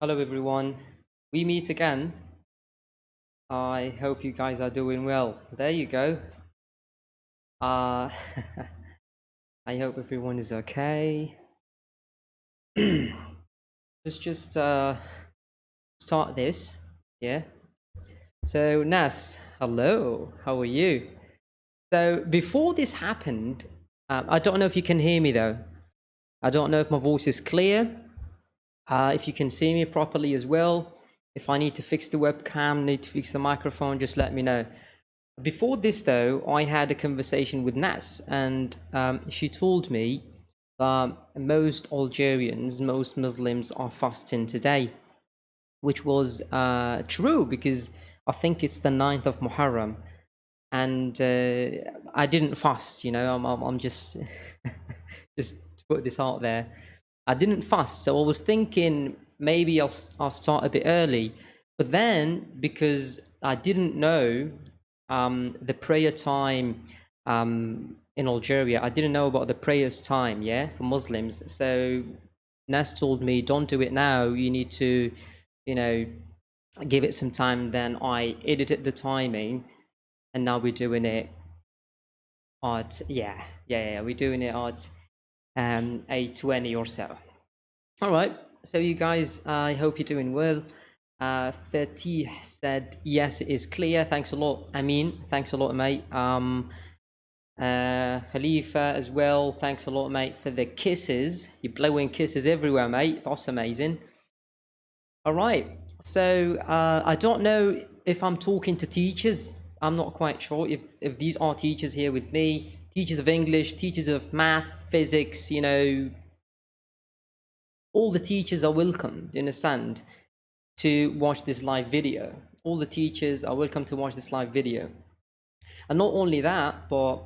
Hello everyone, we meet again. I hope you guys are doing well. There you go. Uh, I hope everyone is okay. Let's just start this. Yeah. So Nas, hello. How are you? So before this happened, I don't know if you can hear me though. I don't know if my voice is clear. If you can see me properly as well. If I need to fix the webcam, need to fix the microphone, just let me know. Before this, though, I had a conversation with Nas, and she told me that most Algerians, most Muslims are fasting today, which was true because I think it's the 9th of Muharram, and I didn't fast. I'm just just to put this out there. I didn't fast, so I was thinking maybe I'll start a bit early, but then because I didn't know the prayer time in Algeria, I didn't know about the prayers time, yeah, for Muslims. So Nas told me, don't do it now. You need to, you know, give it some time. Then I edited the timing, and now we're doing it at we're doing it at 8:20 or so. All right. So you guys, I hope you're doing well. Fatih said yes, it is clear. Thanks a lot. I mean, thanks a lot, mate. Khalifa as well. Thanks a lot, mate, for the kisses. You're blowing kisses everywhere, mate. That's amazing. All right. So I don't know if I'm talking to teachers. I'm not quite sure if these are teachers here with me. Teachers of English, teachers of math, physics, all the teachers are welcome, do you understand, to watch this live video. All the teachers are welcome to watch this live video. And not only that, but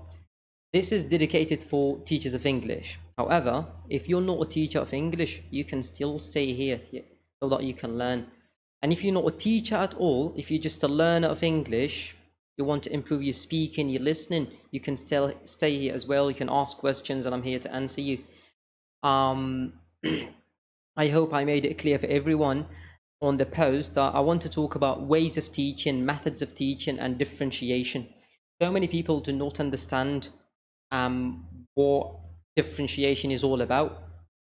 this is dedicated for teachers of English. However, if you're not a teacher of English, you can still stay here so that you can learn. And if you're not a teacher at all, if you're just a learner of English, you want to improve your speaking, your listening, you can still stay here as well. You can ask questions and I'm here to answer you. I hope I made it clear for everyone on the post that I want to talk about ways of teaching, methods of teaching, and differentiation. So many people do not understand what differentiation is all about.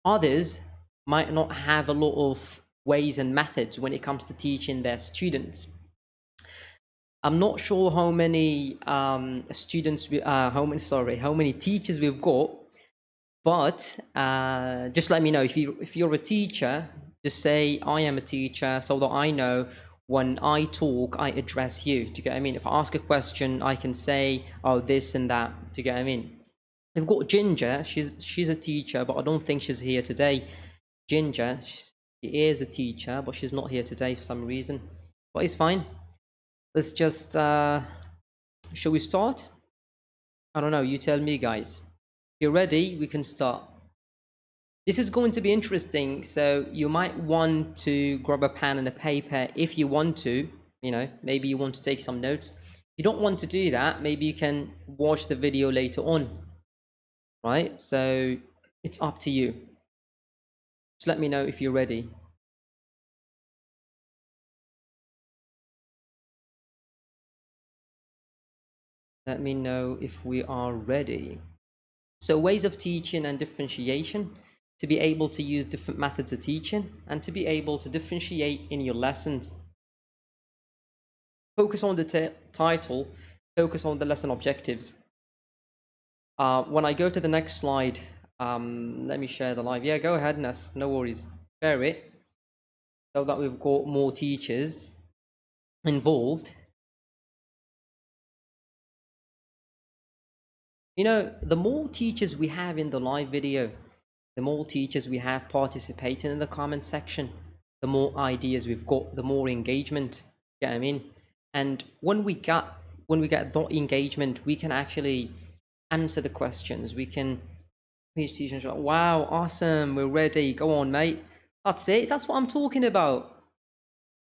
Others might not have a lot of ways and methods when it comes to teaching their students. I'm not sure how many how many teachers we've got, but just let me know if you're a teacher. Just say I am a teacher, so that I know when I talk, I address you. Do you get what I mean? If I ask a question, I can say, oh, this and that. Do you get what I mean? We've got Ginger. She's a teacher, but I don't think she's here today. Ginger, she is a teacher, but she's not here today for some reason. But it's fine. Let's just shall we start? I don't know. You tell me, guys. If you're ready, we can start. This is going to be interesting, so you might want to grab a pen and a paper if you want to, maybe you want to take some notes. If you don't want to do that, maybe you can watch the video later on, right? So it's up to you. Just let me know if you're ready. Let me know if we are ready. So ways of teaching and differentiation, to be able to use different methods of teaching and to be able to differentiate in your lessons. Focus on the title, focus on the lesson objectives. When I go to the next slide, let me share the live. Yeah, go ahead, Ness, no worries. Share it so that we've got more teachers involved. The more teachers we have in the live video, the more teachers we have participating in the comment section, the more ideas we've got, the more engagement. You know what I mean? And when we get that engagement, we can actually answer the questions. We can teachers like, wow, awesome, we're ready. Go on, mate. That's it. That's what I'm talking about.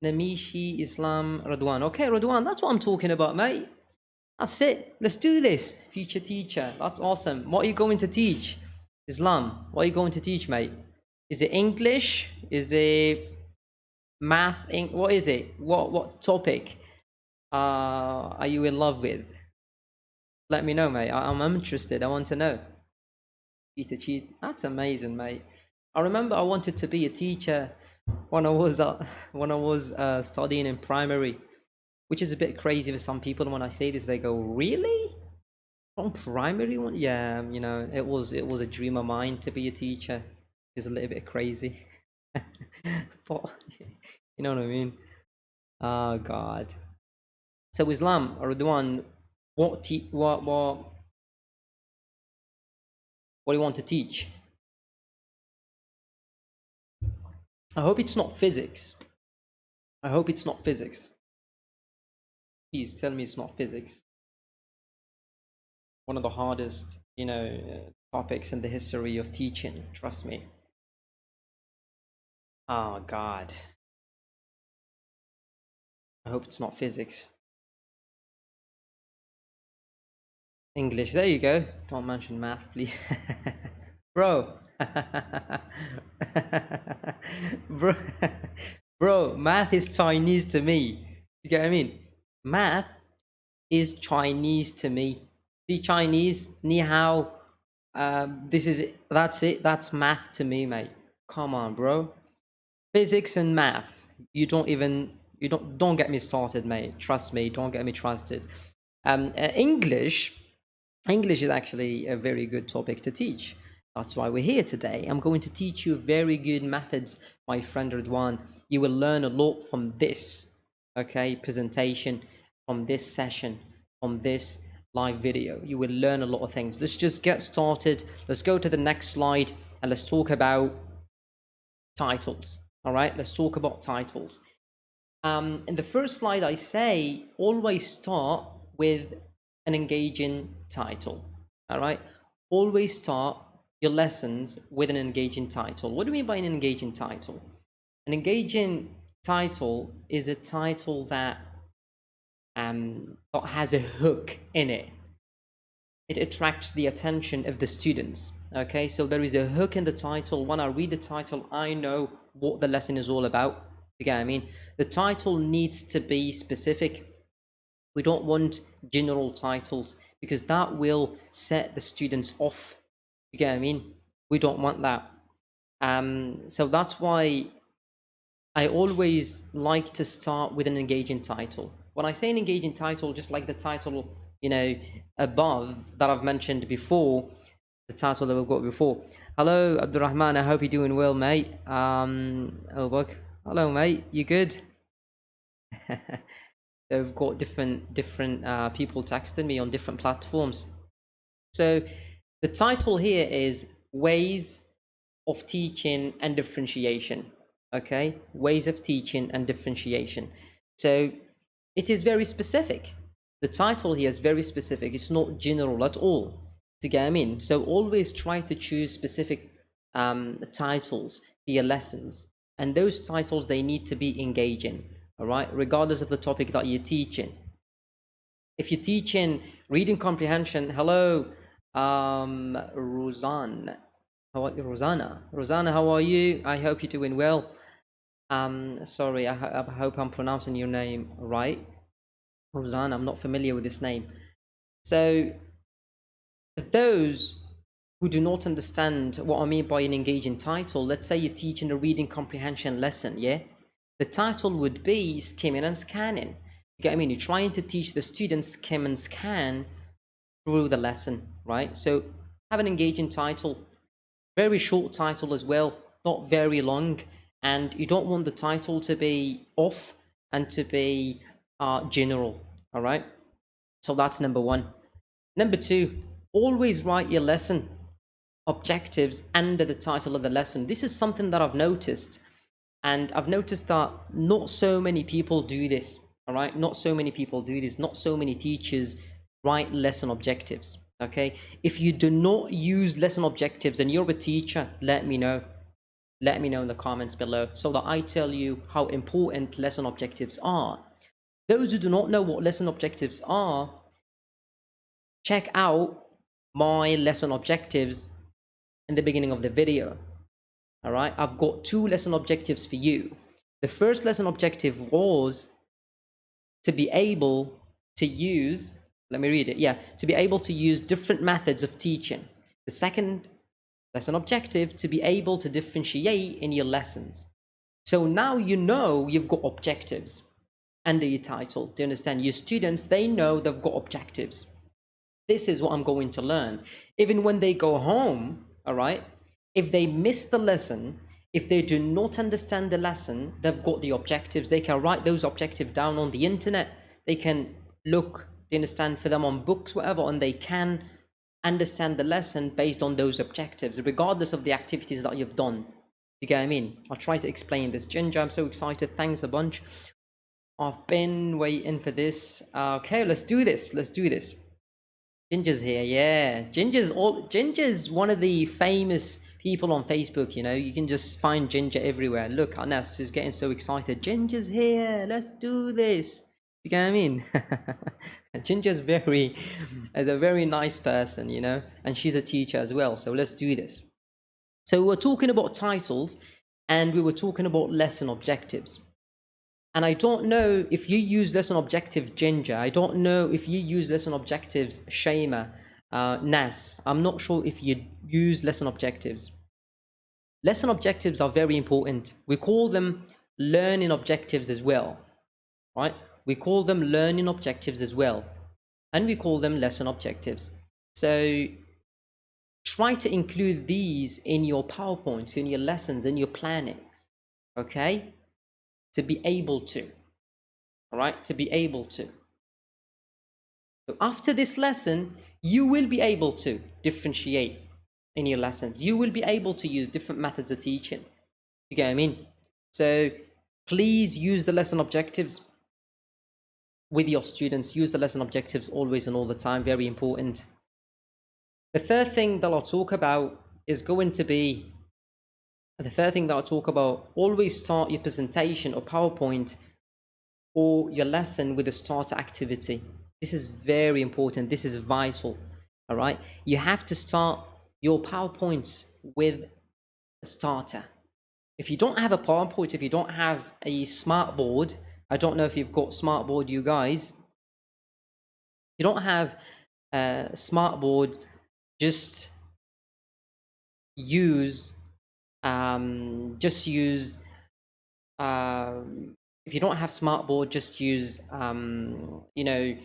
Namishi Islam Radwan. Okay, Radwan, that's what I'm talking about, mate. That's it. Let's do this, future teacher. That's awesome. What are you going to teach? Islam. What are you going to teach, mate? Is it English? Is it math, what is it? What topic are you in love with? Let me know, mate. I'm interested. I want to know. Peter Cheese. That's amazing, mate. I remember I wanted to be a teacher when I was studying in primary, which is a bit crazy for some people. And when I say this, they go, "Really? From primary one?" Yeah, it was a dream of mine to be a teacher. It's a little bit crazy, but you know what I mean. Oh God. So Islam or the one, what do you want to teach? I hope it's not physics. I hope it's not physics. Please tell me it's not physics. One of the hardest, topics in the history of teaching. Trust me. Oh God. I hope it's not physics. English. There you go. Don't mention math, please. Bro. bro. Bro, math is Chinese to me. You get what I mean? Math is Chinese to me. See, Chinese, ni hao. This is it. That's it. That's math to me, mate. Come on, bro. Physics and math. You don't get me started, mate. Trust me. Don't get me trusted. English. English is actually a very good topic to teach. That's why we're here today. I'm going to teach you very good methods, my friend Ridwan. You will learn a lot from this, okay, presentation, from this session, from this live video. You will learn a lot of things. Let's just get started. Let's go to the next slide and let's talk about titles. All right, let's talk about titles. In the first slide, I say always start with an engaging title. All right, always start your lessons with an engaging title. What do you mean by an engaging title? An engaging title is a title that has a hook in it. It attracts the attention of the students. Okay, so there is a hook in the title. When I read the title, I know what the lesson is all about. You get what I mean? The title needs to be specific. We don't want general titles because that will set the students off. You get what I mean? We don't want that. So that's why I always like to start with an engaging title. When I say an engaging title, just like the title, above that I've mentioned before, the title that we've got before. Hello, Abdurrahman. I hope you're doing well, mate. Hello, mate. You good? So we've got different people texting me on different platforms. So the title here is Ways of Teaching and Differentiation. Okay, ways of teaching and differentiation. So it is very specific. The title here is very specific. It's not general at all. To get them in. So always try to choose specific titles for your lessons, and those titles, they need to be engaging. All right, regardless of the topic that you're teaching. If you're teaching reading comprehension, hello, Rosanna. Rosanna, how are you? I hope you're doing well. Sorry, I hope I'm pronouncing your name right. Rosanna, I'm not familiar with this name. So, those who do not understand what I mean by an engaging title, let's say you're teaching a reading comprehension lesson, yeah? The title would be skimming and scanning. You get what I mean? You're trying to teach the students skim and scan through the lesson, right? So have an engaging title, very short title as well, not very long, and you don't want the title to be off and to be general, all right? So that's number one. Number two, always write your lesson objectives under the title of the lesson. This is something that I've noticed, and I've noticed that not so many people do this. All right, not so many people do this. Not so many teachers write lesson objectives. Okay, if you do not use lesson objectives and you're a teacher, let me know. Let me know in the comments below so that I tell you how important lesson objectives are. Those who do not know what lesson objectives are, check out my lesson objectives in the beginning of the video. All right, I've got 2 lesson objectives for you. The first lesson objective was to be able to use, let me read it, yeah, to be able to use different methods of teaching. The second lesson objective, to be able to differentiate in your lessons. So now you know you've got objectives under your title. Do you understand? Your students, they know they've got objectives. This is what I'm going to learn. Even when they go home, all right, if they miss the lesson, if they do not understand the lesson, they've got the objectives. They can write those objectives down on the internet. They can look, they understand, for them on books, whatever, and they can understand the lesson based on those objectives, regardless of the activities that you've done. You get what I mean? I'll try to explain this. Ginger, I'm so excited. Thanks a bunch. I've been waiting for this. Okay, let's do this. Let's do this. Ginger's here, yeah. Ginger's one of the famous people on Facebook, you know. You can just find Ginger everywhere. Look, Anas is getting so excited. Ginger's here, let's do this. You get what I mean? Ginger's is a very nice person, you know, and she's a teacher as well. So let's do this. So we were talking about titles and we were talking about lesson objectives. And I don't know if you use lesson objective Ginger. I don't know if you use lesson objectives Shema, Nas. I'm not sure if you use lesson objectives. Lesson objectives are very important. We call them learning objectives as well, right? We call them learning objectives as well. And we call them lesson objectives. So try to include these in your PowerPoints, in your lessons, in your plannings, okay? To be able to, all right, to be able to. So after this lesson, you will be able to differentiate in your lessons. You will be able to use different methods of teaching. You get what I mean? So please use the lesson objectives with your students. Use the lesson objectives always and all the time. Very important. The third thing that I'll talk about is going to be always start your presentation or PowerPoint or your lesson with a starter activity. This is very important. This is vital. All right. You have to start your PowerPoints with a starter. If you don't have a PowerPoint, if you don't have a smartboard, I don't know if you've got smartboard, you guys. If you don't have a smartboard, just use if you don't have smartboard, just use you know,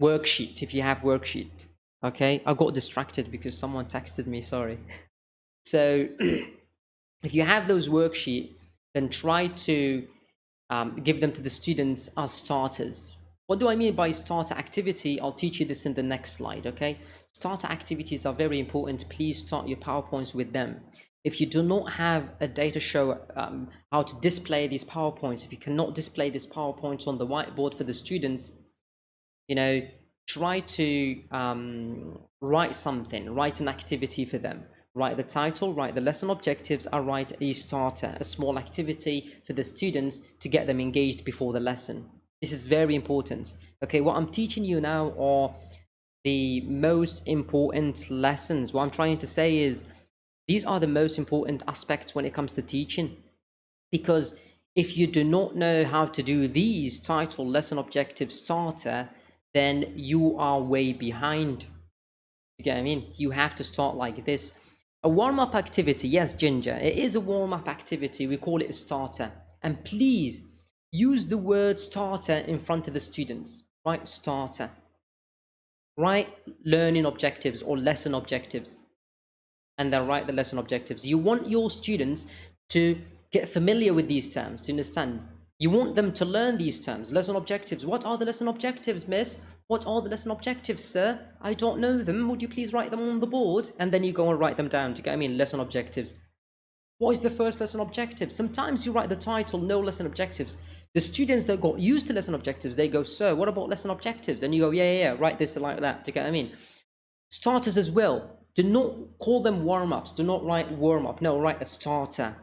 worksheet. If you have worksheet, okay. I got distracted because someone texted me, sorry. So if you have those worksheet, then try to give them to the students as starters. What do I mean by starter activity? I'll teach you this in the next slide, okay? Starter activities are very important. Please start your PowerPoints with them. If you do not have a data show how to display these PowerPoints, if you cannot display these PowerPoints on the whiteboard for the students, you know, try to write something, write an activity for them. Write the title, write the lesson objectives, and write a starter, a small activity for the students to get them engaged before the lesson. This is very important. Okay, what I'm teaching you now are the most important lessons. What I'm trying to say is these are the most important aspects when it comes to teaching. Because if you do not know how to do these title, lesson objective, starter, then you are way behind. You get what I mean? You have to start like this. A warm-up activity, yes, Ginger, it is a warm-up activity. We call it a starter. And please use the word starter in front of the students, right? Starter. Write learning objectives or lesson objectives, and then write the lesson objectives. You want your students to get familiar with these terms, to understand. You want them to learn these terms. Lesson objectives. What are the lesson objectives, miss? What are the lesson objectives, sir? I don't know them. Would you please write them on the board? And then you go and write them down. Do you get what I mean? Lesson objectives. What is the first lesson objective? Sometimes you write the title, no lesson objectives. The students that got used to lesson objectives, they go, sir, what about lesson objectives? And you go, yeah, write this like that. Do you get what I mean? Starters as well. Do not call them warm-ups. Do not write warm-up. No, write a starter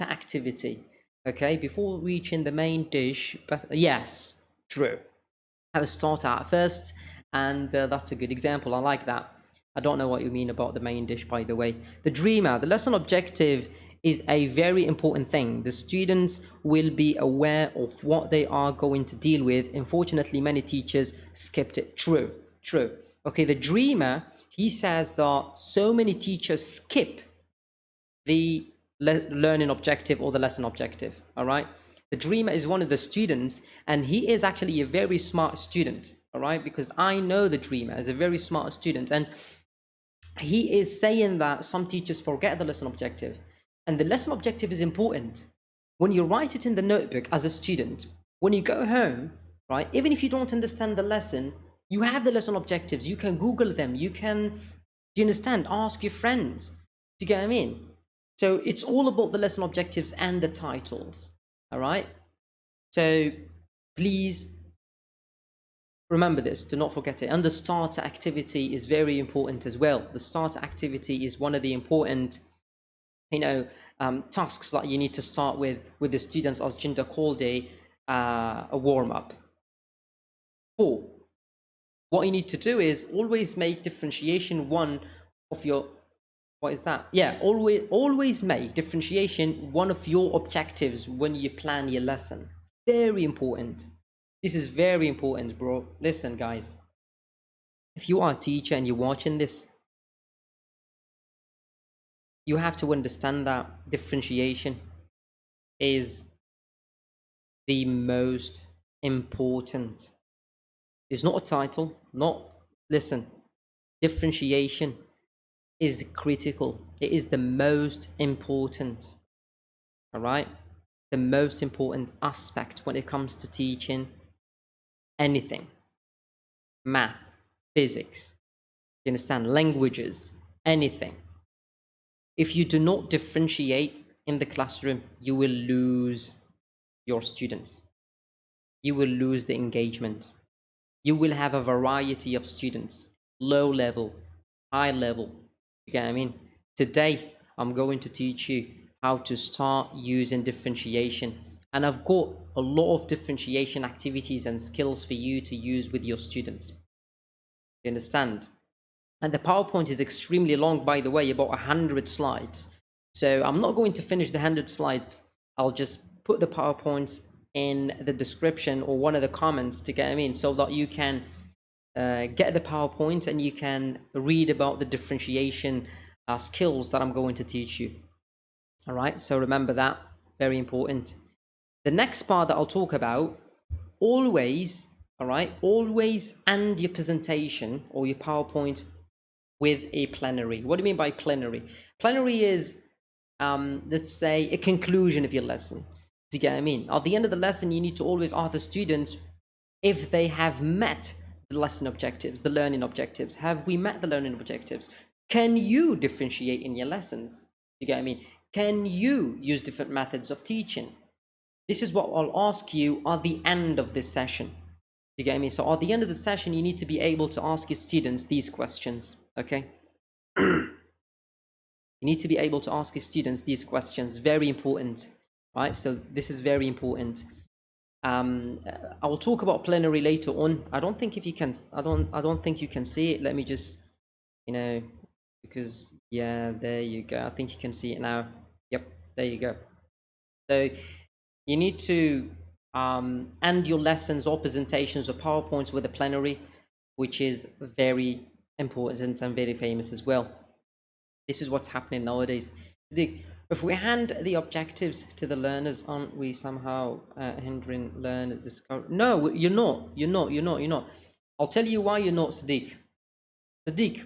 activity. Okay, before reaching the main dish. But yes, true. Have a starter at first, and that's a good example. I like that. I don't know what you mean about the main dish, by the way. The dreamer. The lesson objective is a very important thing. The students will be aware of what they are going to deal with. Unfortunately, many teachers skipped it. True. Okay, the dreamer, he says that so many teachers skip the learning objective or the lesson objective. All right, the dreamer is one of the students, and he is actually a very smart student. All right, because I know the dreamer is a very smart student, and he is saying that some teachers forget the lesson objective, and the lesson objective is important. When you write it in the notebook as a student, when you go home, right, even if you don't understand the lesson, you have the lesson objectives. You can Google them. You can, do you understand? Ask your friends. Do you get what I mean? So it's all about the lesson objectives and the titles. All right. So please remember this, do not forget it. And the starter activity is very important as well. The starter activity is one of the important, tasks that you need to start with the students, as Jinder called a warm-up. 4, what you need to do is always make differentiation one of your, what is that? Yeah, always make differentiation one of your objectives when you plan your lesson. Very important. This is very important, bro. Listen, guys. If you are a teacher and you're watching this, you have to understand that differentiation is the most important. It's not a title, listen, differentiation is critical. It is the most important, all right? The most important aspect when it comes to teaching anything. Math, physics, you understand, languages, anything. If you do not differentiate in the classroom, you will lose your students. You will lose the engagement. You will have a variety of students, low level, high level. You get what I mean? Today, I'm going to teach you how to start using differentiation. And I've got a lot of differentiation activities and skills for you to use with your students. You understand? And the PowerPoint is extremely long, by the way, about 100 slides. So I'm not going to finish the 100 slides. I'll just put the PowerPoints in the description or one of the comments, to get them in, so that you can get the PowerPoint and you can read about the differentiation skills that I'm going to teach you. All right, so remember that, very important. The next part that I'll talk about, always, all right, always end your presentation or your PowerPoint with a plenary. What do you mean by plenary? Plenary is, let's say, a conclusion of your lesson. Do you get what I mean? At the end of the lesson, you need to always ask the students if they have met the lesson objectives, the learning objectives. Have we met the learning objectives? Can you differentiate in your lessons? Do you get what I mean? Can you use different methods of teaching? This is what I'll ask you at the end of this session. Do you get what I mean? So at the end of the session, you need to be able to ask your students these questions, okay? You need to be able to ask your students these questions, very important, right? So this is very important. I will talk about plenary later on. I don't think if you can, I don't think you can see it. Let me just, because yeah, there you go. I think you can see it now. Yep, there you go. So you need to end your lessons or presentations or PowerPoints with a plenary, which is very important and very famous as well. This is what's happening nowadays. If we hand the objectives to the learners, aren't we somehow hindering learners discover? No, you're not. You're not. I'll tell you why you're not, Sadiq. Sadiq,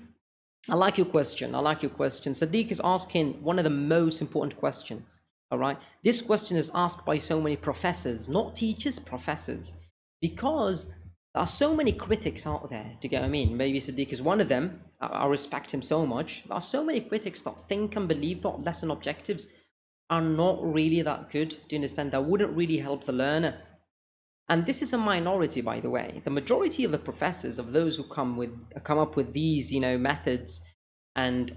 I like your question. Sadiq is asking one of the most important questions. All right. This question is asked by so many professors, not teachers, professors, because there are so many critics out there. Do you get what I mean? Maybe Sadiq is one of them. I respect him so much. There are so many critics that think and believe that lesson objectives are not really that good. Do you understand? That wouldn't really help the learner. And this is a minority, by the way. The majority of the professors, of those who come up with these, methods and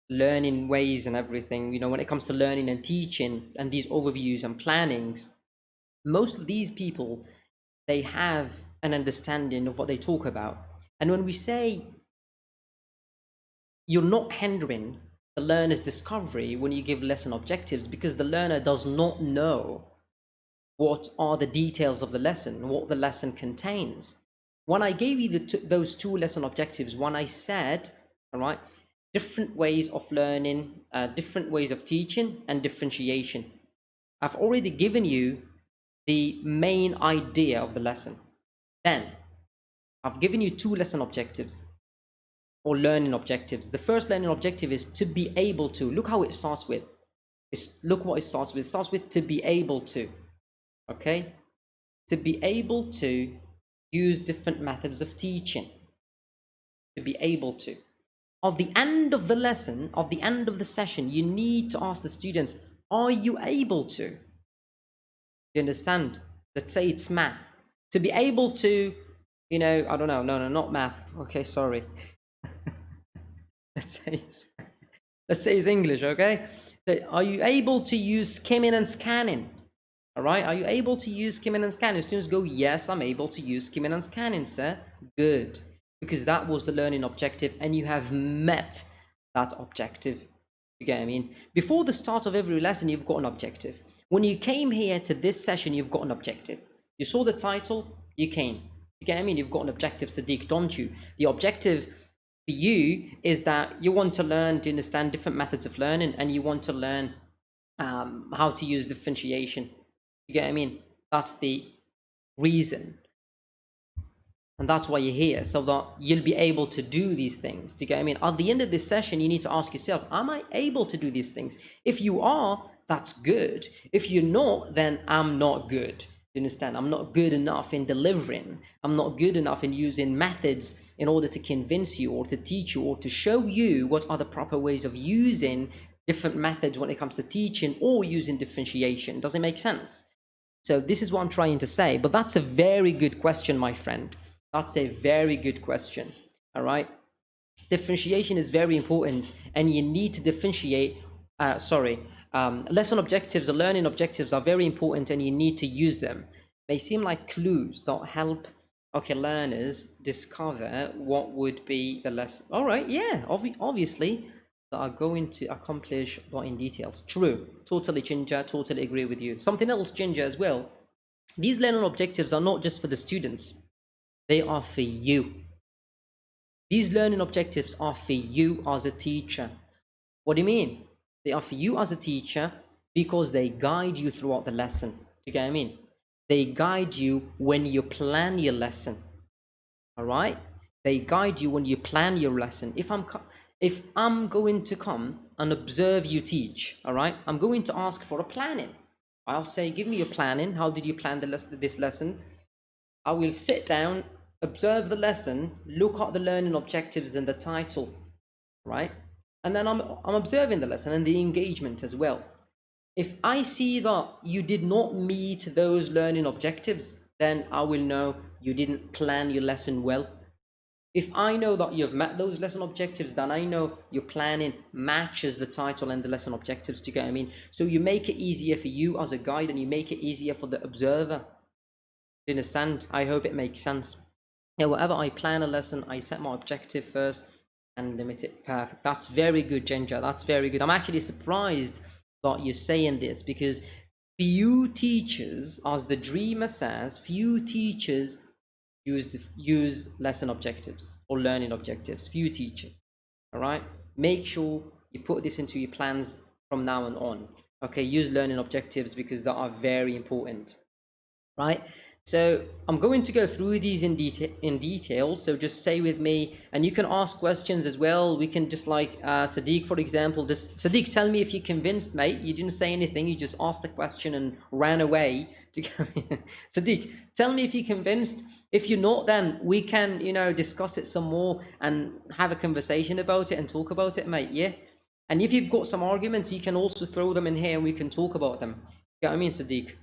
learning ways and everything, when it comes to learning and teaching and these overviews and plannings, most of these people, they have an understanding of what they talk about. And when we say you're not hindering the learner's discovery when you give lesson objectives, because the learner does not know what are the details of the lesson, what the lesson contains. When I gave you those two lesson objectives, when I said, all right, different ways of learning, different ways of teaching, and differentiation, I've already given you the main idea of the lesson. Then I've given you two lesson objectives or learning objectives. The first learning objective is to be able to. Look how it starts with. Look what it starts with. It starts with to be able to. Okay? To be able to use different methods of teaching. To be able to. At the end of the lesson, at the end of the session, you need to ask the students, are you able to? Do you understand? Let's say it's math. To be able to, I don't know, no, not math. Okay, sorry. let's say it's English, okay? So are you able to use skimming and scanning? All right, are you able to use skimming and scanning? Students go, yes, I'm able to use skimming and scanning, sir. Good, because that was the learning objective and you have met that objective. You get what I mean? Before the start of every lesson, you've got an objective. When you came here to this session, you've got an objective. You saw the title, you came. You get what I mean? You've got an objective, Sadiq, don't you? The objective for you is that you want to learn to understand different methods of learning, and you want to learn how to use differentiation. You get what I mean? That's the reason. And that's why you're here, so that you'll be able to do these things. Do you get what I mean? At the end of this session, you need to ask yourself, am I able to do these things? If you are, that's good. If you're not, then I'm not good. You understand? I'm not good enough in delivering. I'm not good enough in using methods in order to convince you or to teach you or to show you what are the proper ways of using different methods when it comes to teaching or using differentiation. Does it make sense? So this is what I'm trying to say. But that's a very good question, my friend. That's a very good question. All right. Differentiation is very important, and you need to differentiate. Lesson objectives or learning objectives are very important, and you need to use them. They seem like clues that help learners discover what would be the lesson. All right, yeah, obviously that are going to accomplish that in details. True, totally, Ginger, totally agree with you. Something else, Ginger, as well. These learning objectives are not just for the students. They are for you. These learning objectives are for you as a teacher. What do you mean? They are for you as a teacher because they guide you throughout the lesson. Do you get what I mean? They guide you when you plan your lesson. All right? They guide you when you plan your lesson. If I'm going to come and observe you teach, all right, I'm going to ask for a planning. I'll say, give me your planning. How did you plan this lesson? I will sit down, observe the lesson, look at the learning objectives and the title, right? And then I'm observing the lesson and the engagement as well. If I see that you did not meet those learning objectives, then I will know you didn't plan your lesson well. If I know that you've met those lesson objectives, then I know your planning matches the title and the lesson objectives. Do you get what I mean? So you make it easier for you as a guide, and you make it easier for the observer. Do you understand? I hope it makes sense. Yeah, whenever I plan a lesson, I set my objective first and limit it. Perfect. That's very good, Ginger. That's very good. I'm actually surprised that you're saying this, because few teachers, as the dreamer says, few teachers use lesson objectives or learning objectives. Few teachers. All right. Make sure you put this into your plans from now on. Okay. Use learning objectives because they are very important. Right. So I'm going to go through these in detail. So just stay with me, and you can ask questions as well. We can just like Sadiq, for example. Sadiq, tell me if you're convinced, mate. You didn't say anything. You just asked the question and ran away. Sadiq, tell me if you're convinced. If you're not, then we can, discuss it some more and have a conversation about it and talk about it, mate. Yeah. And if you've got some arguments, you can also throw them in here and we can talk about them. You know what I mean, Sadiq?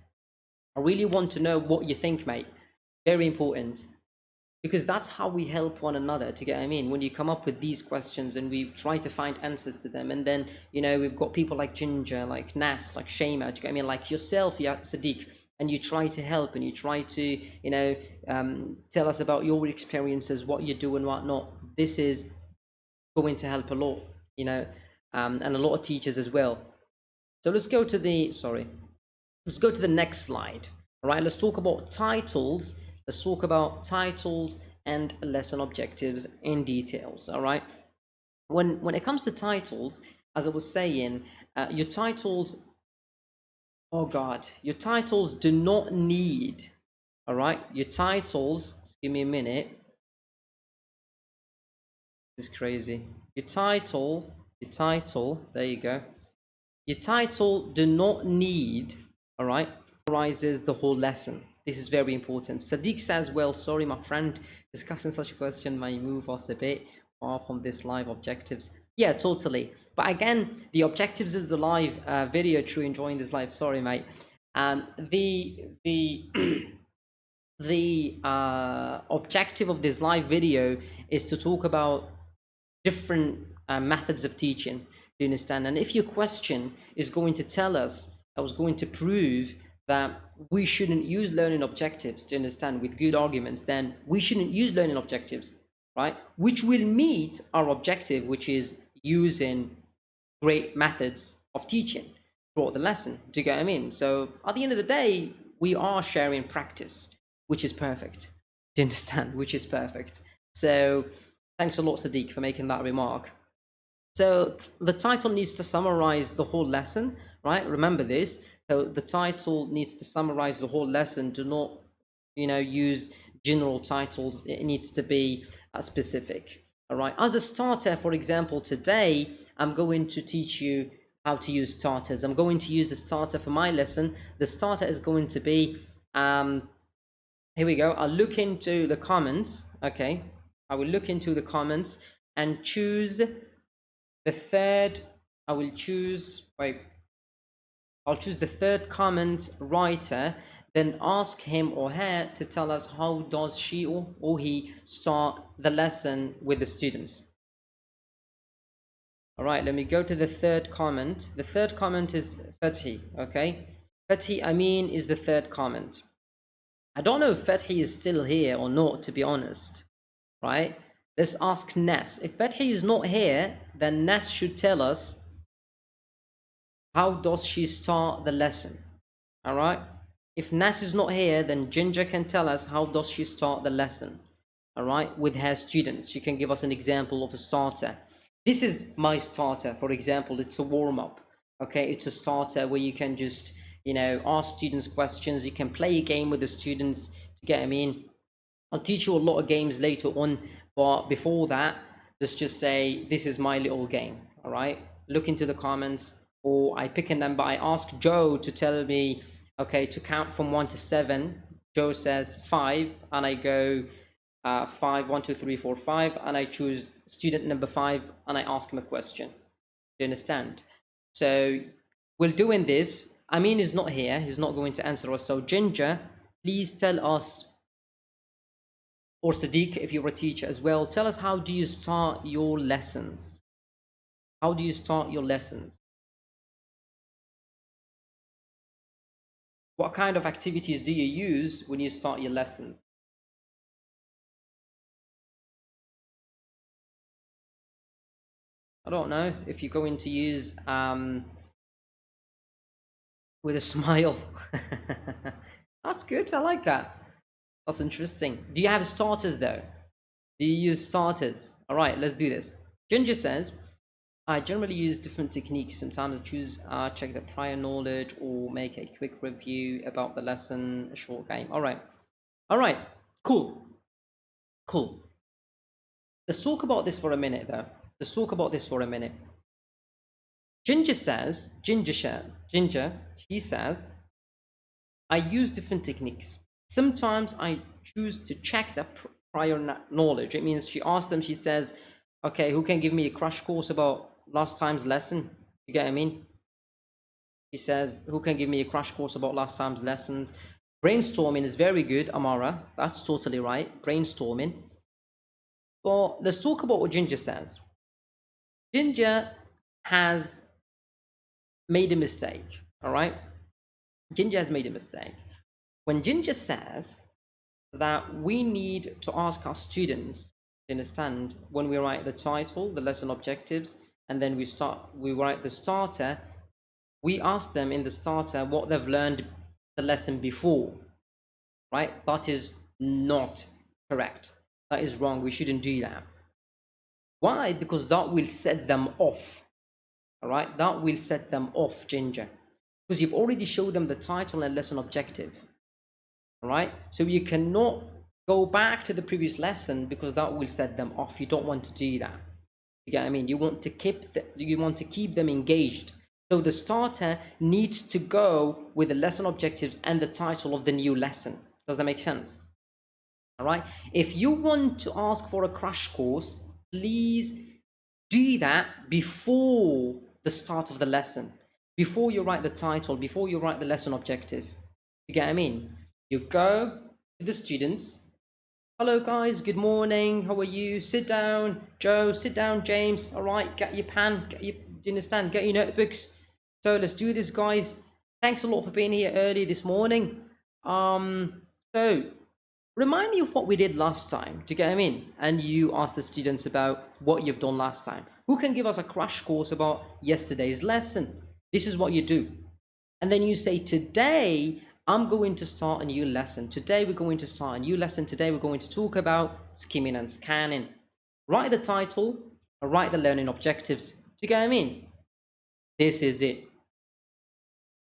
I really want to know what you think, mate. Very important. Because that's how we help one another, to get what I mean? When you come up with these questions and we try to find answers to them, and then, we've got people like Ginger, like Nas, like Shema, do you get what I mean? Like yourself, yeah, Sadiq, and you try to help and you try to, tell us about your experiences, what you do and what not. This is going to help a lot, and a lot of teachers as well. So let's go to the, let's go to the next slide. All right, let's talk about titles. Let's talk about titles and lesson objectives in details. All right. When it comes to titles, as I was saying, your titles, oh God, your titles do not need, all right, your titles, give me a minute. This is crazy. Your title, there you go. Your title do not need, all right, summarizes the whole lesson. This is very important. Sadiq says, well, sorry, my friend, discussing such a question may move us a bit far from this live objectives. Yeah, totally. But again, the objectives of the live video, true, enjoying this live, sorry, mate. The objective of this live video is to talk about different methods of teaching. Do you understand? And if your question is going to tell us, I was going to prove that we shouldn't use learning objectives, to understand, with good arguments, then we shouldn't use learning objectives, right? Which will meet our objective, which is using great methods of teaching throughout the lesson. Do you get what I mean? So at the end of the day, we are sharing practice, which is perfect. Do you understand? Which is perfect. So thanks a lot, Sadiq, for making that remark. So the title needs to summarize the whole lesson, right? Remember this. So the title needs to summarize the whole lesson. Do not, use general titles. It needs to be specific. All right. As a starter, for example, today I'm going to teach you how to use starters. I'm going to use a starter for my lesson. The starter is going to be, here we go. I'll look into the comments. Okay. I will look into the comments and choose the third. I'll choose the third comment writer, then ask him or her to tell us how does she or he start the lesson with the students. All right, let me go to the third comment. The third comment is Fethi, okay? Fethi Amin is the third comment. I don't know if Fethi is still here or not, to be honest, right? Let's ask Nas. If Fethi is not here, then Nas should tell us how does she start the lesson. All right. If Nas is not here, then Ginger can tell us how does she start the lesson. All right, with her students. She can give us an example of a starter. This is my starter, for example. It's a warm-up. Okay, it's a starter where you can just, ask students questions. You can play a game with the students to get them in. I'll teach you a lot of games later on, but before that, let's just say this is my little game. All right, look into the comments, or I pick a number. I ask Joe to tell me, okay, to count from 1 to 7. Joe says 5, and I go 5, 1, 2, 3, 4, 5, and I choose student number 5, and I ask him a question. Do you understand? So we're doing this. Amin is not here. He's not going to answer us. So Ginger, please tell us, or Sadiq, if you're a teacher as well, tell us, how do you start your lessons? How do you start your lessons? What kind of activities do you use when you start your lessons? I don't know if you're going to use with a smile. That's good. I like that. That's interesting. Do you have starters though? Do you use starters? All right, let's do this. Ginger says, I generally use different techniques. Sometimes I choose check the prior knowledge or make a quick review about the lesson, a short game. All right. Cool. Let's talk about this for a minute though. Ginger, he says, I use different techniques. Sometimes I choose to check the prior knowledge. It means she asks them, she says, okay, who can give me a crash course about last time's lesson? You get what I mean? She says, who can give me a crash course about last time's lessons? Brainstorming is very good, Amara. That's totally right. Brainstorming. But let's talk about what Ginger says. Ginger has made a mistake, all right? Ginger has made a mistake. When Ginger says that we need to ask our students, understand, when we write the title, the lesson objectives, and then we write the starter, we ask them in the starter what they've learned the lesson before, right? That is not correct. That is wrong. We shouldn't do that. Why? Because that will set them off. All right, that will set them off, Ginger, because you've already showed them the title and lesson objective. All right, so you cannot go back to the previous lesson because that will set them off. You don't want to do that. You get what I mean? You want to keep them engaged. So the starter needs to go with the lesson objectives and the title of the new lesson. Does that make sense? All right. If you want to ask for a crash course, please do that before the start of the lesson, before you write the title, before you write the lesson objective. You get what I mean? You go to the students. Hello guys, good morning, how are you? Sit down, Joe, sit down, James. All right, get your pen, do you understand? Get your notebooks. So let's do this, guys. Thanks a lot for being here early this morning. So remind me of what we did last time. Do you get what I mean? And you ask the students about what you've done last time. Who can give us a crash course about yesterday's lesson? This is what you do. And then you say, today, I'm going to start a new lesson. Today, we're going to start a new lesson. Today, we're going to talk about skimming and scanning. Write the title, or write the learning objectives. Do you get what I mean? This is it.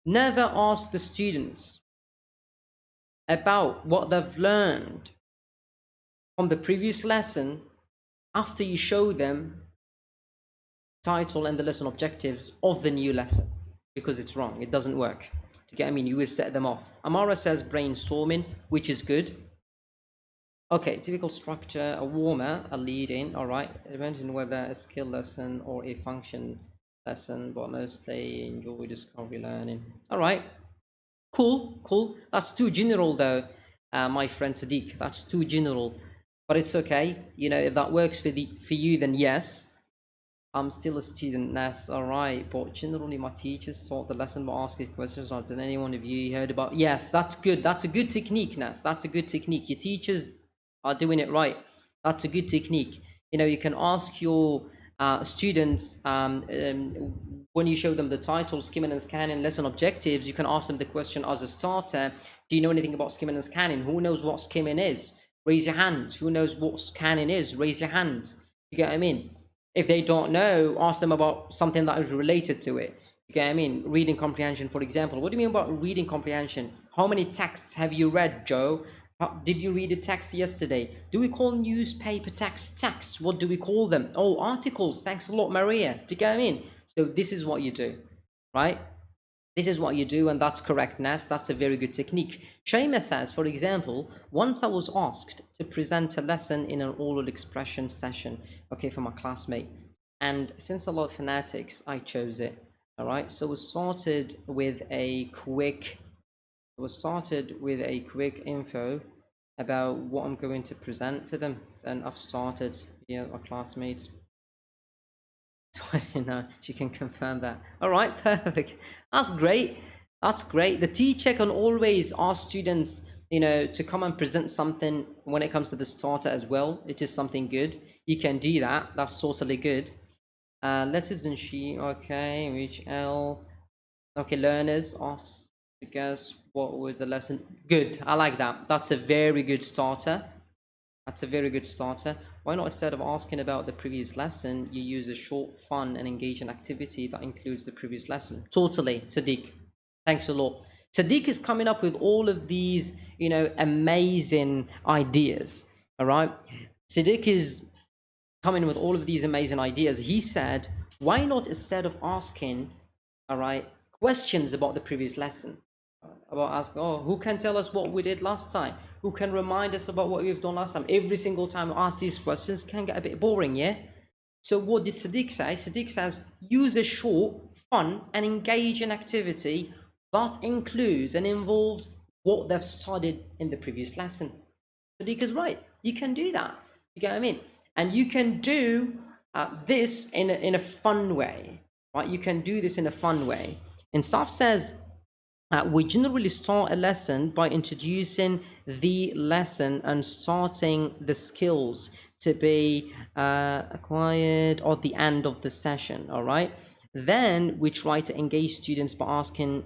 Never ask the students about what they've learned from the previous lesson after you show them title and the lesson objectives of the new lesson, because it's wrong. It doesn't work. To get, I mean, you will set them off. Amara says brainstorming, which is good. Okay, typical structure: a warmer, a lead in. All right, mention whether a skill lesson or a function lesson, but mostly enjoy discovery learning. All right, cool. That's too general though, my friend Sadiq. That's too general, but it's okay. You know, if that works for you, then yes. I'm still a student, Nas. All right, but generally my teachers taught the lesson by asking questions. Did any one of you heard about? Yes, that's good. That's a good technique, Nas. That's a good technique. Your teachers are doing it right. That's a good technique. You know, you can ask your students when you show them the title, skimming and scanning, lesson objectives. You can ask them the question as a starter: do you know anything about skimming and scanning? Who knows what skimming is? Raise your hand. Who knows what scanning is? Raise your hand. You get what I mean? If they don't know, ask them about something that is related to it. You get what I mean? Reading comprehension, for example. What do you mean about reading comprehension? How many texts have you read, Joe? Did you read a text yesterday? Do we call newspaper texts? What do we call them? Oh, articles. Thanks a lot, Maria. Do you get what I mean? So this is what you do, right? This is what you do, and that's correct, Nas. That's a very good technique. Shaima says, for example, once I was asked to present a lesson in an oral expression session, okay, for my classmate. And since I love phonetics, I chose it. All right, so we started with a quick info about what I'm going to present for them. And I've started, my classmates. So you know, she can confirm that. All right, perfect. That's great. That's great. The teacher can always ask students, to come and present something when it comes to the starter as well. It is something good. You can do that. That's totally good. Letters and she. Okay, which L. Okay, learners ask to guess what would the lesson. Good. I like that. That's a very good starter. That's a very good starter. Why not, instead of asking about the previous lesson, you use a short, fun, and engaging activity that includes the previous lesson? Totally, Sadiq. Thanks a lot. Sadiq is coming up with all of these, amazing ideas. All right. Sadiq is coming with all of these amazing ideas. He said, why not, instead of asking, all right, questions about the previous lesson, about asking, who can tell us what we did last time? Who can remind us about what we've done last time? Every single time I ask these questions can get a bit boring, yeah? So what did Sadiq say? Sadiq says, use a short, fun, and engaging activity that includes and involves what they've studied in the previous lesson. Sadiq is right. You can do that. You get what I mean? And you can do this in a fun way, right? You can do this in a fun way. And Saf says, We generally start a lesson by introducing the lesson and starting the skills to be acquired at the end of the session, all right? Then we try to engage students by asking,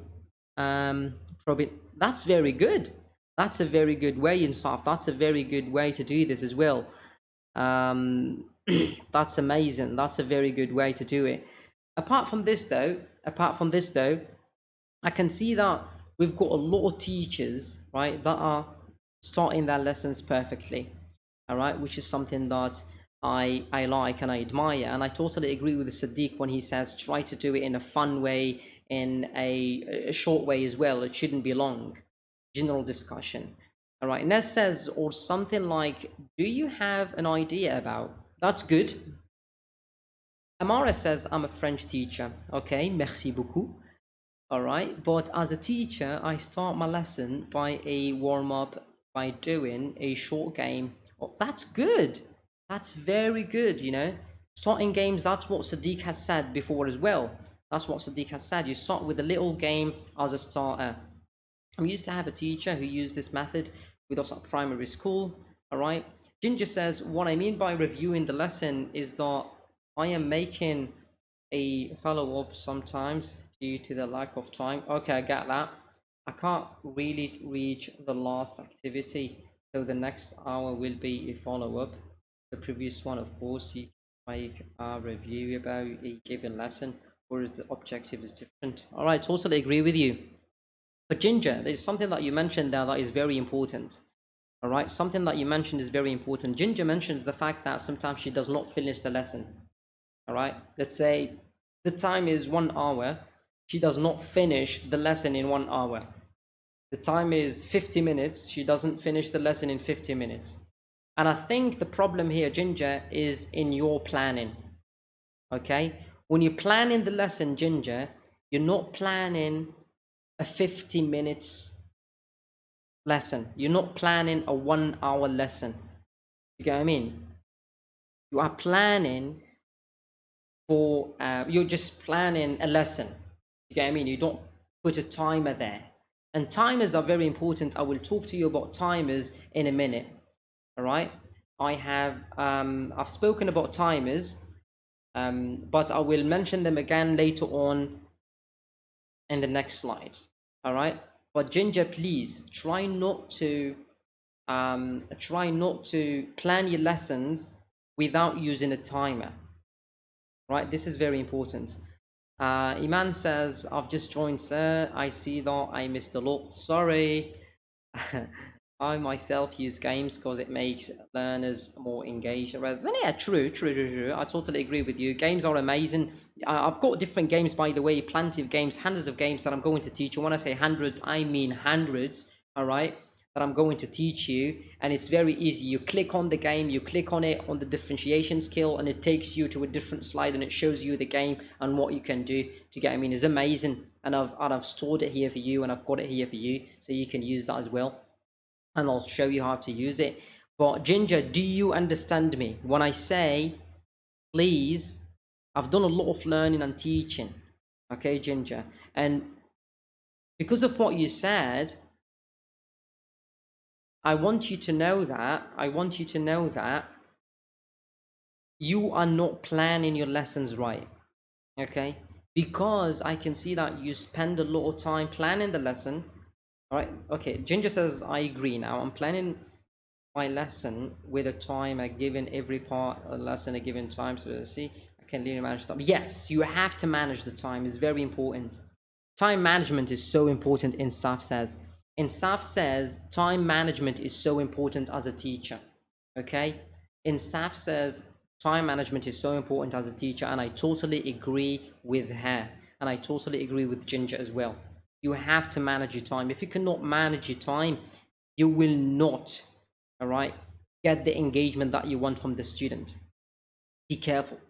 probably, that's very good. That's a very good way, Insaf. That's a very good way to do this as well. That's amazing. That's a very good way to do it. Apart from this, though, I can see that we've got a lot of teachers, right, that are starting their lessons perfectly, all right, which is something that I like and I admire. And I totally agree with Sadiq when he says try to do it in a fun way, in a short way as well. It shouldn't be long. General discussion. All right, Ness says, or something like, do you have an idea about? That's good. Amara says, I'm a French teacher. Okay, merci beaucoup. All right, but as a teacher, I start my lesson by a warm up by doing a short game. Oh, that's good. That's very good, you know. Starting games, that's what Sadiq has said before as well. That's what Sadiq has said. You start with a little game as a starter. I used to have a teacher who used this method with us at primary school. All right. Ginger says, what I mean by reviewing the lesson is that I am making a follow-up sometimes due to the lack of time. Okay, I get that. I can't really reach the last activity, so the next hour will be a follow-up. The previous one, of course, you make a review about a given lesson, whereas the objective is different. All right, totally agree with you. But Ginger, there's something that you mentioned there that is very important. All right, something that you mentioned is very important. Ginger mentioned the fact that sometimes she does not finish the lesson. All right, let's say the time is 1 hour. She does not finish the lesson in 1 hour. The time is 50 minutes. She doesn't finish the lesson in 50 minutes. And I think the problem here, Ginger, is in your planning. Okay, when you're planning the lesson, Ginger, you're not planning a 50 minutes lesson. You're not planning a 1 hour lesson. You get what I mean? You are planning for, you're just planning a lesson. You get what I mean? You don't put a timer there. And timers are very important. I will talk to you about timers in a minute. All right? I've spoken about timers, but I will mention them again later on in the next slides. All right? But Ginger, please try not to plan your lessons without using a timer. Right? This is very important. Iman says, I've just joined, sir. I see that I missed a lot. Sorry. I myself use games because it makes learners more engaged. Rather than, yeah, true. I totally agree with you. Games are amazing. I've got different games, by the way, plenty of games, hundreds of games that I'm going to teach you. When I say hundreds, I mean hundreds, all right, that I'm going to teach you. And it's very easy. You click on the game, you click on it on the differentiation skill, and it takes you to a different slide and it shows you the game and what you can do. To get, I mean, it's amazing. And I've stored it here for you, and I've got it here for you, so you can use that as well. And I'll show you how to use it. But Ginger, do you understand me when I say, please? I've done a lot of learning and teaching, okay, Ginger, and because of what you said, I want you to know that you are not planning your lessons right, okay? Because I can see that you spend a lot of time planning the lesson. All right, okay, Ginger says, I agree. Now I'm planning my lesson with a timer given every part of the lesson a given time. So see, I can really manage time. Yes, you have to manage the time. It's very important. Time management is so important in SAF says. In SAF says, time management is so important as a teacher. Okay? In SAF says, time management is so important as a teacher, and I totally agree with her. And I totally agree with Ginger as well. You have to manage your time. If you cannot manage your time, you will not, all right, get the engagement that you want from the student. Be careful,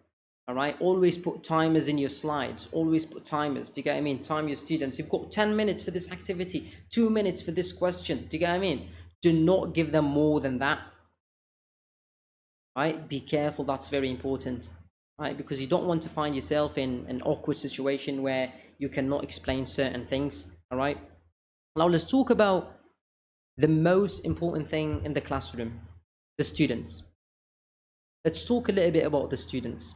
all right? Always put timers in your slides. Always put timers. Do you get what I mean? Time your students. You've got 10 minutes for this activity, 2 minutes for this question. Do you get what I mean? Do not give them more than that, right? Be careful. That's very important, right? Because you don't want to find yourself in an awkward situation where you cannot explain certain things, all right? Now let's talk about the most important thing in the classroom, the students. Let's talk a little bit about the students.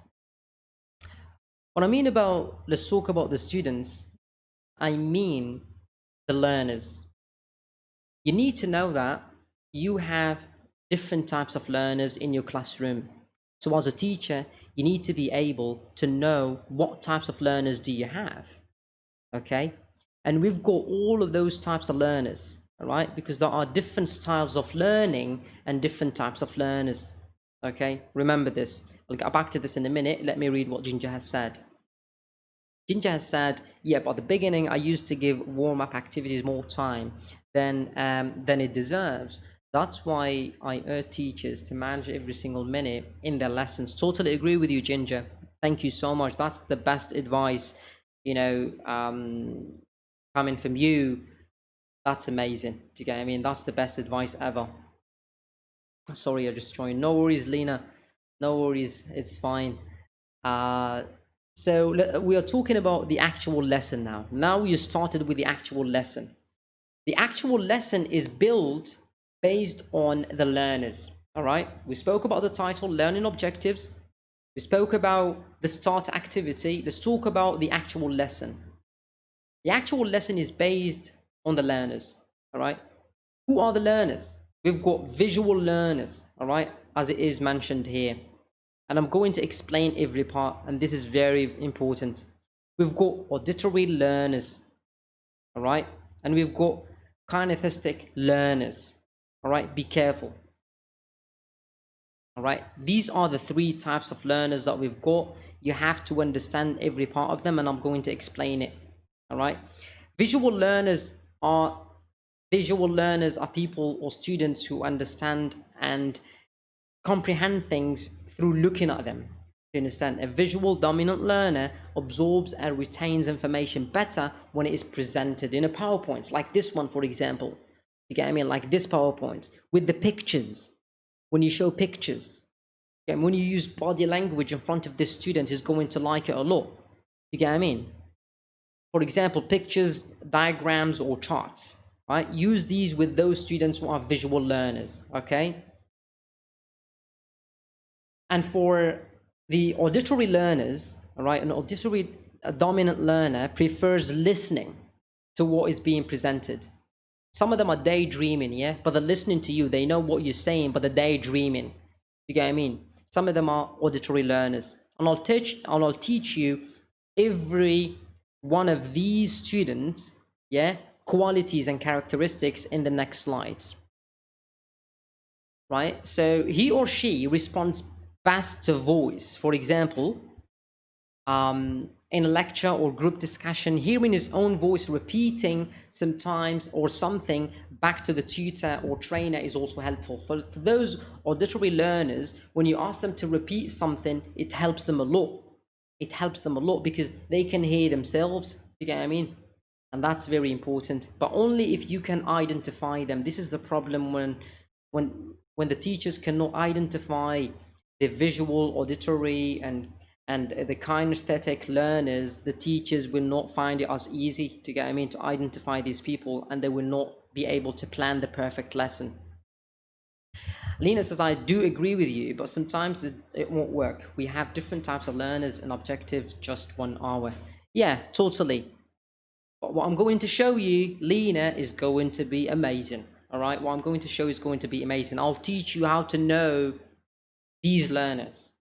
What I mean about let's talk about the students, I mean the learners. You need to know that you have different types of learners in your classroom. So as a teacher, you need to be able to know what types of learners do you have, okay? And we've got all of those types of learners, all right? Because there are different styles of learning and different types of learners, okay? Remember this. I'll get back to this in a minute. Let me read what Ginger has said. Ginger has said, yep, at the beginning, I used to give warm-up activities more time than it deserves. That's why I urge teachers to manage every single minute in their lessons. Totally agree with you, Ginger. Thank you so much. That's the best advice, coming from you. That's amazing. Do you get what I mean? That's the best advice ever. Sorry, I just joined. No worries, Lena. No worries. It's fine. So we are talking about the actual lesson now. Now you started with the actual lesson. The actual lesson is built based on the learners. All right. We spoke about the title, learning objectives. We spoke about the start activity. Let's talk about the actual lesson. The actual lesson is based on the learners. All right. Who are the learners? We've got visual learners. All right. As it is mentioned here. And I'm going to explain every part, and this is very important. We've got auditory learners, all right? And we've got kinesthetic learners, all right? Be careful, all right? These are the three types of learners that we've got. You have to understand every part of them, and I'm going to explain it, all right? Visual learners are people or students who understand and comprehend things through looking at them. You understand? A visual dominant learner absorbs and retains information better when it is presented in a PowerPoint, like this one, for example. You get what I mean? Like this PowerPoint with the pictures. When you show pictures, okay? When you use body language in front of this student, is going to like it a lot. You get what I mean? For example, pictures, diagrams, or charts. Right? Use these with those students who are visual learners. Okay. And for the auditory learners, all right, an auditory dominant learner prefers listening to what is being presented. Some of them are daydreaming, yeah, but they're listening to you. They know what you're saying, but they're daydreaming. You get what I mean? Some of them are auditory learners. And I'll teach you every one of these students, yeah, qualities and characteristics in the next slides. Right? So he or she responds best to voice. For example, in a lecture or group discussion, hearing his own voice repeating sometimes or something back to the tutor or trainer is also helpful. For those auditory learners, when you ask them to repeat something, it helps them a lot. It helps them a lot because they can hear themselves. You get what I mean? And that's very important. But only if you can identify them. This is the problem when the teachers cannot identify the visual, auditory, and the kinesthetic learners, the teachers will not find it as easy to get, to identify these people, and they will not be able to plan the perfect lesson. Lena says, I do agree with you, but sometimes it won't work. We have different types of learners and objectives, just 1 hour. Yeah, totally. But what I'm going to show you, Lena, is going to be amazing. All right, what I'm going to show is going to be amazing. I'll teach you how to know these learners.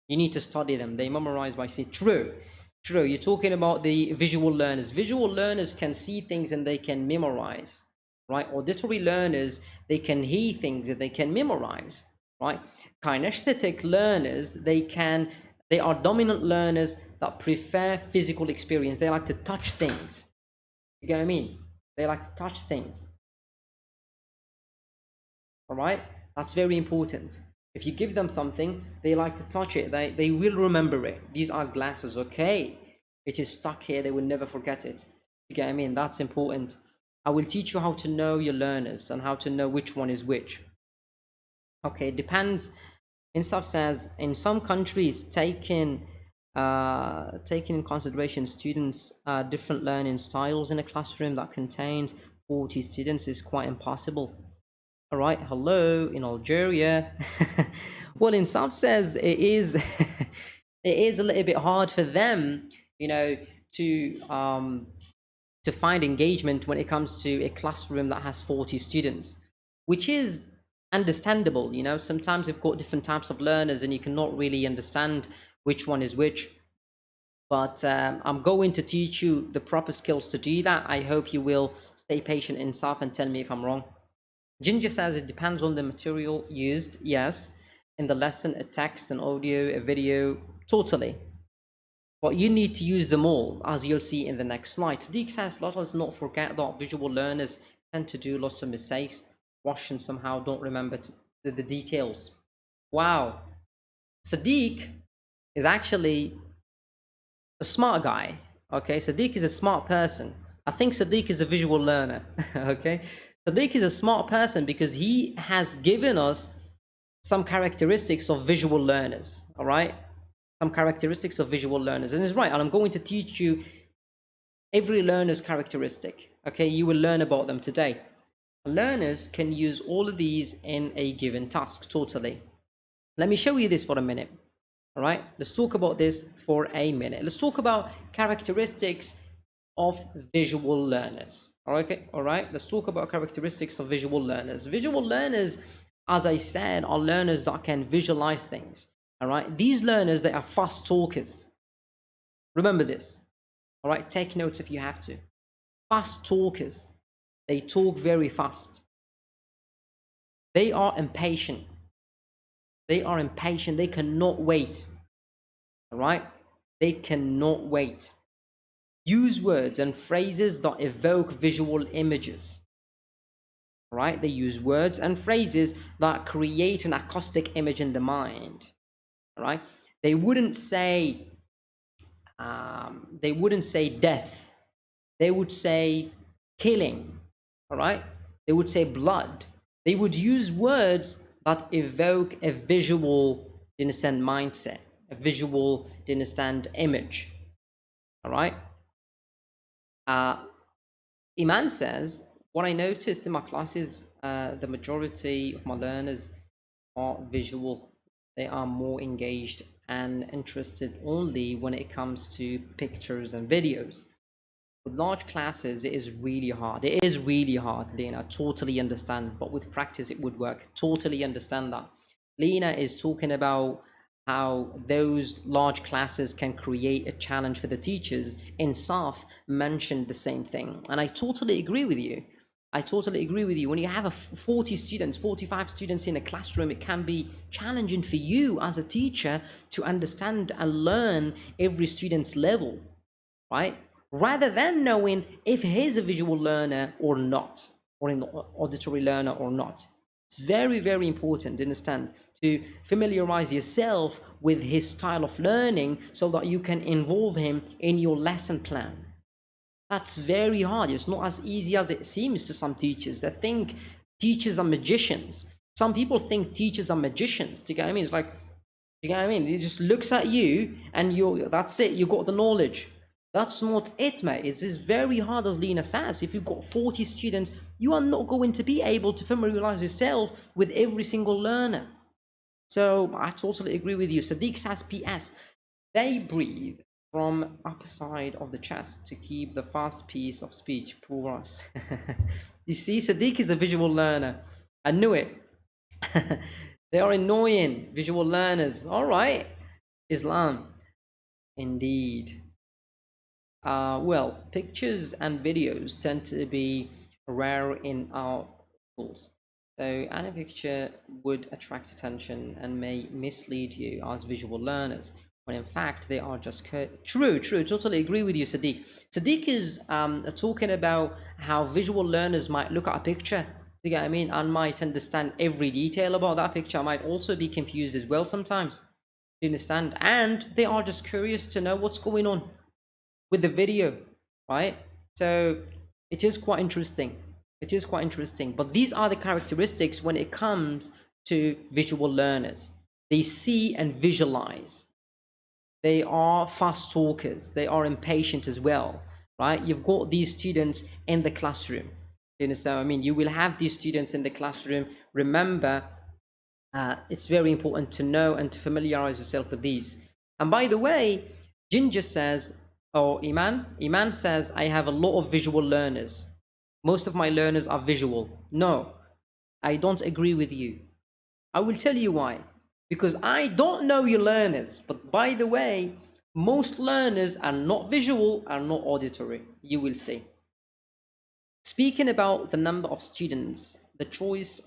You need to study them. They memorize by seeing. True. You're talking about the visual learners. Visual learners can see things and they can memorize, right? Auditory learners, they can hear things and they can memorize, right? Kinesthetic learners, they are dominant learners that prefer physical experience. They like to touch things. You get what I mean? They like to touch things. All right? That's very important. If you give them something, they like to touch it. They will remember it. These are glasses, okay? It is stuck here. They will never forget it. You get what I mean? That's important. I will teach you how to know your learners and how to know which one is which. Okay, it depends. Insaf says, in some countries, taking Taking in consideration students' different learning styles in a classroom that contains 40 students is quite impossible. All right, hello in Algeria. Well, Insaf says it is it is a little bit hard for them, you know, to find engagement when it comes to a classroom that has 40 students, which is understandable. You know, sometimes you've got different types of learners and you cannot really understand which one is which. But I'm going to teach you the proper skills to do that. I hope you will stay patient, Insaf, and tell me if I'm wrong. Ginger says it depends on the material used. Yes, in the lesson, a text, an audio, a video, totally. But you need to use them all, as you'll see in the next slide. Sadiq says, let us not forget that visual learners tend to do lots of mistakes, wash and somehow don't remember the details. Wow. Sadiq is actually a smart guy. Okay, Sadiq is a smart person. I think Sadiq is a visual learner. Okay, Sadiq is a smart person because he has given us some characteristics of visual learners. All right, some characteristics of visual learners, and it's right. And I'm going to teach you every learner's characteristic. Okay, you will learn about them today. Learners can use all of these in a given task. Totally. Let me show you this for a minute. All right, let's talk about this for a minute. Let's talk about characteristics of visual learners. All right, let's talk about characteristics of visual learners. Visual learners, as I said, are learners that can visualize things. All right, these learners, they are fast talkers. Remember this. All right, take notes if you have to. Fast talkers, they talk very fast. They are impatient. They are impatient. They cannot wait. All right? They cannot wait. Use words and phrases that evoke visual images. All right? They use words and phrases that create an acoustic image in the mind. All right? They wouldn't say death. They would say killing. All right? They would say blood. They would use words that evoke a visual, you understand, mindset, a visual, you understand, image. All right. Iman says, what I noticed in my classes, the majority of my learners are visual. They are more engaged and interested only when it comes to pictures and videos. With large classes, it is really hard. It is really hard, Lena. Totally understand. But with practice, it would work. Totally understand that. Lena is talking about how those large classes can create a challenge for the teachers. Insaf mentioned the same thing. And I totally agree with you. I totally agree with you. When you have a 40 students, 45 students in a classroom, it can be challenging for you as a teacher to understand and learn every student's level, right? Rather than knowing if he's a visual learner or not, or an auditory learner or not. It's very, very important to understand, to familiarize yourself with his style of learning so that you can involve him in your lesson plan. That's very hard. It's not as easy as it seems to some teachers. They think teachers are magicians. Some people think teachers are magicians. Do you get what I mean? It's like, you get what I mean? He just looks at you and that's it. You got the knowledge. That's not it, mate. It's very hard, as Lena says. If you've got 40 students, you are not going to be able to familiarize yourself with every single learner. So I totally agree with you. Sadiq says, PS, they breathe from upper side of the chest to keep the fast pace of speech. Poor us. You see, Sadiq is a visual learner. I knew it. They are annoying visual learners. All right. Islam. Indeed. Well, pictures and videos tend to be rare in our schools. So any picture would attract attention and may mislead you as visual learners, when in fact they are just true, totally agree with you, Sadiq. Sadiq is talking about how visual learners might look at a picture, you get what I mean, and might understand every detail about that picture, might also be confused as well sometimes, you understand, and they are just curious to know what's going on with the video, right? So it is quite interesting. It is quite interesting. But these are the characteristics when it comes to visual learners. They see and visualize. they are fast talkers, they are impatient as well, right? You've got these students in the classroom. You understand what I mean? You will have these students in the classroom. Remember, it's very important to know and to familiarize yourself with these. And by the way, Ginger says, or Iman says, I have a lot of visual learners. Most of my learners are visual. No, I don't agree with you. I will tell you why. Because I don't know your learners. But by the way, most learners are not visual, are not auditory. You will see. Speaking about the number of students, the choice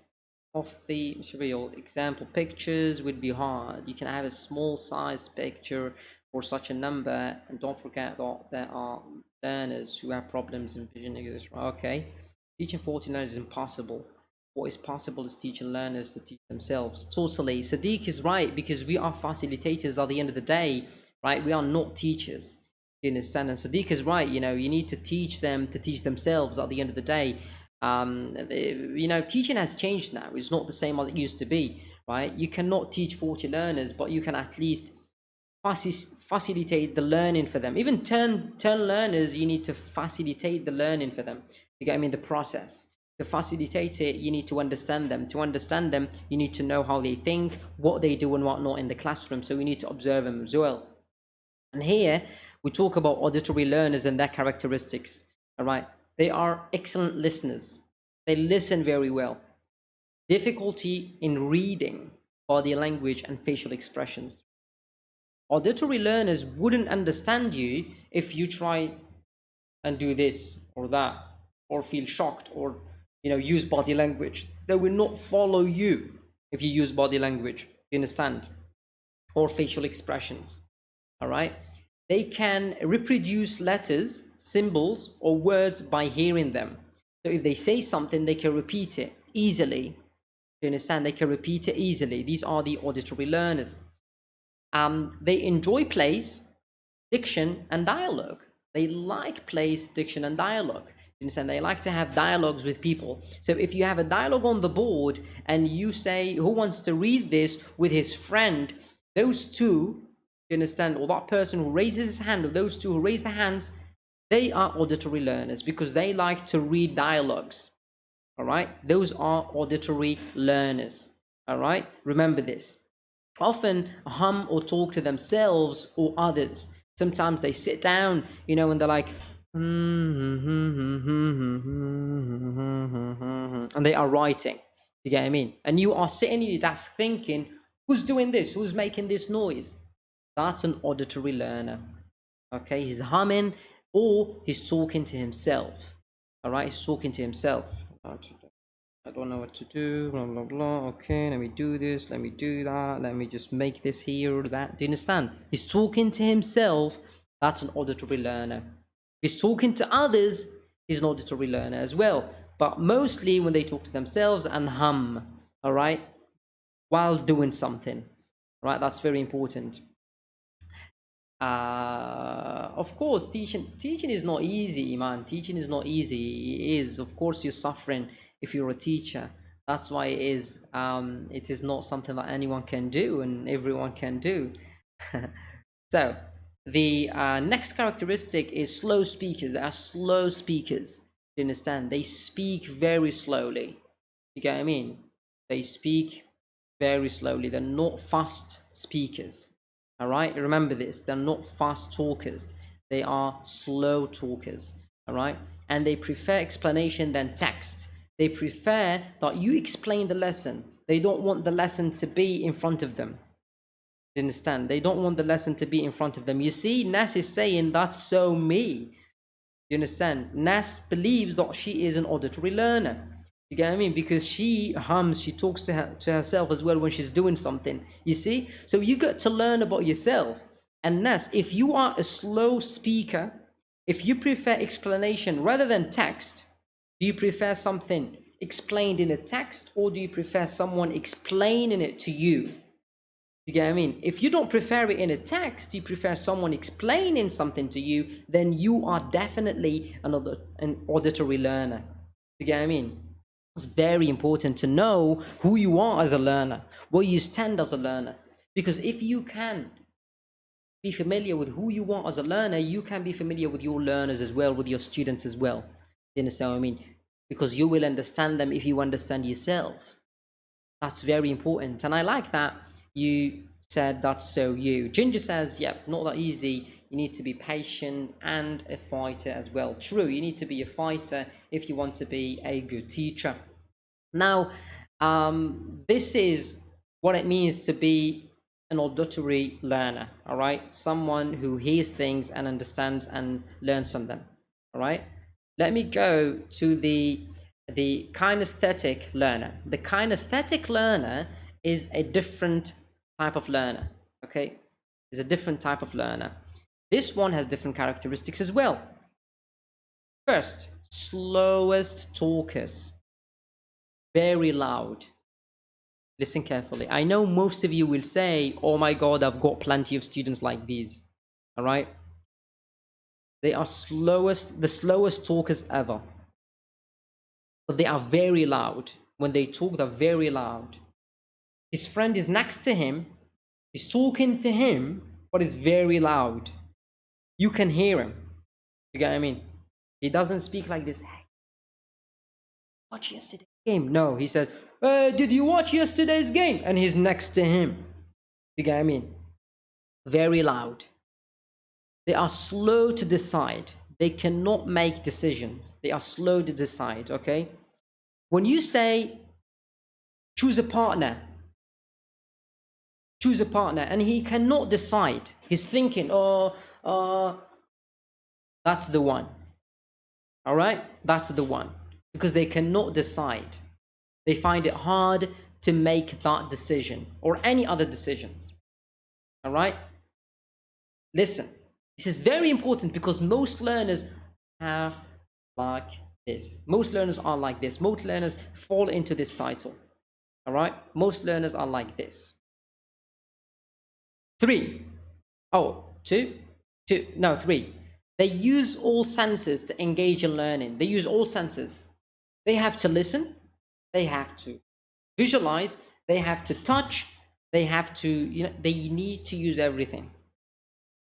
of the material example pictures would be hard. You can have a small size picture for such a number, and don't forget that there are learners who have problems in vision. Okay, teaching 40 learners is impossible. What is possible is teaching learners to teach themselves. Totally, Sadiq is right, because we are facilitators at the end of the day, right? We are not teachers. You understand? And Sadiq is right. You know, you need to teach them to teach themselves at the end of the day. You know, teaching has changed now. It's not the same as it used to be, right? You cannot teach 40 learners, but you can at least facilitate the learning for them. Even 10 learners, you need to facilitate the learning for them. You get, I mean, the process. To facilitate it, you need to understand them. To understand them, you need to know how they think, what they do and what not in the classroom. So we need to observe them as well. And here we talk about auditory learners and their characteristics. All right, they are excellent listeners. They listen very well. Difficulty in reading body language and facial expressions. Auditory learners wouldn't understand you if you try and do this or that, or feel shocked, or use body language. They will not follow you if you use body language. You understand? Or facial expressions. All right, they can reproduce letters, symbols, or words by hearing them. So if they say something, they can repeat it easily. You understand? They can repeat it easily. These are the auditory learners. They enjoy plays, diction, and dialogue. They like plays, diction, and dialogue. You understand? They like to have dialogues with people. So if you have a dialogue on the board and you say, who wants to read this with his friend, those two, you understand, or that person who raises his hand, or those two who raise their hands, they are auditory learners because they like to read dialogues. All right, those are auditory learners. All right, remember this. Often hum or talk to themselves or others. Sometimes they sit down, and they're like, and they are writing. You get what I mean? And you are sitting in your desk thinking, who's doing this? Who's making this noise? That's an auditory learner. Okay, he's humming or he's talking to himself. All right, he's talking to himself. I don't know what to do, blah, blah, blah. Okay, let me do this, let me do that, let me just make this here or that. Do you understand? He's talking to himself. That's an auditory learner. He's talking to others. He's an auditory learner as well. But mostly when they talk to themselves and hum, all right, while doing something, right? That's very important. Of course, teaching is not easy, man. Teaching is not easy. It is, of course, you're suffering if you're a teacher. That's why it is not something that anyone can do and everyone can do. So the next characteristic is slow speakers. They are slow speakers. Do you understand? They speak very slowly. You get what I mean? They speak very slowly. They're not fast speakers. All right, remember this. They're not fast talkers. They are slow talkers. All right, and they prefer explanation than text. They prefer that you explain the lesson. They don't want the lesson to be in front of them. You understand? They don't want the lesson to be in front of them. You see, Nas is saying that's so me. You understand? Nas believes that she is an auditory learner. You get what I mean? Because she hums, she talks to herself as well when she's doing something. You see? So you get to learn about yourself. And Nas, if you are a slow speaker, if you prefer explanation rather than text, do you prefer something explained in a text, or do you prefer someone explaining it to you? You get what I mean? If you don't prefer it in a text, you prefer someone explaining something to you, then you are definitely an auditory learner. You get what I mean? It's very important to know who you are as a learner, where you stand as a learner. Because if you can be familiar with who you are as a learner, you can be familiar with your learners as well, with your students as well. You understand what I mean? Because you will understand them if you understand yourself. That's very important. And I like that you said that's so you. Ginger says, yep, not that easy. You need to be patient and a fighter as well. True, you need to be a fighter if you want to be a good teacher. Now, this is what it means to be an auditory learner, all right? Someone who hears things and understands and learns from them, all right? Let me go to the kinesthetic learner. The kinesthetic learner is a different type of learner, okay? Is a different type of learner. This one has different characteristics as well. First, slowest talkers. Very loud. Listen carefully. I know most of you will say, oh my God, I've got plenty of students like these. All right? They are the slowest talkers ever. But they are very loud. When they talk, they're very loud. His friend is next to him. He's talking to him, but it's very loud. You can hear him. You get what I mean? He doesn't speak like this. Hey, watch yesterday's game. No, he says, did you watch yesterday's game? And he's next to him. You get what I mean? Very loud. They are slow to decide. They cannot make decisions. They are slow to decide, okay? When you say, choose a partner, and he cannot decide. He's thinking, that's the one. All right? That's the one. Because they cannot decide. They find it hard to make that decision or any other decisions. All right? Listen, this is very important because most learners are like this. Most learners are like this. Most learners fall into this cycle. All right? Most learners are like this. 3. They use all senses to engage in learning. They use all senses. They have to listen. They have to visualize. They have to touch. They have to, they need to use everything.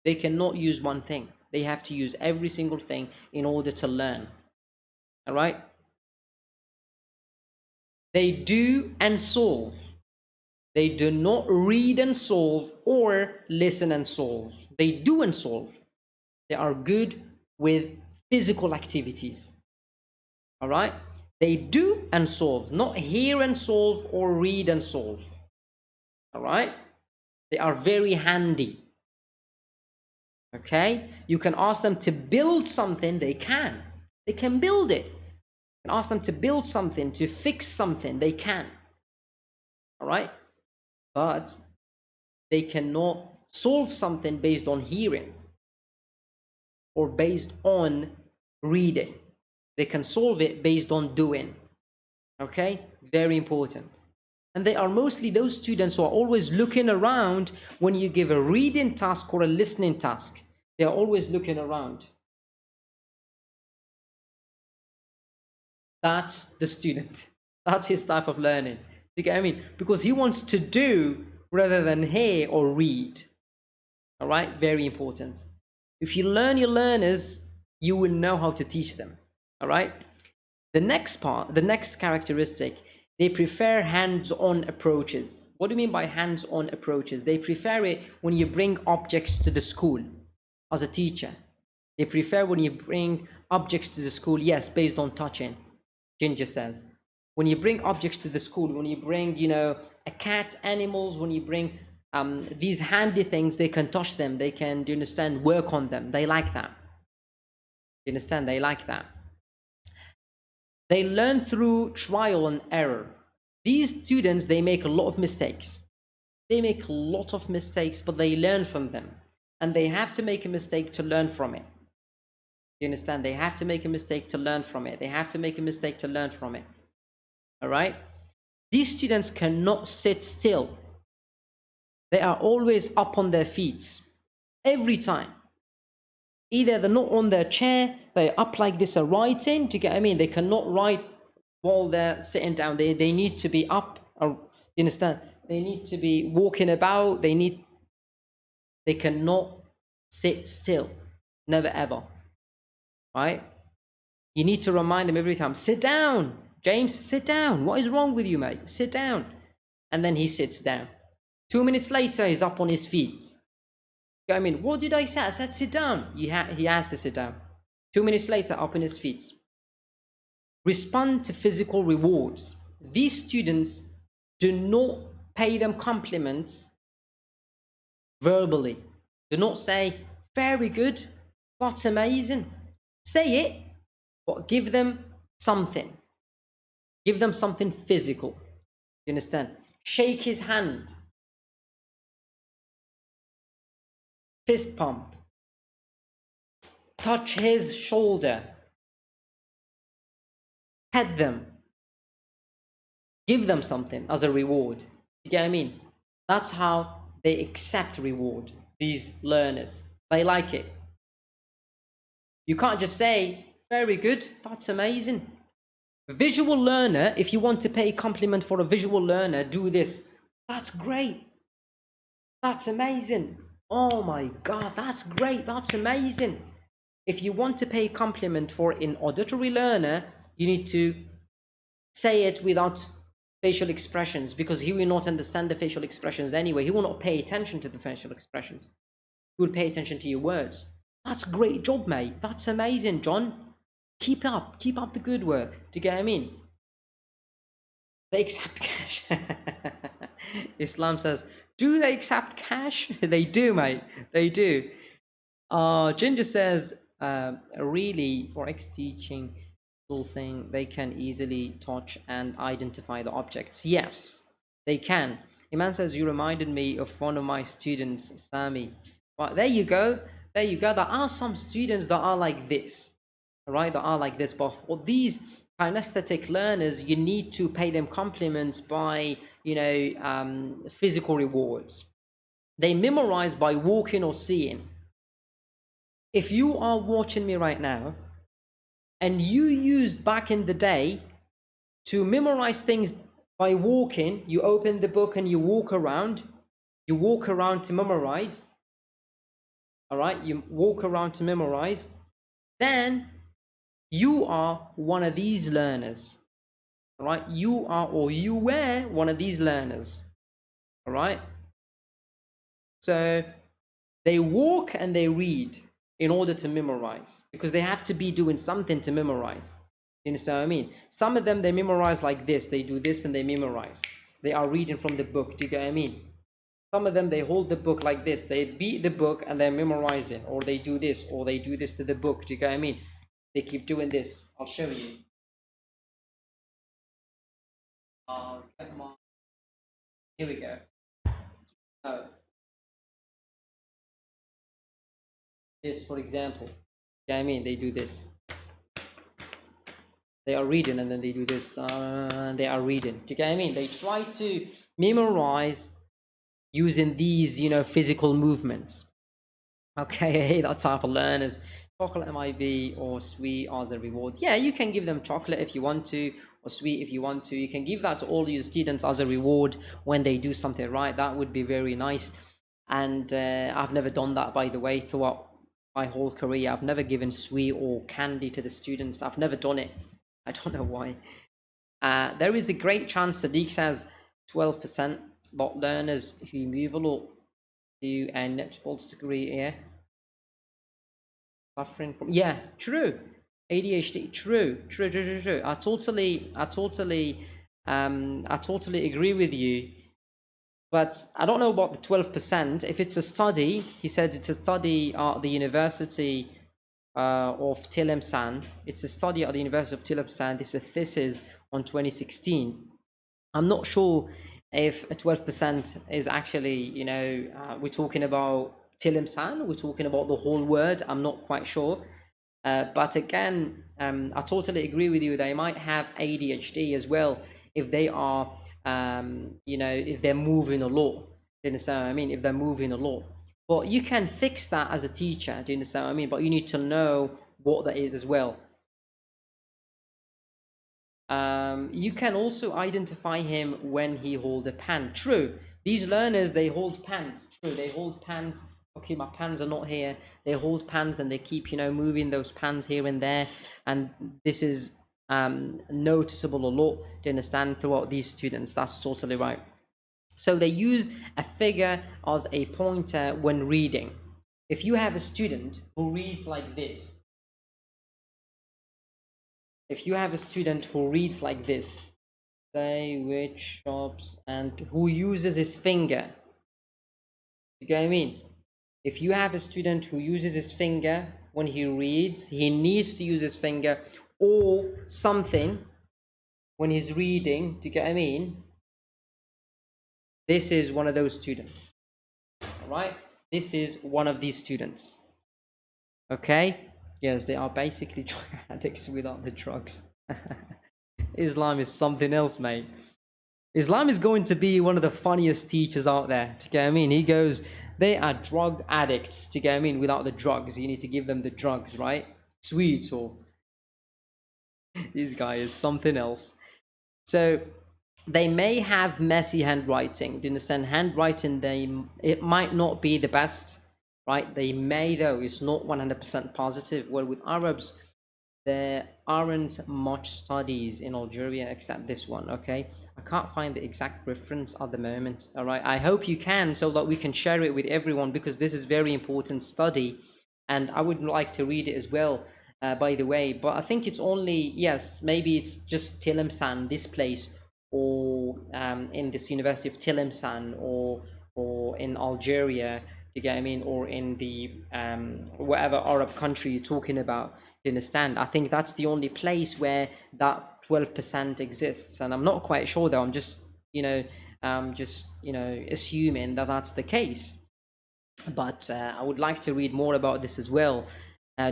They cannot use one thing. They have to use every single thing in order to learn. All right? They do and solve. They do not read and solve or listen and solve. They do and solve. They are good with physical activities. All right? They do and solve, not hear and solve or read and solve. All right? They are very handy. Okay? You can ask them to build something, they can. They can build it. You can ask them to build something, to fix something, they can. All right? But they cannot solve something based on hearing or based on reading. They can solve it based on doing. Okay? Very important. And they are mostly those students who are always looking around when you give a reading task or a listening task. They are always looking around. That's the student. That's his type of learning. You get what I mean? Because he wants to do rather than hear or read. All right? Very important. If you learn your learners, you will know how to teach them. All right? The next characteristic, they prefer hands-on approaches. What do you mean by hands-on approaches? They prefer it when you bring objects to the school as a teacher. They prefer when you bring objects to the school, yes, based on touching, Ginger says. When you bring objects to the school, when you bring, a cat, animals, when you bring these handy things, they can touch them, they can, do you understand, work on them. They like that. Do you understand? They like that. They learn through trial and error. These students, they make a lot of mistakes. They make a lot of mistakes, but they learn from them. And they have to make a mistake to learn from it. You understand? They have to make a mistake to learn from it. They have to make a mistake to learn from it. All right? These students cannot sit still. They are always up on their feet. Every time. Either they're not on their chair, they're up like this are writing. Do you get what I mean? They cannot write while they're sitting down. They need to be up. You understand? They need to be walking about. They need They cannot sit still, never ever, right? You need to remind them every time, sit down, James, sit down. What is wrong with you, mate? Sit down. And then he sits down. 2 minutes later, he's up on his feet. I mean, what did I say? I said sit down. He has to sit down. 2 minutes later, up on his feet. Respond to physical rewards. These students, do not pay them compliments verbally. Do not say, very good, that's amazing. Say it, but give them something. Give them something physical. You understand? Shake his hand. Fist pump. Touch his shoulder. Pet them. Give them something as a reward. You get what I mean? That's how they accept reward, these learners. They like it. You can't just say, very good, that's amazing. A visual learner, if you want to pay a compliment for a visual learner, do this. That's great. That's amazing. Oh my God, that's great. That's amazing. If you want to pay a compliment for an auditory learner, you need to say it without facial expressions, because he will not understand the facial expressions anyway. He will not pay attention to the facial expressions. He will pay attention to your words. That's a great job, mate. That's amazing, John. Keep up the good work. Do you get what I mean? They accept cash. Islam says, do they accept cash? They do, mate. They do. Ginger says, really, for X teaching thing, they can easily touch and identify the objects. Yes, they can. Iman says, you reminded me of one of my students, Sami. Well, there you go. There you go. There are some students that are like this, right? That are like this. But for these kinesthetic learners, you need to pay them compliments by, physical rewards. They memorize by walking or seeing. If you are watching me right now, and you used back in the day to memorize things by walking, you open the book and you walk around to memorize. All right, you walk around to memorize, then you are one of these learners. All right, you are, or you were one of these learners. All right, so they walk and they read in order to memorize, because they have to be doing something to memorize. You understand what I mean? Some of them, they memorize like this. They do this and they memorize. They are reading from the book. Do you get what I mean? Some of them, they hold the book like this. They beat the book and they're memorizing, or they do this, or they do this to the book. Do you get what I mean? They keep doing this. I'll show you. Come on. Here we go. Oh. This, for example. Yeah, I mean, they do this. They are reading and then they do this. They are reading. Do you get what I mean? They try to memorize using these, physical movements. Okay, that type of learners. Chocolate MIV or sweet as a reward. Yeah, you can give them chocolate if you want to, or sweet if you want to. You can give that to all your students as a reward when they do something right. That would be very nice. And I've never done that, by the way, throughout my whole career. I've never given sweet or candy to the students. I've never done it. I don't know why. There is a great chance, Sadiq says, 12% lot learners who move a lot to a natural degree here. Suffering from, yeah, true. ADHD, true. I totally agree with you. But I don't know about the 12%. If it's a study, he said it's a study at the University of Tlemcen. It's a study at the University of Tlemcen. This is a thesis on 2016. I'm not sure if 12% is actually, we're talking about Tlemcen, we're talking about the whole word. I'm not quite sure. But again, I totally agree with you. They might have ADHD as well if they are, if they're moving a lot. Do you understand what I mean? If they're moving a lot. But you can fix that as a teacher. Do you understand what I mean? But you need to know what that is as well. You can also identify him when he holds a pen. True. These learners, they hold pens. True, they hold pens okay, my pans are not here. They hold pans and they keep, moving those pans here and there. And this is noticeable a lot, to understand, throughout these students. That's totally right. So they use a figure as a pointer when reading. If you have a student who reads like this, say which shops, and who uses his finger, you get what I mean? If you have a student who uses his finger when he reads, he needs to use his finger or something when he's reading, do you get what I mean? This is one of those students. All right? This is one of these students. Okay? Yes, they are basically drug addicts without the drugs. Islam is something else, mate. Islam is going to be one of the funniest teachers out there. Do you get what I mean? He goes, they are drug addicts. Do you get what I mean? Without the drugs, you need to give them the drugs, right? Sweets or this guy is something else. So they may have messy handwriting. Do you understand? Handwriting, it might not be the best, right? They may, though. It's not 100% positive. Well, with Arabs, there aren't much studies in Algeria except this one, okay? I can't find the exact reference at the moment, all right? I hope you can, so that we can share it with everyone, because this is very important study, and I would like to read it as well, by the way. But I think it's only, yes, maybe it's just Tlemcen, this place, or in this University of Tlemcen, or in Algeria, you get what I mean, or in the whatever Arab country you're talking about. You understand? I think that's the only place where that 12% exists, and I'm not quite sure, though. I'm just assuming that that's the case. But I would like to read more about this as well,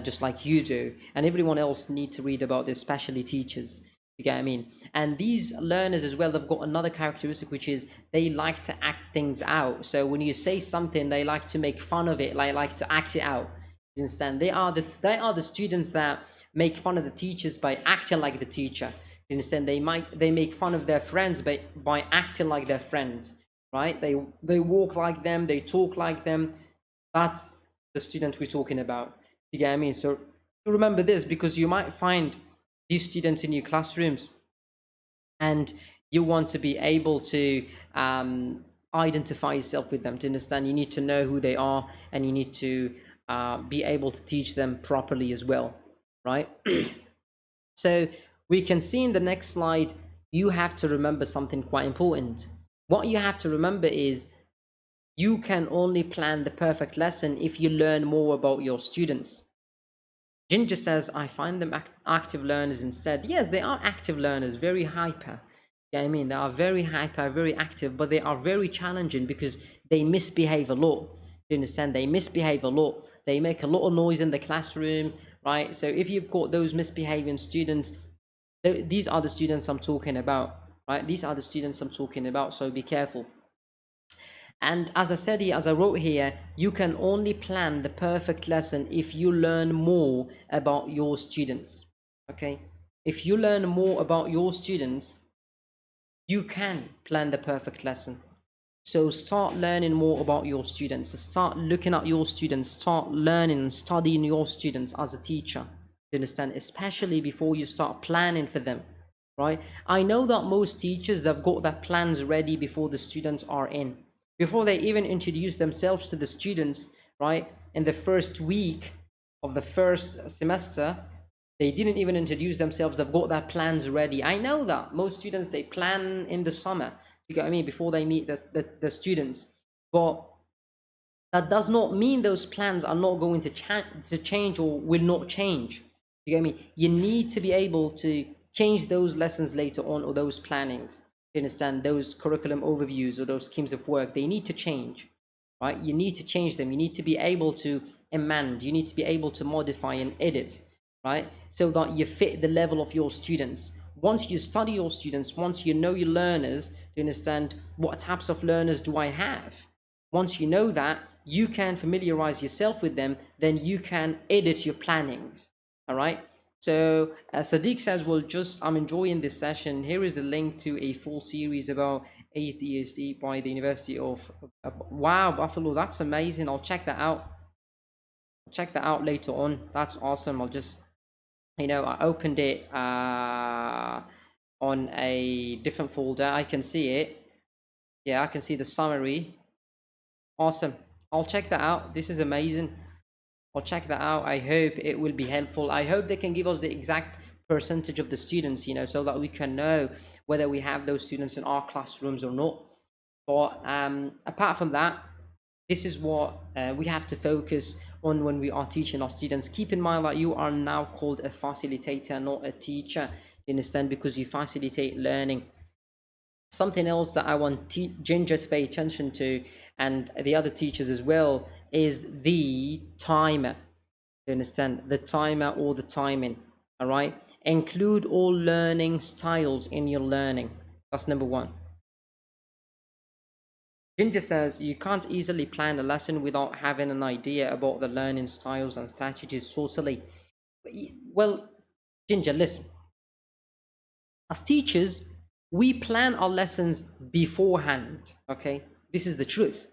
just like you do, and everyone else need to read about this, especially teachers. You get what I mean? And these learners as well, they've got another characteristic, which is they like to act things out. So when you say something, they like to make fun of it, like to act it out. You understand? They are the students that make fun of the teachers by acting like the teacher. You understand? They make fun of their friends by acting like their friends, right? They walk like them, they talk like them. That's the student we're talking about. You get what I mean? So remember this, because you might find these students in your classrooms, and you want to be able to identify yourself with them. To understand, you need to know who they are, and you need to be able to teach them properly as well, right? So we can see in the next slide, you have to remember something quite important. What you have to remember is, you can only plan the perfect lesson if you learn more about your students. Ginger says, I find them active learners instead. Yes, they are active learners, very hyper. Yeah, I mean, they are very hyper, very active, but they are very challenging because they misbehave a lot. You understand? They misbehave a lot. They make a lot of noise in the classroom, right? So if you've got those misbehaving students, these are the students I'm talking about, right? These are the students I'm talking about, so be careful. And as I said here, as I wrote here, you can only plan the perfect lesson if you learn more about your students, okay? If you learn more about your students, you can plan the perfect lesson. So start learning more about your students. Start looking at your students. Start learning and studying your students as a teacher. You understand? Especially before you start planning for them, right? I know that most teachers, they've got their plans ready before the students are in. Before they even introduce themselves to the students, right? In the first week of the first semester, they didn't even introduce themselves. They've got their plans ready. I know that most students, they plan in the summer, you get what I mean, before they meet the students. But that does not mean those plans are not going to change or will not change. You get what I mean? You need to be able to change those lessons later on, or those plannings. You understand? Those curriculum overviews or those schemes of work, they need to change, right? You need to change them. You need to be able to amend. You need to be able to modify and edit, right? So that you fit the level of your students. Once you study your students, once you know your learners, to understand what types of learners do I have. Once you know that, you can familiarize yourself with them, then you can edit your plannings, all right? So Sadiq says, well, I'm enjoying this session. Here is a link to a full series about ADHD by the University of wow, Buffalo. That's amazing. I'll check that out. Check that out later on. That's awesome. I'll just, I opened it on a different folder. I can see it. Yeah, I can see the summary. Awesome. I'll check that out. This is amazing. I'll check that out. I hope it will be helpful. I hope they can give us the exact percentage of the students, so that we can know whether we have those students in our classrooms or not. But apart from that, this is what we have to focus on when we are teaching our students. Keep in mind that you are now called a facilitator, not a teacher. You understand? Because you facilitate learning. Something else that I want Ginger to pay attention to, and the other teachers as well, is the timer. You understand? The timer or the timing. All right? Include all learning styles in your learning. That's number one. Ginger says you can't easily plan a lesson without having an idea about the learning styles and strategies. Totally. Well, Ginger, listen. As teachers, we plan our lessons beforehand. Okay, this is the truth.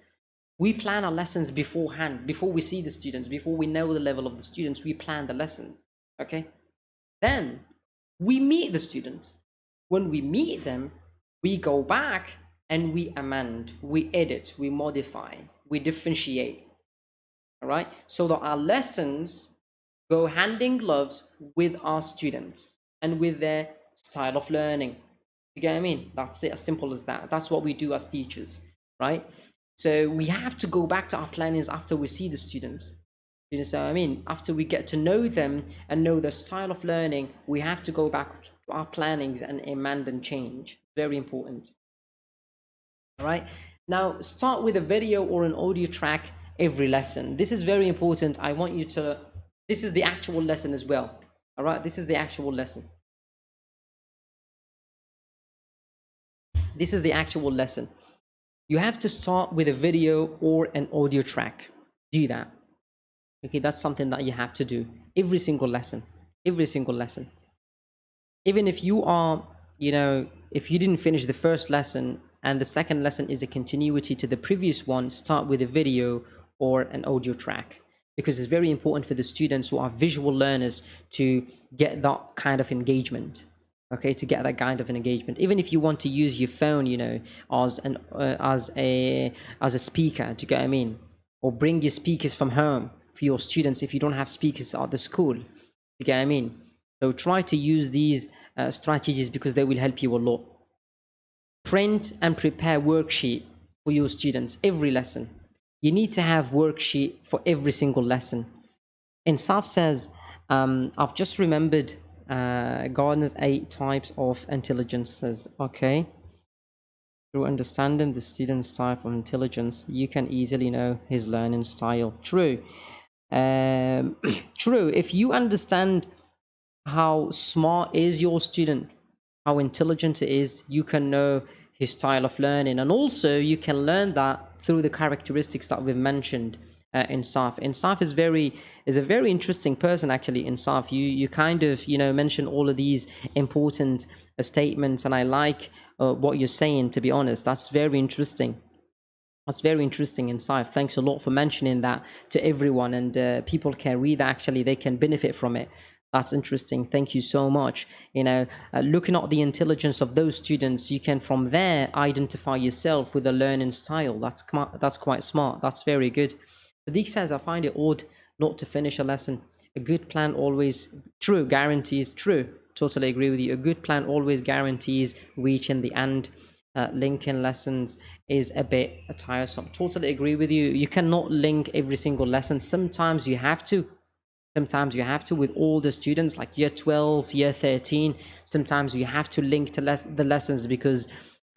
We plan our lessons beforehand, before we see the students, before we know the level of the students. We plan the lessons. Okay, then we meet the students. When we meet them, we go back and we amend, we edit, we modify, we differentiate. All right, so that our lessons go hand in gloves with our students and with their style of learning. You get what I mean? That's it, as simple as that. That's what we do as teachers, right? So we have to go back to our plannings after we see the students. You know what I mean? After we get to know them and know their style of learning, we have to go back to our plannings and amend and change. Very important. All right. Now start with a video or an audio track every lesson. This is very important. I want you to, this is the actual lesson as well. All right. This is the actual lesson. This is the actual lesson. You have to start with a video or an audio track. Do that. Okay, that's something that you have to do every single lesson. Every single lesson. Even if you are, if you didn't finish the first lesson and the second lesson is a continuity to the previous one, start with a video or an audio track, because it's very important for the students who are visual learners to get that kind of engagement. Okay, to get that kind of an engagement. Even if you want to use your phone, as a speaker, do you get what I mean? Or bring your speakers from home for your students if you don't have speakers at the school. Do you get what I mean? So try to use these strategies because they will help you a lot. Print and prepare worksheet for your students every lesson. You need to have worksheet for every single lesson. And Saf says, I've just remembered Gardner's 8 types of intelligences. Okay. Through understanding the student's type of intelligence, you can easily know his learning style. True. True. If you understand how smart is your student, how intelligent it is, you can know his style of learning. And also you can learn that through the characteristics that we've mentioned Insaf. Insaf is a very interesting person actually. Insaf, you kind of mention all of these important statements, and I like what you're saying, to be honest. That's very interesting. That's very interesting, Insaf. Thanks a lot for mentioning that to everyone, and people can read that. Actually, they can benefit from it. That's interesting. Thank you so much. Looking at the intelligence of those students, you can from there identify yourself with a learning style. That's quite smart. That's very good. Sadiq says, I find it odd not to finish a lesson. A good plan always, true, guarantees, true. Totally agree with you. A good plan always guarantees reaching the end. Linking lessons is a bit tiresome. Totally agree with you. You cannot link every single lesson. Sometimes you have to. Sometimes you have to with all the students, like year 12, year 13. Sometimes you have to link to the lessons because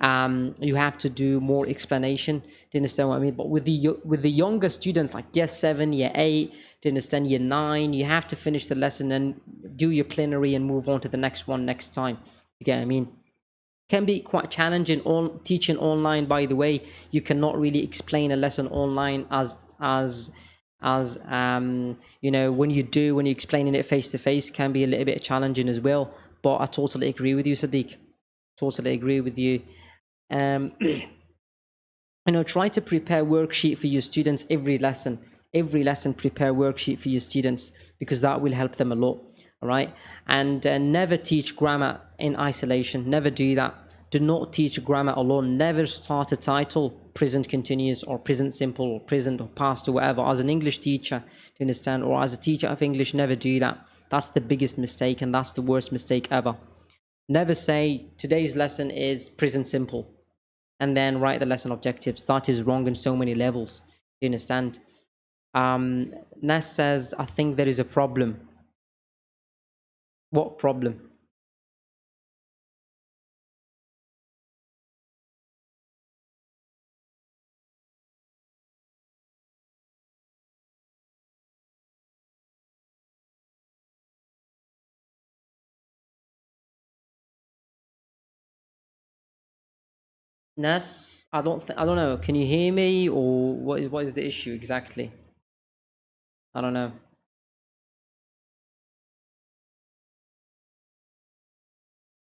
you have to do more explanation. Do you understand what I mean? But with the younger students, like year 7, year 8, do you understand, year 9, you have to finish the lesson and do your plenary and move on to the next one next time. You get what I mean? Can be quite challenging teaching online, by the way. You cannot really explain a lesson online as when you're explaining it face to face, can be a little bit challenging as well. But I totally agree with you, Sadiq. Totally agree with you. Try to prepare worksheet for your students every lesson. Every lesson, prepare worksheet for your students, because that will help them a lot. All right. And never teach grammar in isolation. Never do that. Do not teach grammar alone. Never start a title, present continuous or present simple or present or past or whatever. As an English teacher, to understand, or as a teacher of English, never do that. That's the biggest mistake, and that's the worst mistake ever. Never say today's lesson is present simple and then write the lesson objectives. That is wrong on so many levels. Do you understand? Nas says, I think there is a problem. What problem? Nas, I don't know. Can you hear me, or what is the issue exactly? I don't know.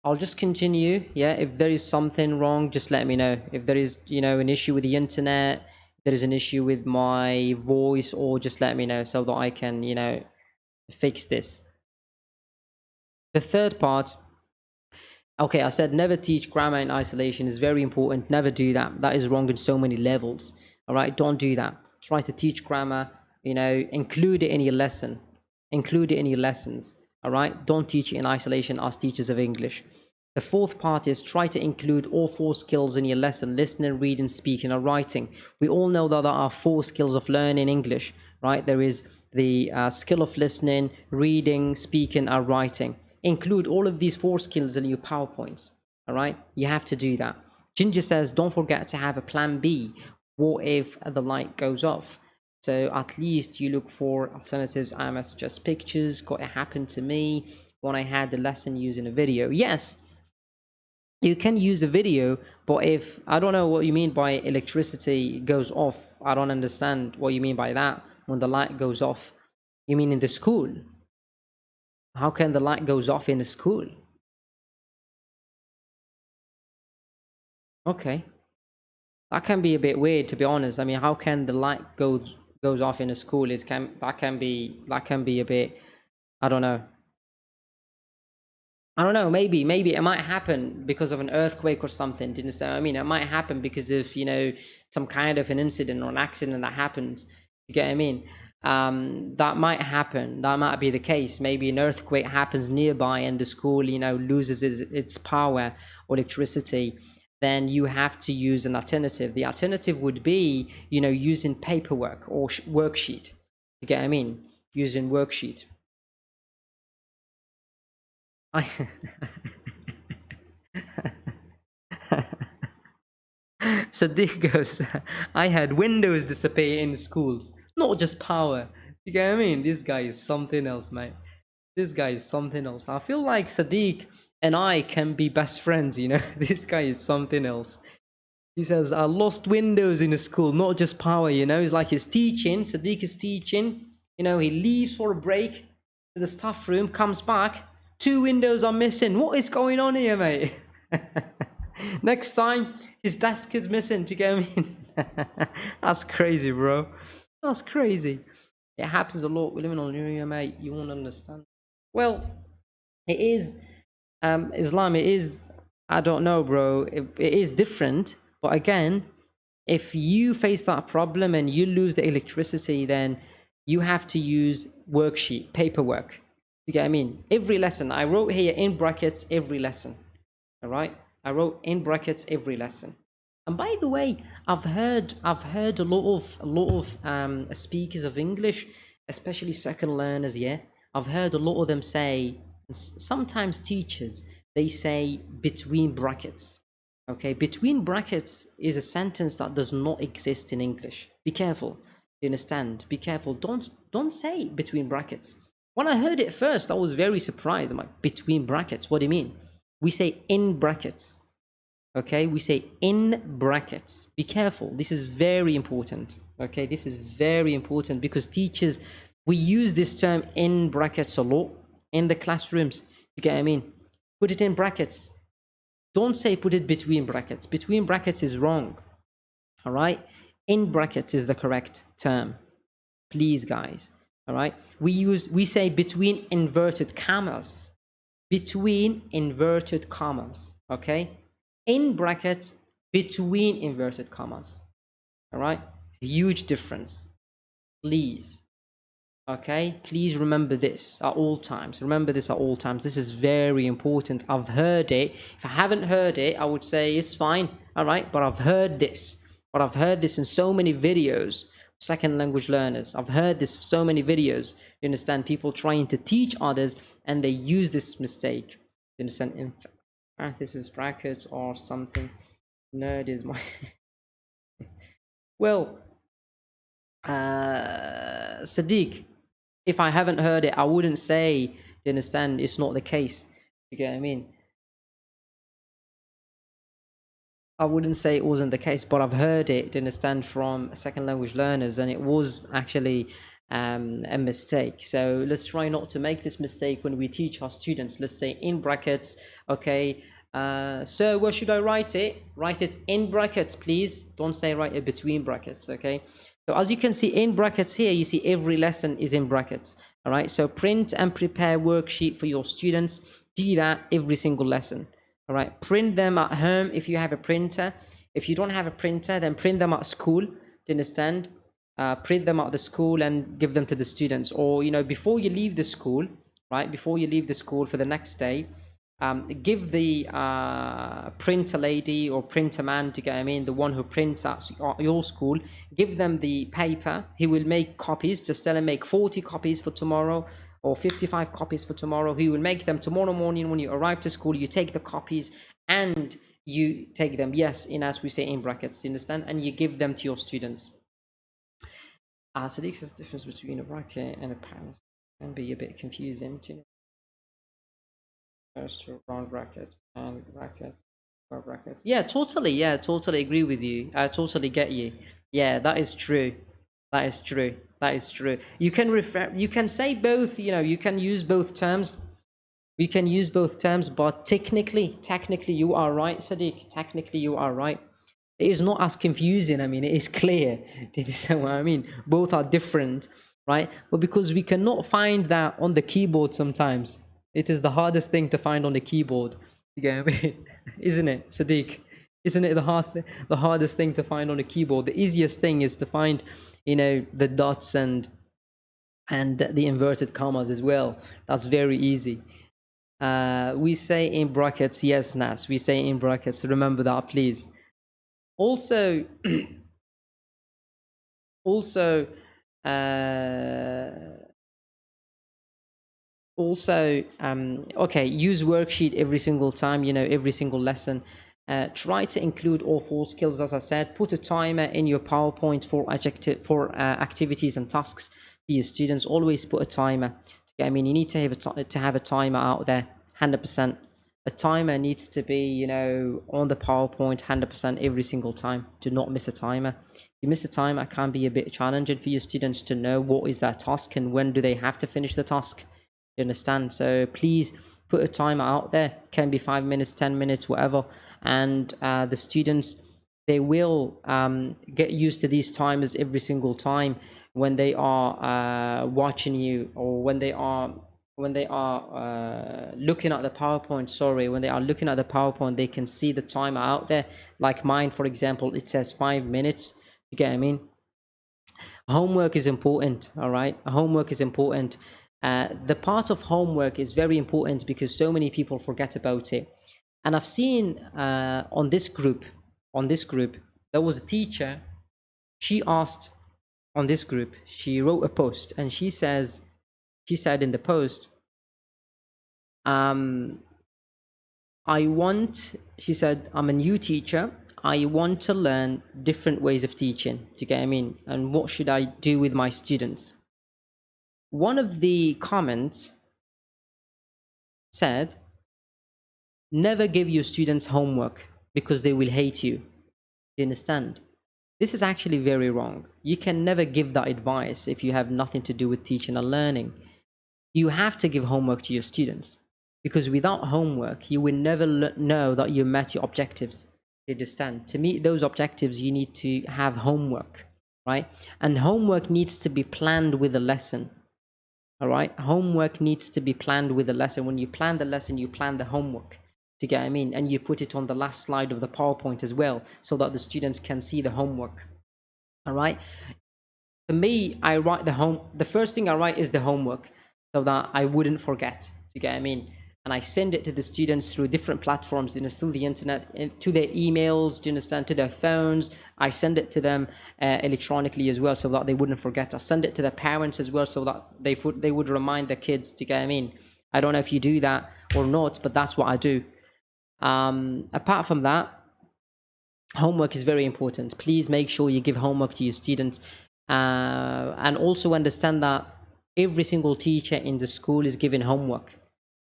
I'll just continue. Yeah, if there is something wrong, just let me know. If there is, an issue with the internet, if there is an issue with my voice, or just let me know so that I can, fix this. The third part. Okay, I said never teach grammar in isolation is very important. Never do that. That is wrong in so many levels. All right, don't do that. Try to teach grammar, include it in your lesson. Include it in your lessons. All right, don't teach it in isolation as teachers of English. The fourth part is try to include all four skills in your lesson: listening, reading, speaking, and writing. We all know that there are four skills of learning English, right? There is the skill of listening, reading, speaking, and writing. Include all of these four skills in your PowerPoints, all right? You have to do that. Ginger says, don't forget to have a plan B. What if the light goes off? So at least you look for alternatives. I must suggest pictures. Got it happened to me when I had the lesson using a video. Yes, you can use a video, but if I don't know what you mean by electricity goes off, I don't understand what you mean by that. When the light goes off, you mean in the school? How can the light goes off in a school? Okay, that can be a bit weird, to be honest. I mean, how can the light goes off in a school? That can be a bit, I don't know. I don't know, maybe it might happen because of an earthquake or something. Didn't say. I mean, it might happen because of, some kind of an incident or an accident that happens. You get what I mean? That might happen. That might be the case. Maybe an earthquake happens nearby and the school, loses its power or electricity. Then you have to use an alternative. The alternative would be, using paperwork or worksheet. You get what I mean? Using worksheet. I Sadiq goes, I had windows disappear in schools, not just power. You get what I mean? This guy is something else, mate. This guy is something else. I feel like Sadiq and I can be best friends, This guy is something else. He says, I lost windows in the school, not just power, It's like he's teaching, Sadiq is teaching, he leaves for a break to the staff room, comes back, 2 windows are missing. What is going on here, mate? Next time, his desk is missing. Do you get what I mean? That's crazy, bro. That's crazy. It happens a lot. We live in Algeria, mate. You won't understand. Well, it is Islam. It is. I don't know, bro. It is different. But again, if you face that problem and you lose the electricity, then you have to use worksheet, paperwork. You get what I mean? Every lesson. I wrote here in brackets every lesson. All right. I wrote in brackets every lesson. And by the way, I've heard a lot of speakers of English, especially second learners. Yeah, I've heard a lot of them say. Sometimes teachers, they say between brackets. Okay, between brackets is a sentence that does not exist in English. Be careful. You understand? Be careful. Don't say between brackets. When I heard it first, I was very surprised. I'm like, between brackets? What do you mean? We say in brackets. Okay, we say in brackets. Be careful. This is very important. Okay, this is very important because teachers, we use this term in brackets a lot in the classrooms. You get what I mean? Put it in brackets. Don't say put it between brackets. Between brackets is wrong. All right. In brackets is the correct term. Please, guys. All right. We say between inverted commas. Between inverted commas. Okay. In brackets, between inverted commas. All right. Huge difference. Please. Okay, please remember this at all times. Remember this at all times. This is very important. I've heard it. If I haven't heard it, I would say it's fine. All right, but I've heard this. But I've heard this in so many videos. Second language learners. I've heard this so many videos. You understand? People trying to teach others and they use this mistake. You understand? In parentheses, brackets, or something. Nerd is my. Well, Sadiq, if I haven't heard it, I wouldn't say, you understand, it's not the case. You get what I mean? I wouldn't say it wasn't the case, but I've heard it, you understand, from second language learners, and it was actually a mistake. So let's try not to make this mistake when we teach our students. Let's say in brackets, okay. So where should I write it? Write it in brackets, please. Don't say write it between brackets, okay? So as you can see in brackets here, you see every lesson is in brackets, all right? So print and prepare worksheet for your students. Do that every single lesson, all right? Print them at home if you have a printer. If you don't have a printer, then print them at school, do you understand? Print them at the school and give them to the students. Or, you know, before you leave the school, right? Before you leave the school for the next day, give the printer lady or printer man, to get, I mean, the one who prints at your school, give them the paper. He will make copies. Just tell him make 40 copies for tomorrow or 55 copies for tomorrow. He will make them tomorrow morning when you arrive to school. You take the copies and you take them, yes, in, as we say, in brackets, you understand? And you give them to your students. Sadiq says the difference between a bracket and a parenthesis can be a bit confusing. Do you know? First to round brackets and brackets or brackets. Yeah, totally agree with you. I totally get you. Yeah, that is true. That is true. That is true. You can refer, you can say both, you know, you can use both terms. We can use both terms, but technically you are right, Sadiq. Technically you are right. It is not as confusing. I mean, it is clear. Do you understand what I mean? Both are different, right? But because we cannot find that on the keyboard sometimes, it is the hardest thing to find on the keyboard. You get what I mean? Isn't it, Sadiq? Isn't it the hardest thing to find on the keyboard? The easiest thing is to find, you know, the dots and the inverted commas as well. That's very easy. We say in brackets, yes, Nas. We say in brackets. Remember that, please. Also, okay, use worksheet every single time, you know, every single lesson. Try to include all 4 skills, as I said. Put a timer in your PowerPoint for activities and tasks for your students. Always put a timer. I mean, you need to have a timer out there, 100%. A timer needs to be, you know, on the PowerPoint 100% every single time. Do not miss a timer. If you miss a timer, it can be a bit challenging for your students to know what is their task and when do they have to finish the task. You understand? So please put a timer out there. It can be 5 minutes, 10 minutes, whatever. And the students, they will get used to these timers every single time when they are watching you, or when they are looking at the PowerPoint. Sorry, when they are looking at the PowerPoint, they can see the timer out there. Like mine, for example, it says 5 minutes. You get what I mean? Homework is important, all right? Homework is important. The part of homework is very important because so many people forget about it. And I've seen on this group, there was a teacher. She asked on this group, she wrote a post, and she said in the post, she said, I'm a new teacher. I want to learn different ways of teaching. Do you get what I mean? And what should I do with my students? One of the comments said, never give your students homework because they will hate you. Do you understand? This is actually very wrong. You can never give that advice if you have nothing to do with teaching and learning. You have to give homework to your students. because without homework, you will never know that you met your objectives. You understand? To meet those objectives, you need to have homework, right? And homework needs to be planned with a lesson. All right, homework needs to be planned with a lesson. When you plan the lesson, you plan the homework. Do you get what I mean? And you put it on the last slide of the PowerPoint as well, so that the students can see the homework. All right. For me, I write the first thing I write is the homework, so that I wouldn't forget. Do you get what I mean? And I send it to the students through different platforms, through the internet, to their emails, do you understand, to their phones. I send it to them electronically as well, so that they wouldn't forget. I send it to their parents as well, so that they would remind their kids. Do you get what I mean? I don't know if you do that or not, but that's what I do. Apart from that, homework is very important. Please make sure you give homework to your students, and also understand that every single teacher in the school is giving homework.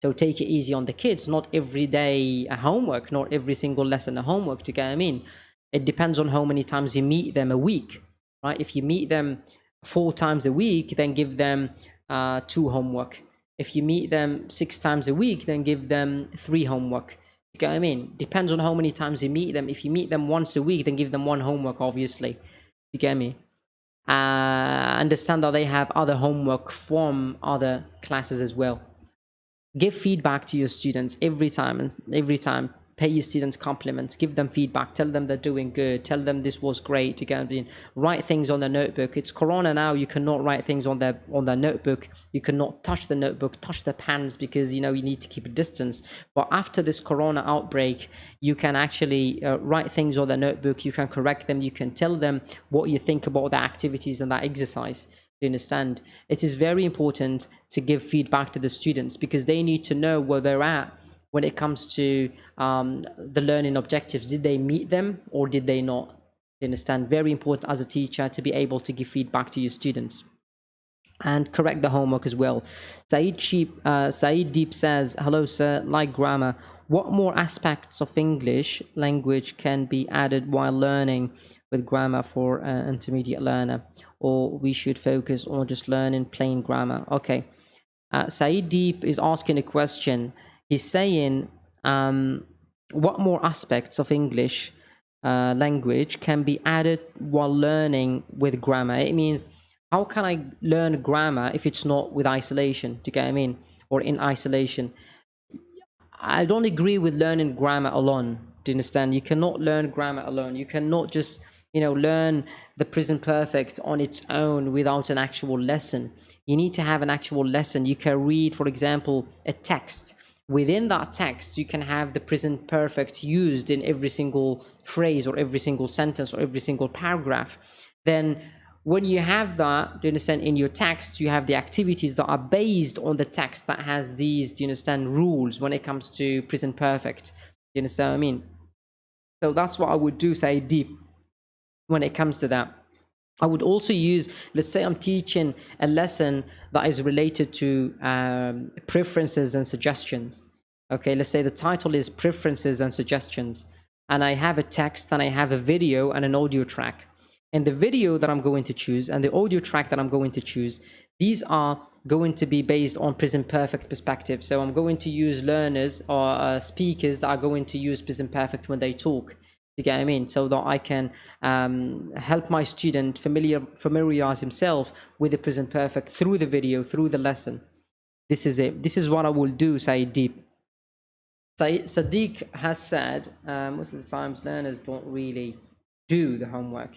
So take it easy on the kids. Not every day a homework, not every single lesson a homework. Do you get what I mean? It depends on how many times you meet them a week, right? If you meet them 4 times a week, then give them 2 homework. If you meet them 6 times a week, then give them 3 homework. You get what I mean? Depends on how many times you meet them. If you meet them once a week, then give them 1 homework, obviously. You get me? Understand that they have other homework from other classes as well. Give feedback to your students every time, and every time pay your students compliments, give them feedback, tell them they're doing good, tell them this was great. Again, write things on their notebook. It's Corona now, you cannot write things on their notebook. You cannot touch the notebook, touch the pens, because you need to keep a distance. But after this Corona outbreak, you can actually write things on their notebook. You can correct them. You can tell them what you think about the activities and that exercise. You understand? It is very important to give feedback to the students, because they need to know where they're at when it comes to the learning objectives. Did they meet them or did they not? You understand? Very important as a teacher to be able to give feedback to your students and correct the homework as well. Saeed Deep says, hello sir, like grammar, what more aspects of English language can be added while learning with grammar for an intermediate learner, or we should focus on just learning plain grammar? Okay, Saeed Deep is asking a question. He's saying, what more aspects of English language can be added while learning with grammar? It means, how can I learn grammar if it's not with isolation? Do you get what I mean? Or in isolation? I don't agree with learning grammar alone. Do you understand? You cannot learn grammar alone. You cannot just, learn the present perfect on its own without an actual lesson. You need to have an actual lesson. You can read, for example, a text. Within that text, you can have the present perfect used in every single phrase or every single sentence or every single paragraph. Then when you have that, do you understand, in your text, you have the activities that are based on the text that has these, do you understand, rules when it comes to present perfect. Do you understand what I mean? So that's what I would do, say, deep, when it comes to that. I would also use, let's say I'm teaching a lesson that is related to preferences and suggestions. Okay, let's say the title is preferences and suggestions, and I have a text and I have a video and an audio track. And the video that I'm going to choose and the audio track that I'm going to choose, these are going to be based on present perfect perspective. So I'm going to use learners or speakers that are going to use present perfect when they talk. You get what I mean? So that I can help my student familiarize himself with the present perfect through the video, through the lesson. This is it. This is what I will do, Saeed Deep. Sadiq has said, most of the times learners don't really do the homework.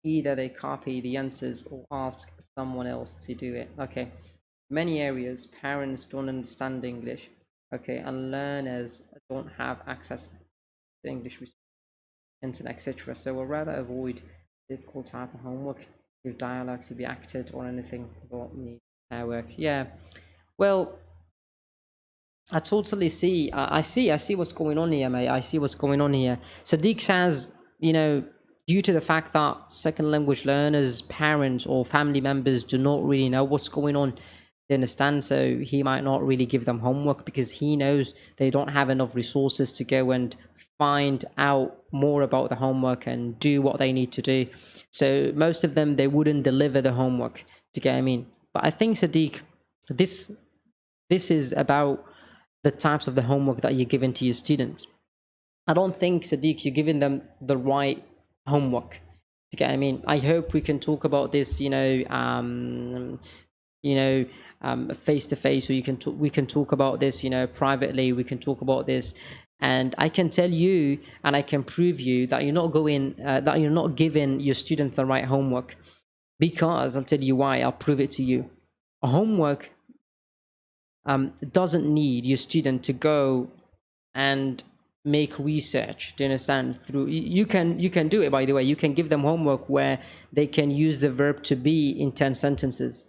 Either they copy the answers or ask someone else to do it. Okay. Many areas, parents don't understand English. Okay. And learners don't have access to English, internet, etc. So I'd rather avoid difficult type of homework, give dialogue to be acted or anything about the work. Yeah. Well, I totally see. I see what's going on here, mate. I see what's going on here. Sadiq says, due to the fact that second language learners, parents or family members do not really know what's going on, they understand, so he might not really give them homework because he knows they don't have enough resources to go and find out more about the homework and do what they need to do. So most of them, they wouldn't deliver the homework. Do you get what I mean? But I think, Sadiq, this is about the types of the homework that you're giving to your students. I don't think, Sadiq, you're giving them the right homework. Okay, I mean, I hope we can talk about this, face to face, or we can talk about this, privately. We can talk about this, and I can tell you, and I can prove you that you're not giving your student the right homework, because I'll tell you why. I'll prove it to you. A homework doesn't need your student to go and make research. Do you understand? You can do it, by the way. You can give them homework where they can use the verb to be in 10 sentences.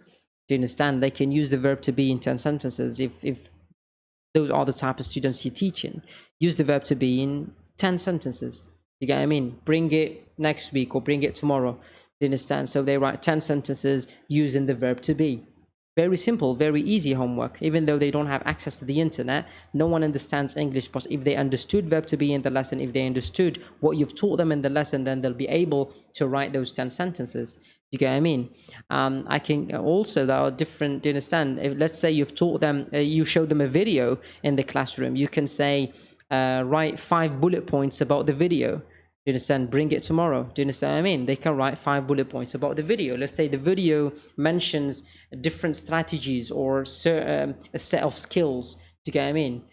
Do you understand? They can use the verb to be in 10 sentences if those are the type of students you're teaching. Use the verb to be in 10 sentences. You get what I mean? Bring it next week or bring it tomorrow. Do you understand? So they write 10 sentences using the verb to be. Very simple, very easy homework. Even though they don't have access to the internet, no one understands English. But if they understood verb to be in the lesson, if they understood what you've taught them in the lesson, then they'll be able to write those 10 sentences. You get what I mean? I can also, there are different, do you understand? If, let's say you've taught them, you showed them a video in the classroom. You can say, write 5 bullet points about the video. Do you understand? Bring it tomorrow. Do you understand what I mean? They can write 5 bullet points about the video. Let's say the video mentions different strategies or a set of skills. Do you get what I mean?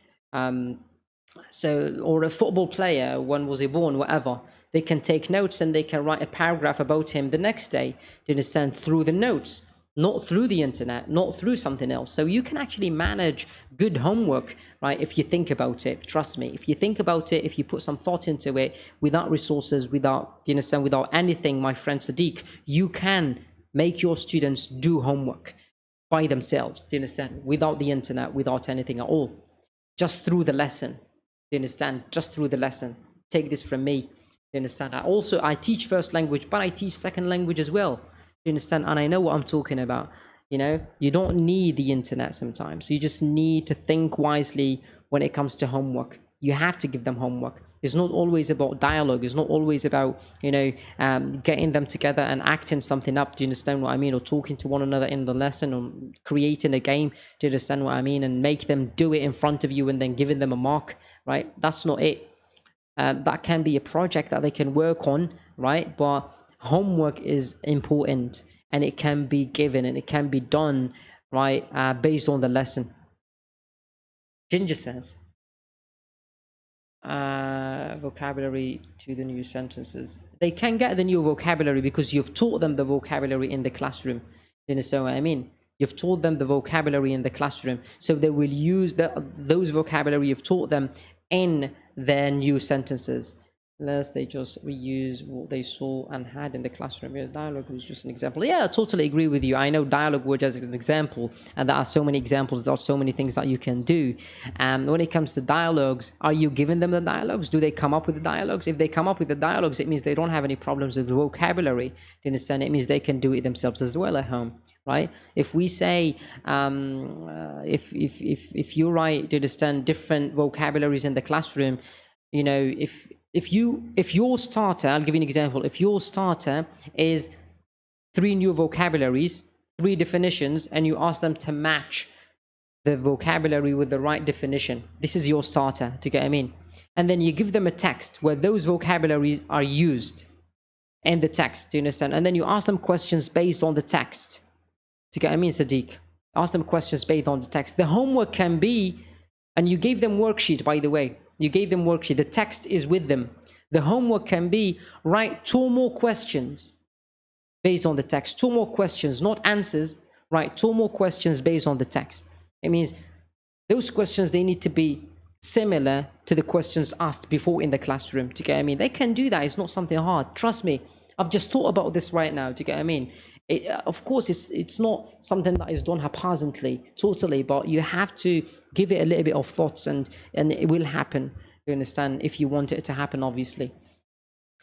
Or a football player, when was he born, whatever. They can take notes and they can write a paragraph about him the next day. Do you understand? Through the notes, not through the internet, not through something else. So you can actually manage good homework, right? If you think about it, trust me, if you think about it, if you put some thought into it, without resources, without, do you understand, without anything, my friend Sadiq, you can make your students do homework by themselves, do you understand? Without the internet, without anything at all. Just through the lesson, do you understand? Just through the lesson. Take this from me, do you understand? I teach first language, but I teach second language as well. You understand? And I know what I'm talking about. You don't need the internet sometimes. You just need to think wisely when it comes to homework. You have to give them homework. It's not always about dialogue. It's not always about, getting them together and acting something up. Do you understand what I mean? Or talking to one another in the lesson, or creating a game. Do you understand what I mean? And make them do it in front of you and then giving them a mark, right? That's not it. That can be a project that they can work on, right? But homework is important, and it can be given and it can be done, right, based on the lesson. Ginger says, vocabulary to the new sentences. They can get the new vocabulary because you've taught them the vocabulary in the classroom. You understand what I mean? You've taught them the vocabulary in the classroom, so they will use those vocabulary you've taught them in their new sentences. Unless they just reuse what they saw and had in the classroom. Yeah, dialogue was just an example. Yeah, I totally agree with you. I know dialogue was just an example, and there are so many examples. There are so many things that you can do. When it comes to dialogues, are you giving them the dialogues? Do they come up with the dialogues? If they come up with the dialogues, it means they don't have any problems with vocabulary. Do you understand? It means they can do it themselves as well at home, right? If we say, if you write, do you understand, different vocabularies in the classroom, if your starter, I'll give you an example. If your starter is 3 new vocabularies, 3 definitions, and you ask them to match the vocabulary with the right definition, this is your starter, do you get what I mean? And then you give them a text where those vocabularies are used in the text, do you understand? And then you ask them questions based on the text. Do you get what I mean, Sadiq? Ask them questions based on the text. The homework can be, and you gave them worksheet, by the way. You gave them worksheet. The text is with them. The homework can be, write 2 more questions based on the text. 2 more questions, not answers. Write 2 more questions based on the text. It means those questions, they need to be similar to the questions asked before in the classroom. Do you get what I mean? They can do that. It's not something hard. Trust me. I've just thought about this right now. Do you get what I mean? Of course, it's not something that is done haphazardly, totally, but you have to give it a little bit of thoughts, and it will happen. You understand? If you want it to happen, obviously.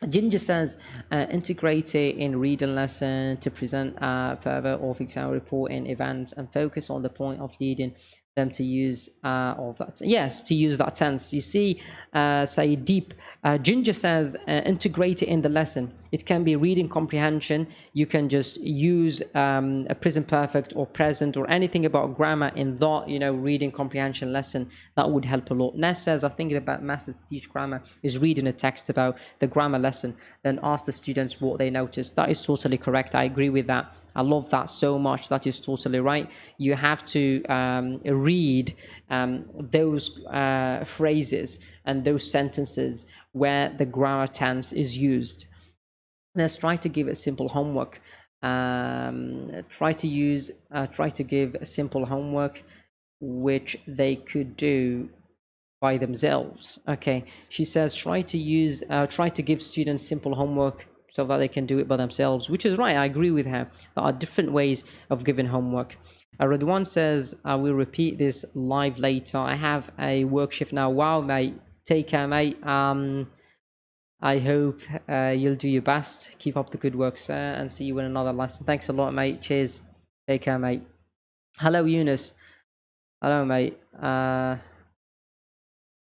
Ginger says, integrate it in reading lesson to present further of exam report in events and focus on the point of leading them to use of that. Yes, to use that tense. You see, say deep. Ginger says integrate it in the lesson. It can be reading comprehension. You can just use a present perfect or present or anything about grammar in that, reading comprehension lesson. That would help a lot. Ness says, I think about master to teach grammar is reading a text about the grammar lesson, then ask the students what they noticed. That is totally correct. I agree with that. I love that so much. That is totally right. You have to read those phrases and those sentences where the grammar tense is used. Let's try to give a simple homework. Try to give a simple homework which they could do by themselves. Okay, she says try to give students simple homework so that they can do it by themselves, which is right. I agree with her. There are different ways of giving homework. Radwan says, I will repeat this live later. I have a work shift now. Wow, mate. Take care, mate. I hope you'll do your best. Keep up the good work, sir, and see you in another lesson. Thanks a lot, mate. Cheers. Take care, mate. Hello, Eunice. Hello, mate.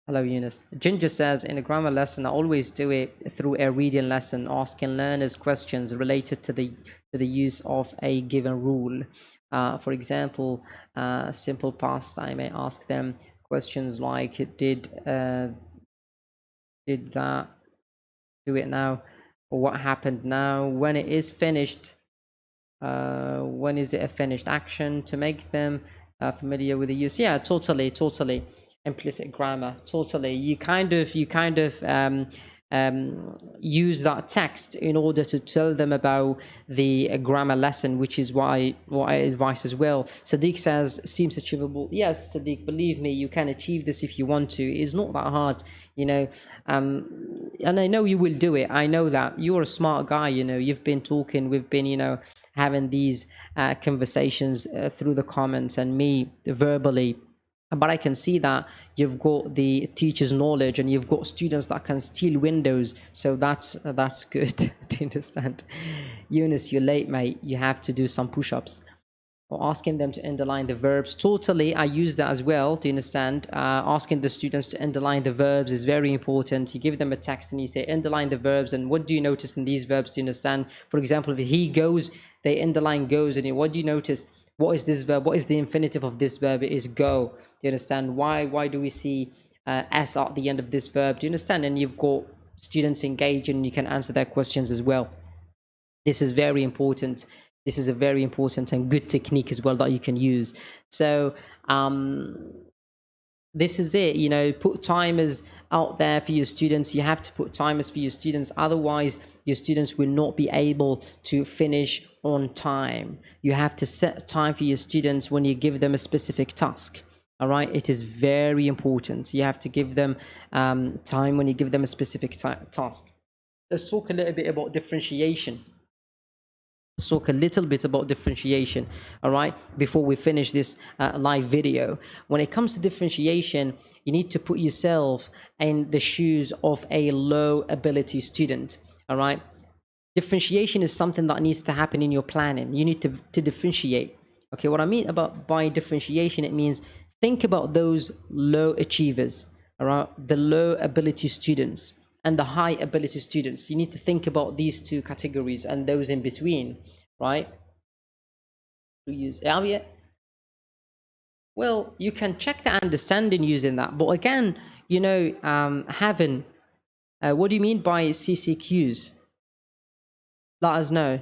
Hello, Eunice. Ginger says, in a grammar lesson, I always do it through a reading lesson, asking learners questions related to the use of a given rule. For example, simple past, I may ask them questions like, did that do it now? Or what happened now? When it is finished, when is it a finished action? To make them familiar with the use. Yeah, totally. Implicit grammar, totally. You kind of use that text in order to tell them about the grammar lesson, which is what I advise as well. Sadiq says, seems achievable. Yes, Sadiq, believe me, you can achieve this if you want to. It's not that hard, and I know you will do it. I know that you're a smart guy. You've been talking, we've been having these conversations through the comments and me verbally. But I can see that you've got the teacher's knowledge and you've got students that can steal windows. So that's good. Do you understand? Eunice, you're late, mate. You have to do some push-ups. Or asking them to underline the verbs. Totally, I use that as well. Do you understand? Asking the students to underline the verbs is very important. You give them a text and you say, underline the verbs. And what do you notice in these verbs? Do you understand? For example, if he goes, they underline goes. And what do you notice? What is this verb? What is the infinitive of this verb? It is go. Do you understand? Why do we see s at the end of this verb? Do you understand? And you've got students engaged and you can answer their questions as well. This is very important. This is a very important and good technique as well that you can use. So this is it. Put timers out there for your students. You have to put timers for your students. Otherwise, your students will not be able to finish on time. You have to set time for your students when you give them a specific task. All right, it is very important. You have to give them time when you give them a specific task. Let's talk a little bit about differentiation. Let's talk a little bit about differentiation, all right, before we finish this live video. When it comes to differentiation, you need to put yourself in the shoes of a low ability student, all right? Differentiation is something that needs to happen in your planning. You need to differentiate. Okay, what I mean by differentiation, it means think about those low achievers, all right, the low ability students and the high ability students. You need to think about these two categories and those in between, right? To use Elliot. Well, you can check the understanding using that, but again, having what do you mean by CCQs? Let us know.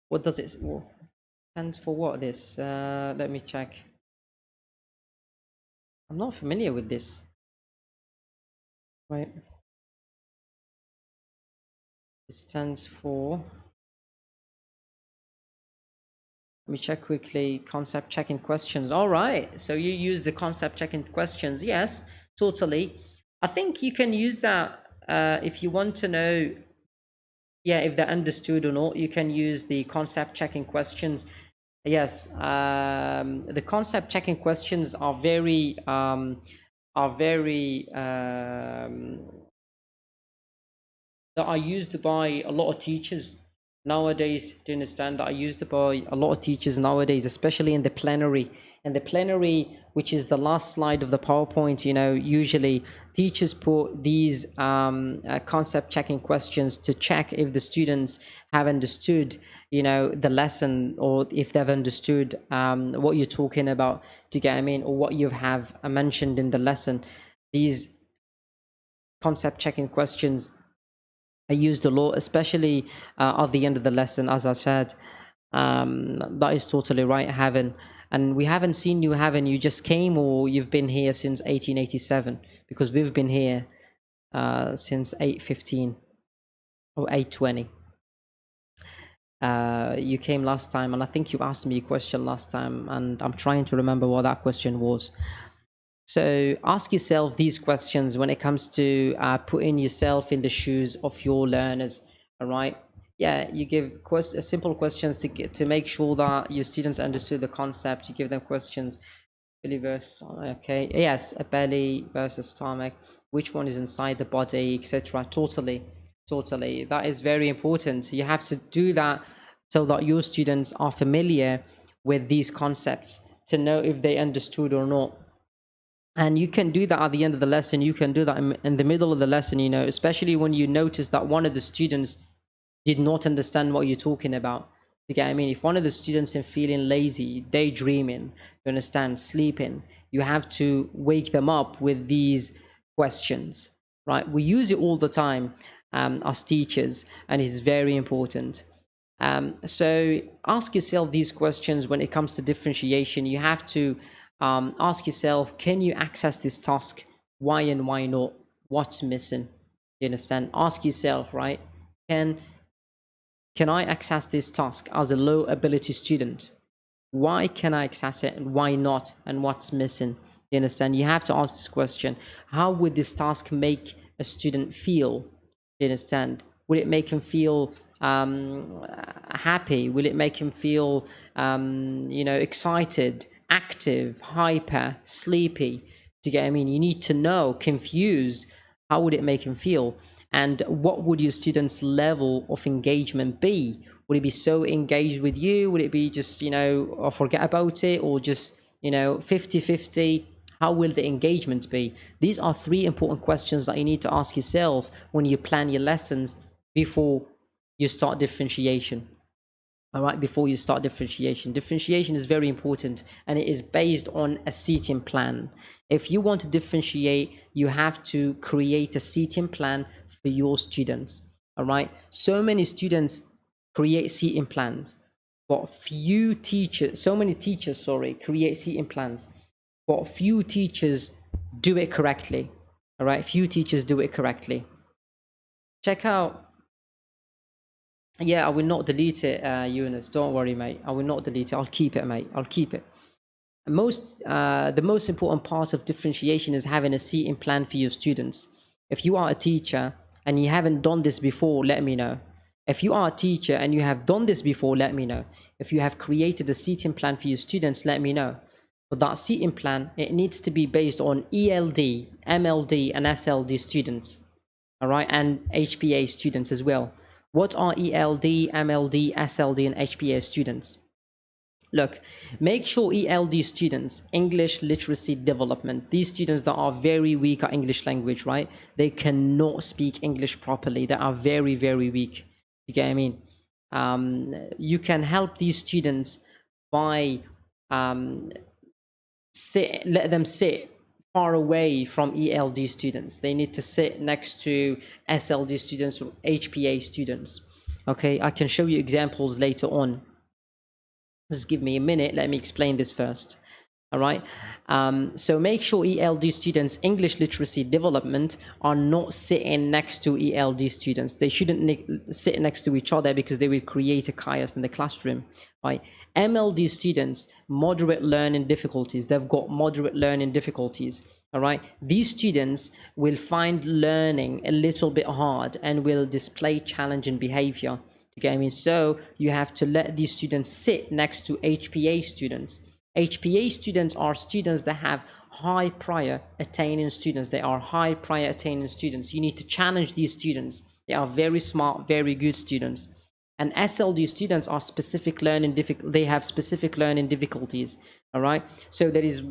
What does it stands for? What this? Let me check. I'm not familiar with this. Right. It stands for. Let me check quickly. Concept checking questions. All right. So you use the concept checking questions. Yes, totally. I think you can use that if you want to know, if they're understood or not. You can use the concept checking questions. Yes, the concept checking questions are very that are used by a lot of teachers. nowadays, do you understand, that are used by a lot of teachers nowadays, especially in the plenary. And the plenary, which is the last slide of the PowerPoint, usually teachers put these concept checking questions to check if the students have understood, the lesson, or if they've understood what you're talking about, to get, or what you have mentioned in the lesson. These concept checking questions are used a lot, especially at the end of the lesson, as I said. That is totally right, Haven. And we haven't seen you, Haven. You just came, or you've been here since 1887? Because we've been here since 8:15 or 8:20. You came last time, and I think you asked me a question last time, and I'm trying to remember what that question was. So ask yourself these questions when it comes to putting yourself in the shoes of your learners. All right. Yeah, you give simple questions to make sure that your students understood the concept. You give them questions. Belly versus stomach. Okay. Yes, a belly versus stomach. Which one is inside the body, etc. Totally, totally. That is very important. You have to do that so that your students are familiar with these concepts to know if they understood or not. And you can do that at the end of the lesson. You can do that in the middle of the lesson, especially when you notice that one of the students did not understand what you're talking about. You get what I mean? If one of the students is feeling lazy, daydreaming, you understand, sleeping, you have to wake them up with these questions, right? We use it all the time as teachers, and it's very important. So ask yourself these questions when it comes to differentiation. You have to ask yourself, can you access this task? Why and why not? What's missing? You understand? Ask yourself, right? Can I access this task as a low ability student? Why can I access it and why not? And what's missing? You understand? You have to ask this question. How would this task make a student feel? You understand? Will it make him feel happy? Will it make him feel excited, active, hyper, sleepy? Do you get what I mean? You need to know, confused. How would it make him feel? And what would your students' level of engagement be? Would it be so engaged with you? Would it be just, or forget about it, or just, 50-50? How will the engagement be? These are three important questions that you need to ask yourself when you plan your lessons before you start differentiation. All right, before you start differentiation. Differentiation is very important, and it is based on a seating plan. If you want to differentiate, you have to create a seating plan for your students. All right, so many students create seating plans, but so many teachers create seating plans, but few teachers do it correctly. All right, few teachers do it correctly. Check out. Yeah, I will not delete it, Eunice. Don't worry, mate. I will not delete it. I'll keep it, mate. I'll keep it. The most important part of differentiation is having a seating plan for your students. If you are a teacher and you haven't done this before, let me know. If you are a teacher and you have done this before, let me know. If you have created a seating plan for your students, let me know. But that seating plan, it needs to be based on ELD, MLD, and SLD students. All right, and HPA students as well. What are ELD, MLD, SLD, and HPA students? Look, make sure ELD students, English literacy development, these students that are very weak at English language, right? They cannot speak English properly. They are very, very weak. You get what I mean? You can help these students by let them sit far away from ELD students. They need to sit next to SLD students or HPA students. Okay, I can show you examples later on. Just give me a minute. Let me explain this first. All right. So make sure ELD students, English literacy development, are not sitting next to ELD students. They shouldn't sit next to each other because they will create a chaos in the classroom. Right. MLD students, moderate learning difficulties. They've got moderate learning difficulties. All right. These students will find learning a little bit hard and will display challenging behavior. Okay, I mean, so you have to let these students sit next to HPA students. HPA students are students that have high prior attaining students. They are high prior attaining students. You need to challenge these students. They are very smart, very good students. And SLD students are they have specific learning difficulties. All right. So there is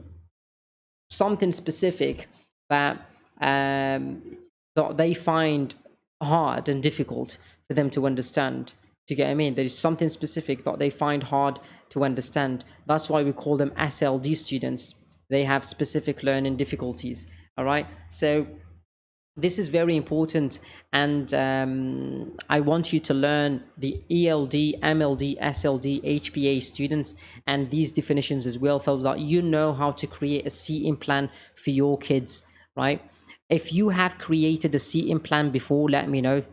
something specific that that they find hard and difficult for them to understand. Do you get what I mean? There is something specific that they find hard to understand. That's why we call them SLD students. They have specific learning difficulties. All right. So this is very important, and I want you to learn the ELD, MLD, SLD, HPA students and these definitions as well, so that you know how to create a seating plan for your kids, right? If you have created a seating plan before, let me know.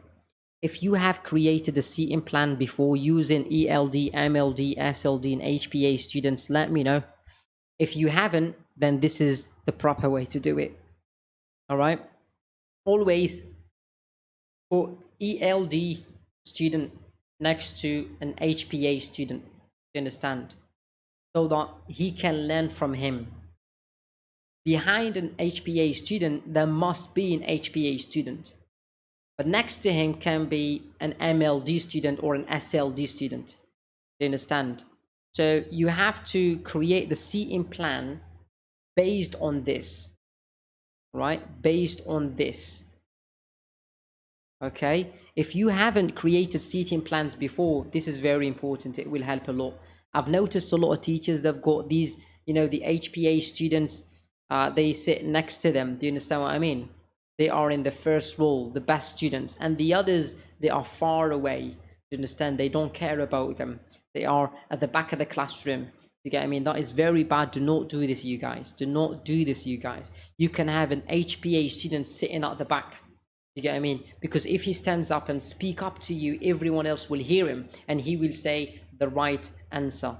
If you have created a seating plan before using ELD, MLD, SLD, and HPA students, let me know. If you haven't, then this is the proper way to do it. All right? Always put ELD student next to an HPA student, you understand? So that he can learn from him. Behind an HPA student, there must be an HPA student. But next to him can be an MLD student or an SLD student. You understand? So you have to create the seating plan based on this, right? Based on this. Okay, if you haven't created seating plans before, this is very important. It will help a lot. I've noticed a lot of teachers, they've got these, you know, the HPA students, they sit next to them. Do you understand what I mean? They are in the first row, the best students, and the others, they are far away. Do you understand? They don't care about them. They are at the back of the classroom. You get what I mean? That is very bad. Do not do this, you guys. Do not do this, you guys. You can have an HPA student sitting at the back. You get what I mean? Because if he stands up and speak up to you, everyone else will hear him and he will say the right answer.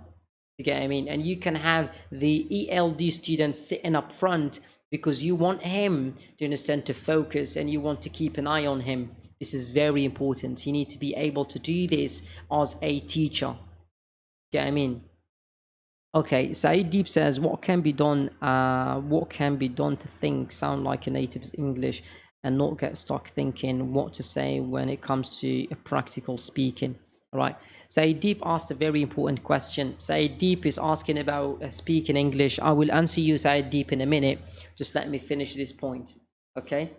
You get what I mean? And you can have the ELD student sitting up front because you want him to understand, to focus, and you want to keep an eye on him. This is very important. You need to be able to do this as a teacher. Get what I mean? Okay, Saeed Deep says, what can be done to think, sound like a native English, and not get stuck thinking what to say when it comes to practical speaking? All right. Saeed Deep asked a very important question. Saeed Deep is asking about speaking English. I will answer you, Saeed Deep, in a minute. Just let me finish this point. Okay.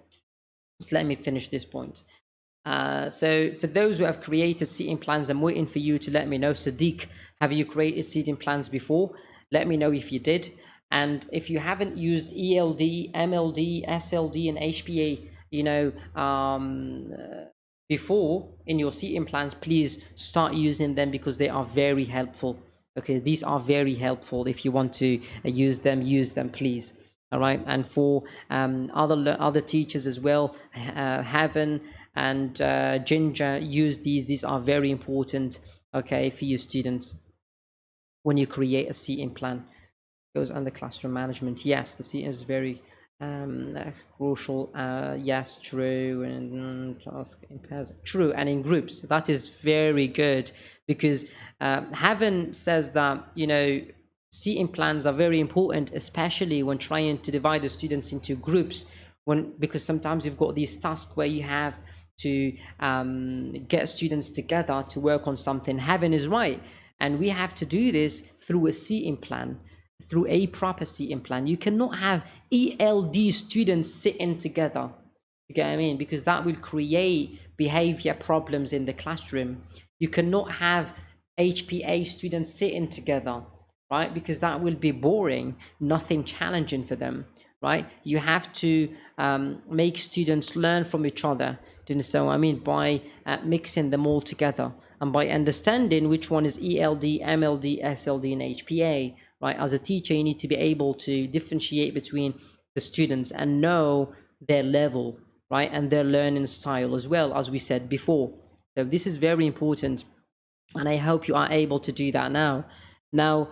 Just let me finish this point. So for those who have created seating plans, I'm waiting for you to let me know. Sadiq, have you created seating plans before? Let me know if you did. And if you haven't used ELD, MLD, SLD, and HPA, you know, before in your seating plans, please start using them because they are very helpful. Okay, these are very helpful. If you want to use them, please. All right. And for other teachers as well, Heaven and Ginger, use these. These are very important, okay, for you students when you create a seating plan. Goes under classroom management. Yes, the seating is very crucial. Yes, true. And task in pairs, true, and in groups. That is very good because Heaven says that, you know, seating plans are very important, especially when trying to divide the students into groups, because sometimes you've got these tasks where you have to get students together to work on something. Heaven is right, and we have to do this through a seating plan, through a proper seating plan. You cannot have ELD students sitting together, you get what I mean? Because that will create behavior problems in the classroom. You cannot have HPA students sitting together, right? Because that will be boring, nothing challenging for them, right? You have to make students learn from each other. Do you understand what I mean? By mixing them all together and by understanding which one is ELD, MLD, SLD, and HPA, right? As a teacher, you need to be able to differentiate between the students and know their level, right? And their learning style as well, as we said before. So this is very important. And I hope you are able to do that now. Now,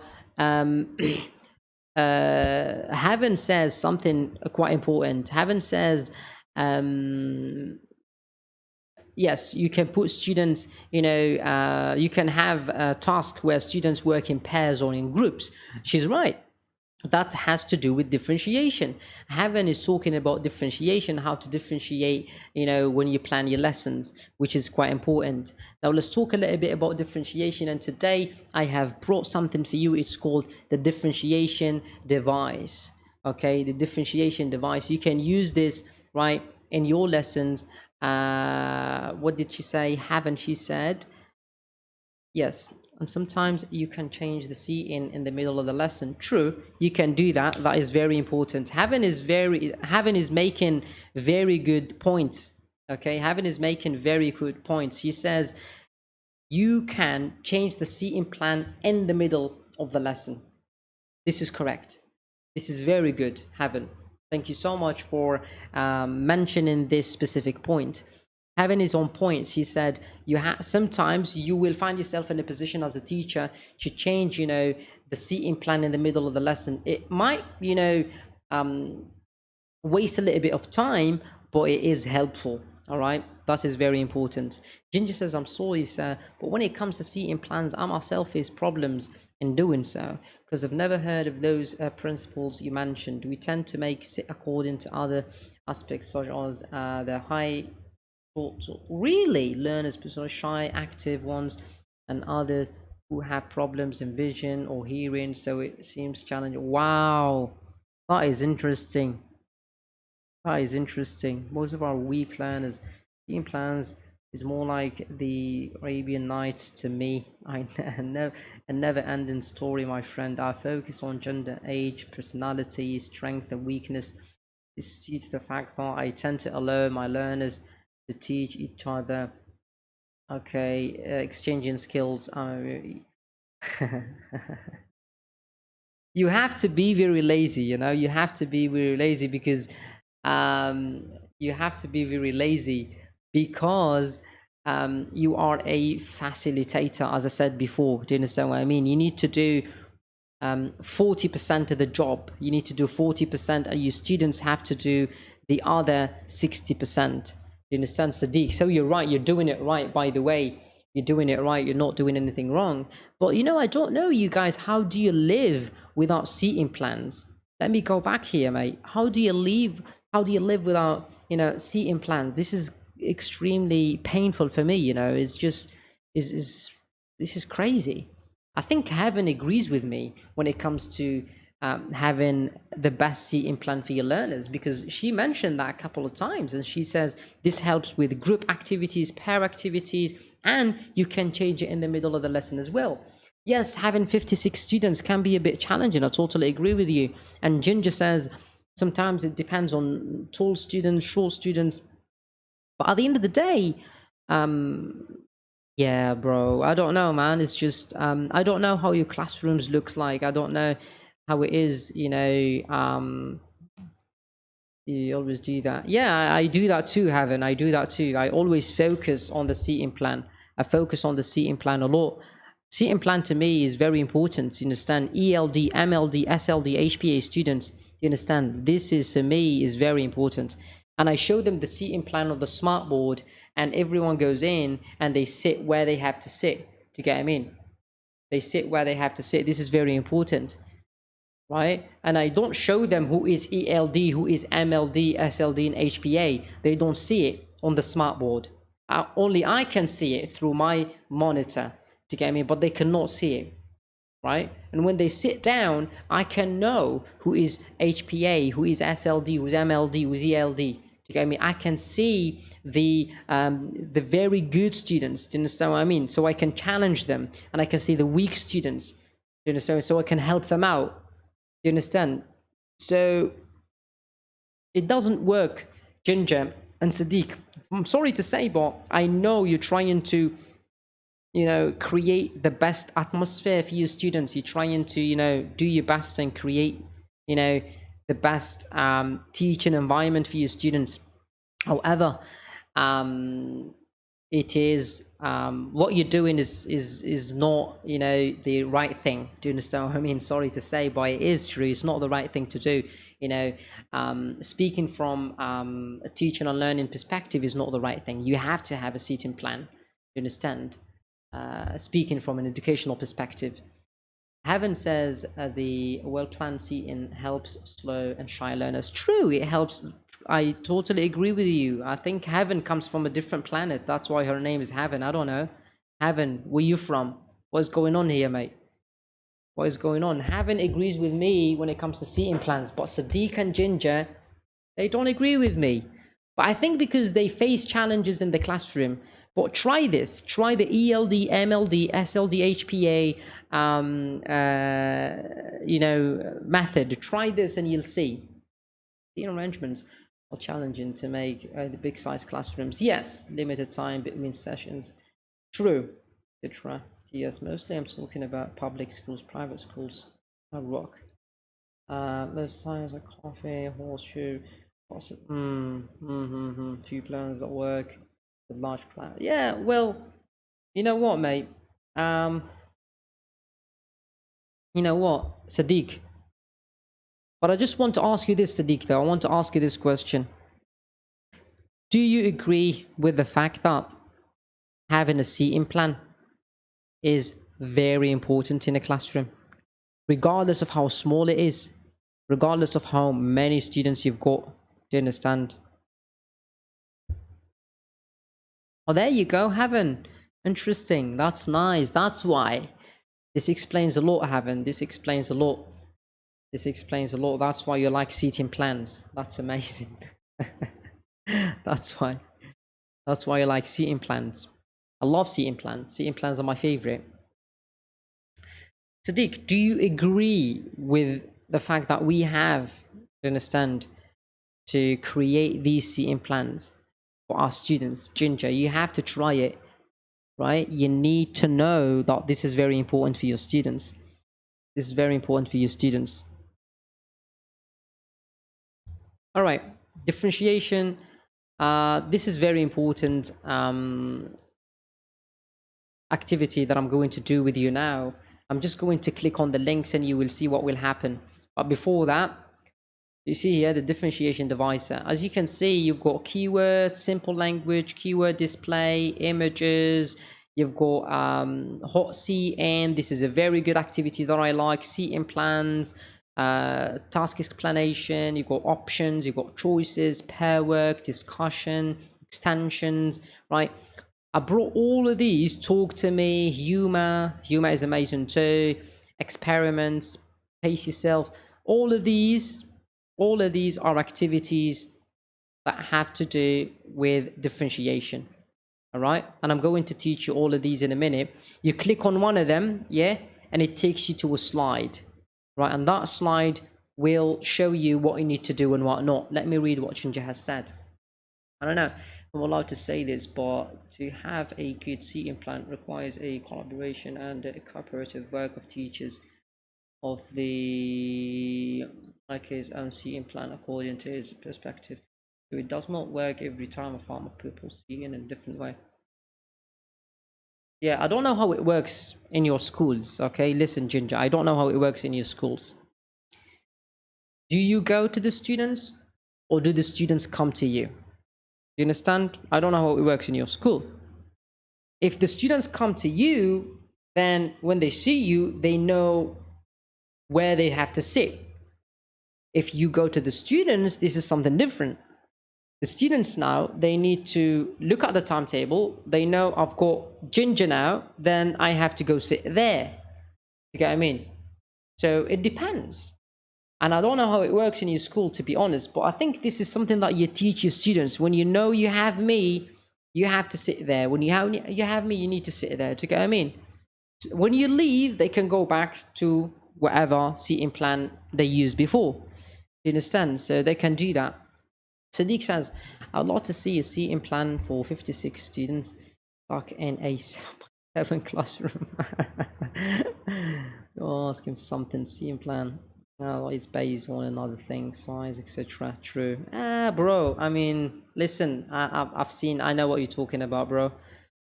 Heaven says something quite important. Heaven says, yes, you can put students, you know, you can have a task where students work in pairs or in groups. She's right. that has to do with differentiation. Heaven is talking about differentiation, how to differentiate, when you plan your lessons, which is quite important. Now let's talk a little bit about differentiation, and today I have brought something for you. It's called the differentiation device. Okay, the differentiation device. You can use this, right, in your lessons. What did she say? Haven't she said? Yes, and sometimes you can change the C in the middle of the lesson. True, you can do that. That is very important. Heaven is making very good points. Okay, Heaven is making very good points. He says you can change the C in plan in the middle of the lesson. This is correct. This is very good, Heaven. Thank you so much for mentioning this specific point. Heaven is on point. He said sometimes you will find yourself in a position as a teacher to change, the seating plan in the middle of the lesson. It might, waste a little bit of time, but it is helpful. All right, that is very important. Ginger says, I'm sorry, sir, but when it comes to seating plans, I myself face problems in doing so because I've never heard of those principles you mentioned. We tend to make sit according to other aspects, such as the high really learners, shy, active ones, and others who have problems in vision or hearing. So it seems challenging. Wow, that is interesting. That is interesting. Most of our weak learners, team plans is more like the Arabian Nights to me. I know a never-ending story, my friend. I focus on gender, age, personality, strength, and weakness. This is due to the fact that I tend to allow my learners to teach each other. Okay, exchanging skills. You have to be very lazy, you have to be very lazy because you have to be very lazy because you are a facilitator, as I said before. Do you understand what I mean? You need to do 40% of the job. You need to do 40%, and your students have to do the other 60%. You understand, Sadiq? So you're right. You're doing it right, by the way. You're doing it right. You're not doing anything wrong. But I don't know, you guys. How do you live without seating plans? Let me go back here, mate. How do you live? How do you live without seating plans? This is extremely painful for me. It's just is this is crazy. I think Heaven agrees with me when it comes to having the best seating plan for your learners, because she mentioned that a couple of times, and she says this helps with group activities, pair activities, and you can change it in the middle of the lesson as well. Yes, having 56 students can be a bit challenging. I totally agree with you. And Ginger says sometimes it depends on tall students, short students. But at the end of the day, yeah, bro, I don't know, man. It's just I don't know how your classrooms looks like. I don't know how it is, you always do that. Yeah, I do that too, Heaven. I do that too. I always focus on the seating plan. I focus on the seating plan a lot. Seating plan to me is very important. You understand? ELD, MLD, SLD, HPA students, you understand? This is, for me, is very important. And I show them the seating plan of the smartboard, and everyone goes in and they sit where they have to sit. Do you get what I mean? They sit where they have to sit. This is very important, right? And I don't show them who is ELD, who is MLD, SLD, and HPA. They don't see it on the smartboard. Only I can see it through my monitor. Do you get me? But they cannot see it, right? And when they sit down, I can know who is HPA, who is SLD, who's MLD, who's ELD. Do you get me? I can see the very good students. Do you understand what I mean? So I can challenge them, and I can see the weak students. Do you understand? So I can help them out. Do you understand? So it doesn't work, Ginger and Sadiq. I'm sorry to say, but I know you're trying to create the best atmosphere for your students. You're trying to do your best and create the best teaching environment for your students. However, it is what you're doing is not the right thing. Do you understand what I mean? Sorry to say, but it is true. It's not the right thing to do. Speaking from a teaching and learning perspective is not the right thing. You have to have a seating plan. You understand? Speaking from an educational perspective, Heaven says the well-planned seating helps slow and shy learners. True, it helps. I totally agree with you. I think Heaven comes from a different planet. That's why her name is Heaven. I don't know. Heaven, where you from? What's going on here, mate? What is going on? Heaven agrees with me when it comes to seating plans, but Sadiq and Ginger, they don't agree with me. But I think because they face challenges in the classroom. But try this. Try the ELD, MLD, SLD, HPA, method. Try this and you'll see. The arrangements are challenging to make the big size classrooms. Yes, limited time between sessions. True, etc. Yes, mostly I'm talking about public schools, private schools. I rock. Those signs are coffee, horseshoe, few plans that work with large plan. Yeah, well, you know what, mate? You know what, Sadiq? But I just want to ask you this, Sadiq, though. I want to ask you this question. Do you agree with the fact that having a seating plan is very important in a classroom, regardless of how small it is, regardless of how many students you've got? Do you understand? Oh, there you go, Heaven. Interesting. That's nice. That's why. This explains a lot, Heaven. This explains a lot. This explains a lot. That's why you like seating plans. That's amazing. That's why. That's why I like seating plans. I love seating plans. Seating plans are my favorite. Sadiq, do you agree with the fact that we have, you understand, to create these seating plans for our students? Ginger, you have to try it, right? You need to know that this is very important for your students. This is very important for your students. All right, differentiation. This is very important activity that I'm going to do with you now. I'm just going to click on the links and you will see what will happen. But before that, you see here the differentiation device. As you can see, you've got keywords, simple language, keyword display, images. You've got hot seat, and this is a very good activity that I like. Seating plans, task explanation. You've got options, you've got choices, pair work, discussion, extensions, right? I brought all of these. Talk to me, humor is amazing too. Experiments, pace yourself. All of these are activities that have to do with differentiation. All right, and I'm going to teach you all of these in a minute. You click on one of them, yeah, and it takes you to a slide, right? And that slide will show you what you need to do and what not. Let me read what Ginger has said. I don't know if I'm allowed to say this, but to have a good seating plan requires a collaboration and a cooperative work of teachers of the like his own seating plan according to his perspective. So it does not work every time a farm of people see in a different way. Yeah, I don't know how it works in your schools. Okay, listen, Ginger, I don't know how it works in your schools. Do you go to the students or do the students come to you? You understand? I don't know how it works in your school. If the students come to you, then when they see you, they know where they have to sit. If you go to the students, this is something different. The students now, they need to look at the timetable. They know I've got Ginger now, then I have to go sit there. You get what I mean? So it depends. And I don't know how it works in your school, to be honest, but I think this is something that you teach your students. When you know you have me, you have to sit there. When you have me, you need to sit there. Do you get what I mean? When you leave, they can go back to whatever seating plan they used before. You understand? So they can do that. Sadiq says, I'd like to see a seating plan for 56 students stuck in a 7 classroom. Oh, ask him something, seating plan. No, it's based on another thing, size, etc. True. Bro, I mean, listen, I've seen, I know what you're talking about, bro.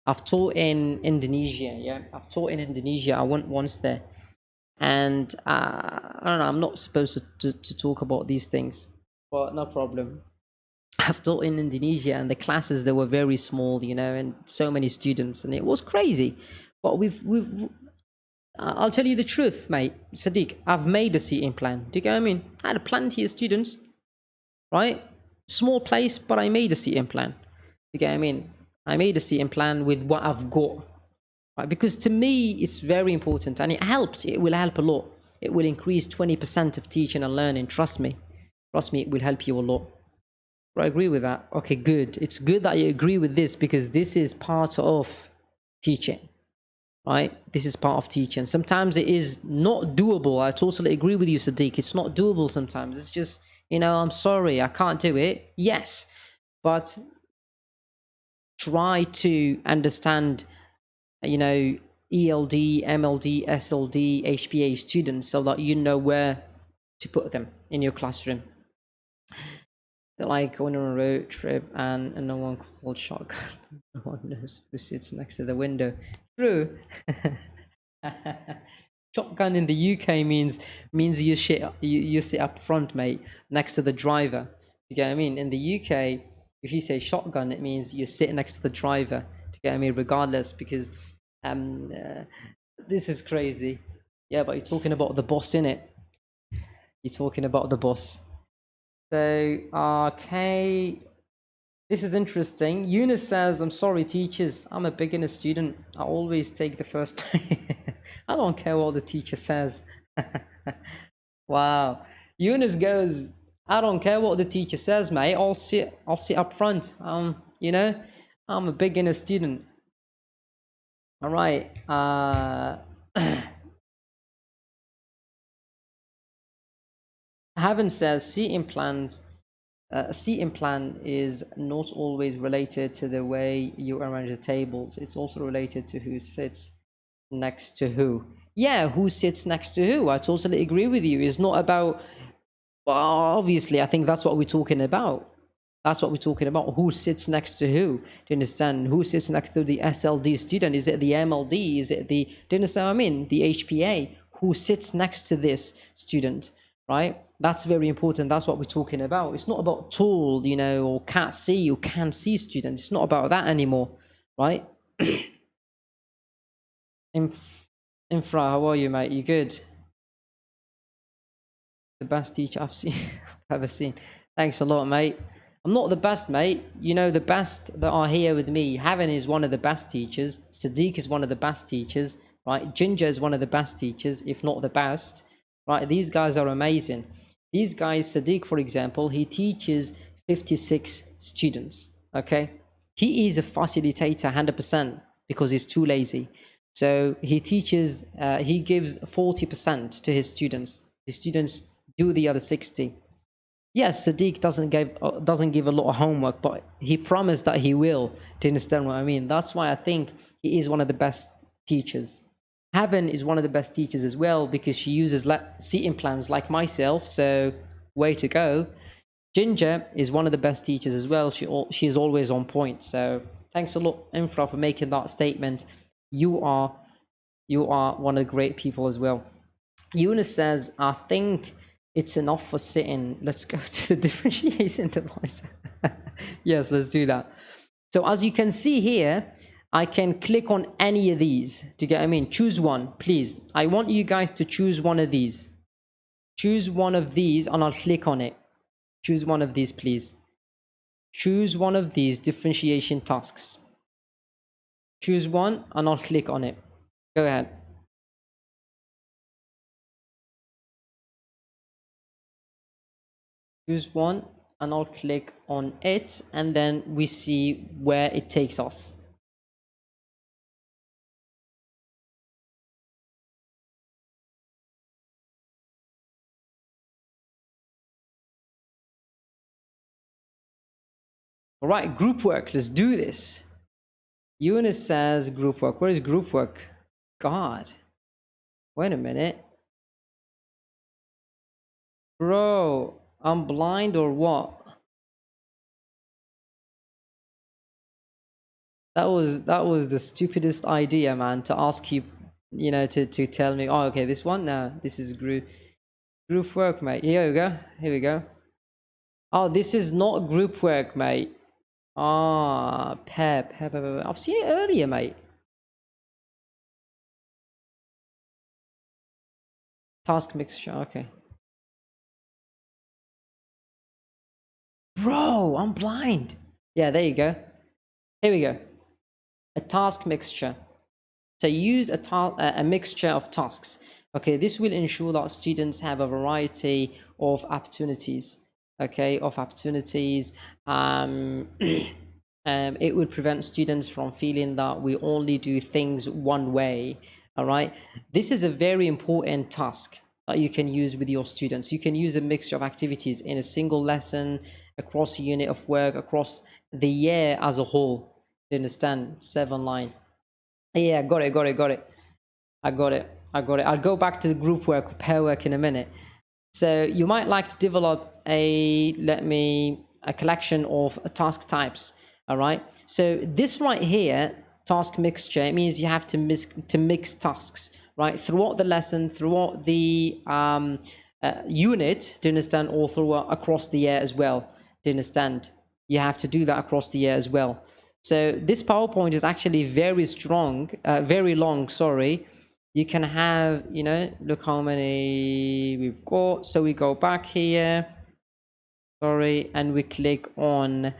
I've taught in Indonesia, yeah. I've taught in Indonesia. I went once there. And I don't know, I'm not supposed to talk about these things, but no problem. I've taught in Indonesia, and the classes, they were very small, you know, and so many students, and it was crazy. But we've I'll tell you the truth, mate. Sadiq, I've made a seating plan. Do you get what I mean? I had plenty of students, right? Small place, but I made a seating plan. Do you get what I mean? I made a seating plan with what I've got. Right? Because to me, it's very important and it helps. It will help a lot. It will increase 20% of teaching and learning. Trust me. Trust me, it will help you a lot. I agree with that. Okay, good. It's good that you agree with this because this is part of teaching, right? This is part of teaching. Sometimes it is not doable. I totally agree with you, Sadiq. It's not doable sometimes. It's just, I'm sorry, I can't do it. Yes, but try to understand, ELD, MLD, SLD, HPA students so that you know where to put them in your classroom. Like going on a road trip and no one called shotgun. No one knows who sits next to the window. True. Shotgun in the UK means you sit up front, mate, next to the driver. You get what I mean? In the UK, if you say shotgun, it means you sit next to the driver. You get what I mean? Regardless, because this is crazy. Yeah, but you're talking about the boss, innit? You're talking about the boss. So, okay, this is interesting. Eunice says, I'm sorry, teachers. I'm a beginner student. I always take the first place. I don't care what the teacher says. Wow. Eunice goes, I don't care what the teacher says, mate. I'll sit up front. I'm a beginner student. All right. Haven says, seating plan is not always related to the way you arrange the tables. It's also related to who sits next to who. Yeah, who sits next to who. I totally agree with you. It's not about, well, obviously, I think that's what we're talking about. That's what we're talking about. Who sits next to who? Do you understand? Who sits next to the SLD student? Is it the MLD? Is it the, do you understand what I mean? The HPA. Who sits next to this student, right? That's very important. That's what we're talking about. It's not about tall, or can't see or can see students. It's not about that anymore, right? Infra, how are you, mate? You good? The best teacher I've seen, I've ever seen. Thanks a lot, mate. I'm not the best, mate. The best that are here with me. Haven is one of the best teachers. Sadiq is one of the best teachers, right? Ginger is one of the best teachers, if not the best, right? These guys are amazing. These guys, Sadiq, for example, he teaches 56 students, okay? He is a facilitator 100% because he's too lazy. So he teaches, he gives 40% to his students. The students do the other 60. Yes, Sadiq doesn't give a lot of homework, but he promised that he will. Do you understand what I mean? That's why I think he is one of the best teachers. Haven is one of the best teachers as well because she uses seating plans like myself. So way to go. Ginger is one of the best teachers as well. She is always on point. So thanks a lot, Infra, for making that statement. You are one of the great people as well. Eunice says, I think it's enough for sitting. Let's go to the differentiation device. Yes, let's do that. So as you can see here, I can click on any of these. Do you get what I mean? Choose one, please. I want you guys to choose one of these. Choose one of these and I'll click on it. Choose one of these, please. Choose one of these differentiation tasks. Choose one and I'll click on it. Go ahead. Choose one and I'll click on it and then we see where it takes us. All right, group work, let's do this. Eunice says group work. Where is group work? God, wait a minute. Bro, I'm blind or what? That was the stupidest idea, man, to ask you, to tell me, oh, okay, this one, no, this is group work, mate. Here we go. Here we go. Oh, this is not group work, mate. Ah, Pep. I've seen it earlier, mate. Task mixture, okay. Bro, I'm blind. Yeah, there you go. Here we go. A task mixture. So use a mixture of tasks. Okay, this will ensure that students have a variety of opportunities. Okay, of opportunities. It would prevent students from feeling that we only do things one way. All right, this is a very important task that you can use with your students. You can use a mixture of activities in a single lesson, across a unit of work, across the year as a whole. You understand? 7 line. Yeah, got it. I got it. I'll go back to the group work, pair work in a minute. So you might like to develop a collection of task types. All right. So this right here, task mixture, it means you have to mix tasks, right, throughout the lesson, throughout the unit, do you understand, or throughout across the year as well. Do you understand? You have to do that across the year as well. So this PowerPoint is actually very strong, very long, sorry. You can have, look how many we've got. So we go back here, sorry, and we click on,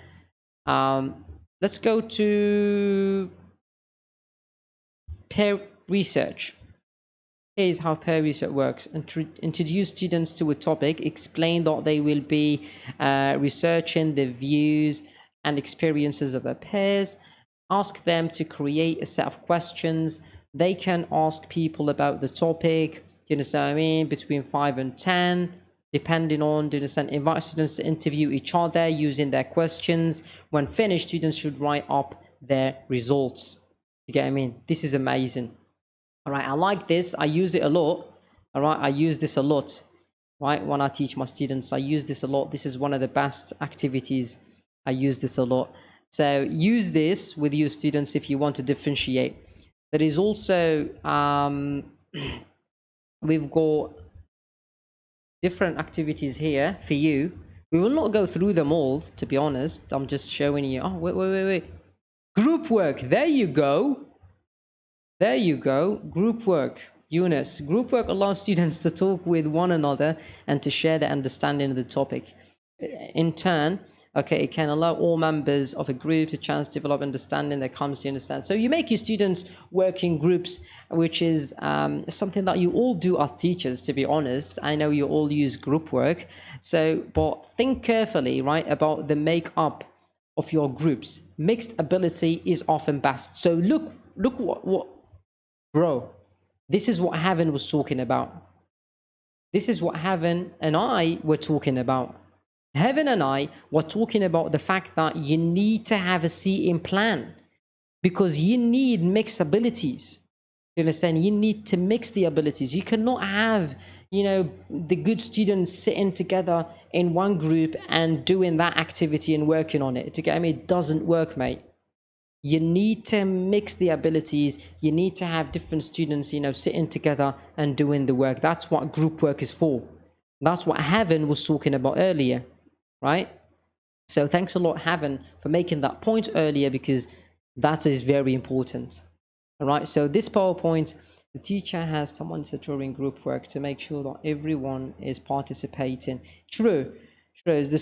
let's go to pair research. Here's how pair research works. Introduce students to a topic, explain that they will be researching the views and experiences of their peers, ask them to create a set of questions. They can ask people about the topic, do you understand what I mean, between 5 and 10, depending on, do you understand, invite students to interview each other using their questions. When finished, students should write up their results. You get what I mean? This is amazing. All right, I like this. I use it a lot. All right, I use this a lot. Right, when I teach my students, I use this a lot. This is one of the best activities. I use this a lot. So use this with your students if you want to differentiate. There is also, we've got different activities here for you. We will not go through them all, to be honest. I'm just showing you. Oh, wait. Group work. There you go. There you go. Group work. Eunice. Group work allows students to talk with one another and to share their understanding of the topic. In turn, okay, it can allow all members of a group a chance to develop understanding that comes to understand. So you make your students work in groups, which is something that you all do as teachers, to be honest. I know you all use group work. So, but think carefully, right, about the makeup of your groups. Mixed ability is often best. So look what bro, this is what Haven was talking about. This is what Haven and I were talking about. Heaven and I were talking about the fact that you need to have a seating plan because you need mixed abilities. You understand? You need to mix the abilities. You cannot have, the good students sitting together in one group and doing that activity and working on it. To get me, it doesn't work, mate. You need to mix the abilities. You need to have different students, sitting together and doing the work. That's what group work is for. That's what Heaven was talking about earlier, right? So thanks a lot, Heaven, for making that point earlier because that is very important. All right. So this PowerPoint, the teacher has to monitor during group work to make sure that everyone is participating. True. The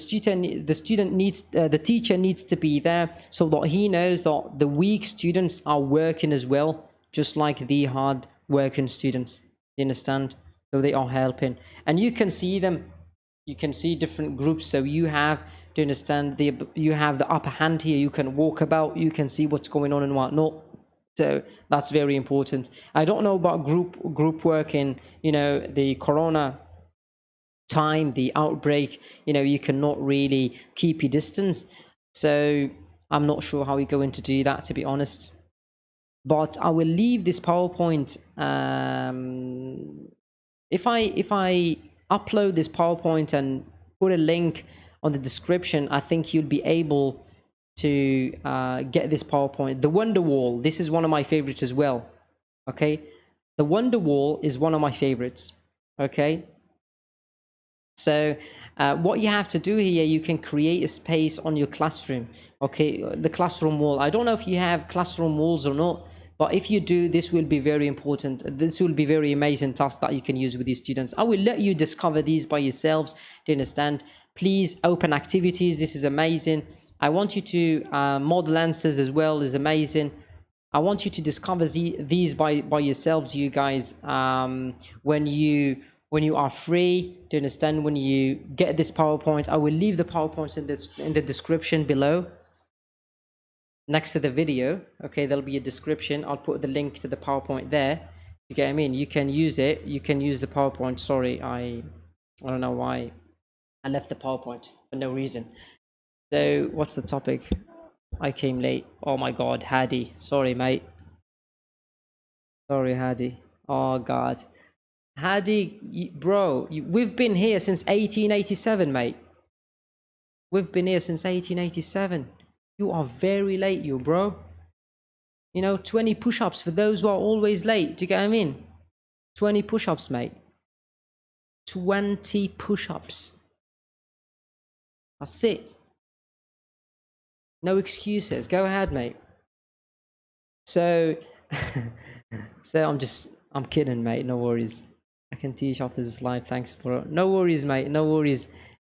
teacher needs to be there so that he knows that the weak students are working as well, just like the hard working students. You understand? So they are helping, and you can see them. You can see different groups. So you have to understand you have the upper hand here. You can walk about. You can see what's going on and whatnot. So that's very important. I don't know about group work in the Corona time, the outbreak, you cannot really keep your distance. So I'm not sure how we're going to do that, to be honest. But I will leave this PowerPoint. If I upload this PowerPoint and put a link on the description, I think you'll be able to get this PowerPoint. The Wonder Wall, this is one of my favorites as well. Okay, the Wonder Wall is one of my favorites. Okay. So what you have to do here, you can create a space on your classroom. Okay, the classroom wall. I don't know if you have classroom walls or not, But if you do, this will be very important. This will be very amazing task that you can use with your students. I will let you discover these by yourselves. Do you understand? Please open activities. This is amazing. I want you to model answers as well. Is amazing. I want you to discover these by yourselves, you guys. When you are free, do you understand? When you get this PowerPoint, I will leave the PowerPoints in the description below, next to the video. Okay, there'll be a description. I'll put the link to the PowerPoint there. You get what I mean? You can use it. You can use the PowerPoint. Sorry, I don't know why I left the PowerPoint for no reason. So what's the topic? I came late. Oh my God, Hadi. Sorry, mate. Sorry, Hadi. Oh God. Hadi, bro, we've been here since 1887, mate. We've been here since 1887. You are very late, you bro. You know, 20 push-ups for those who are always late. Do you get what I mean? 20 push-ups, mate. 20 push-ups. That's it. No excuses. Go ahead, mate. So, I'm kidding, mate. No worries. I can teach after this live. Thanks, bro. No worries, mate. No worries.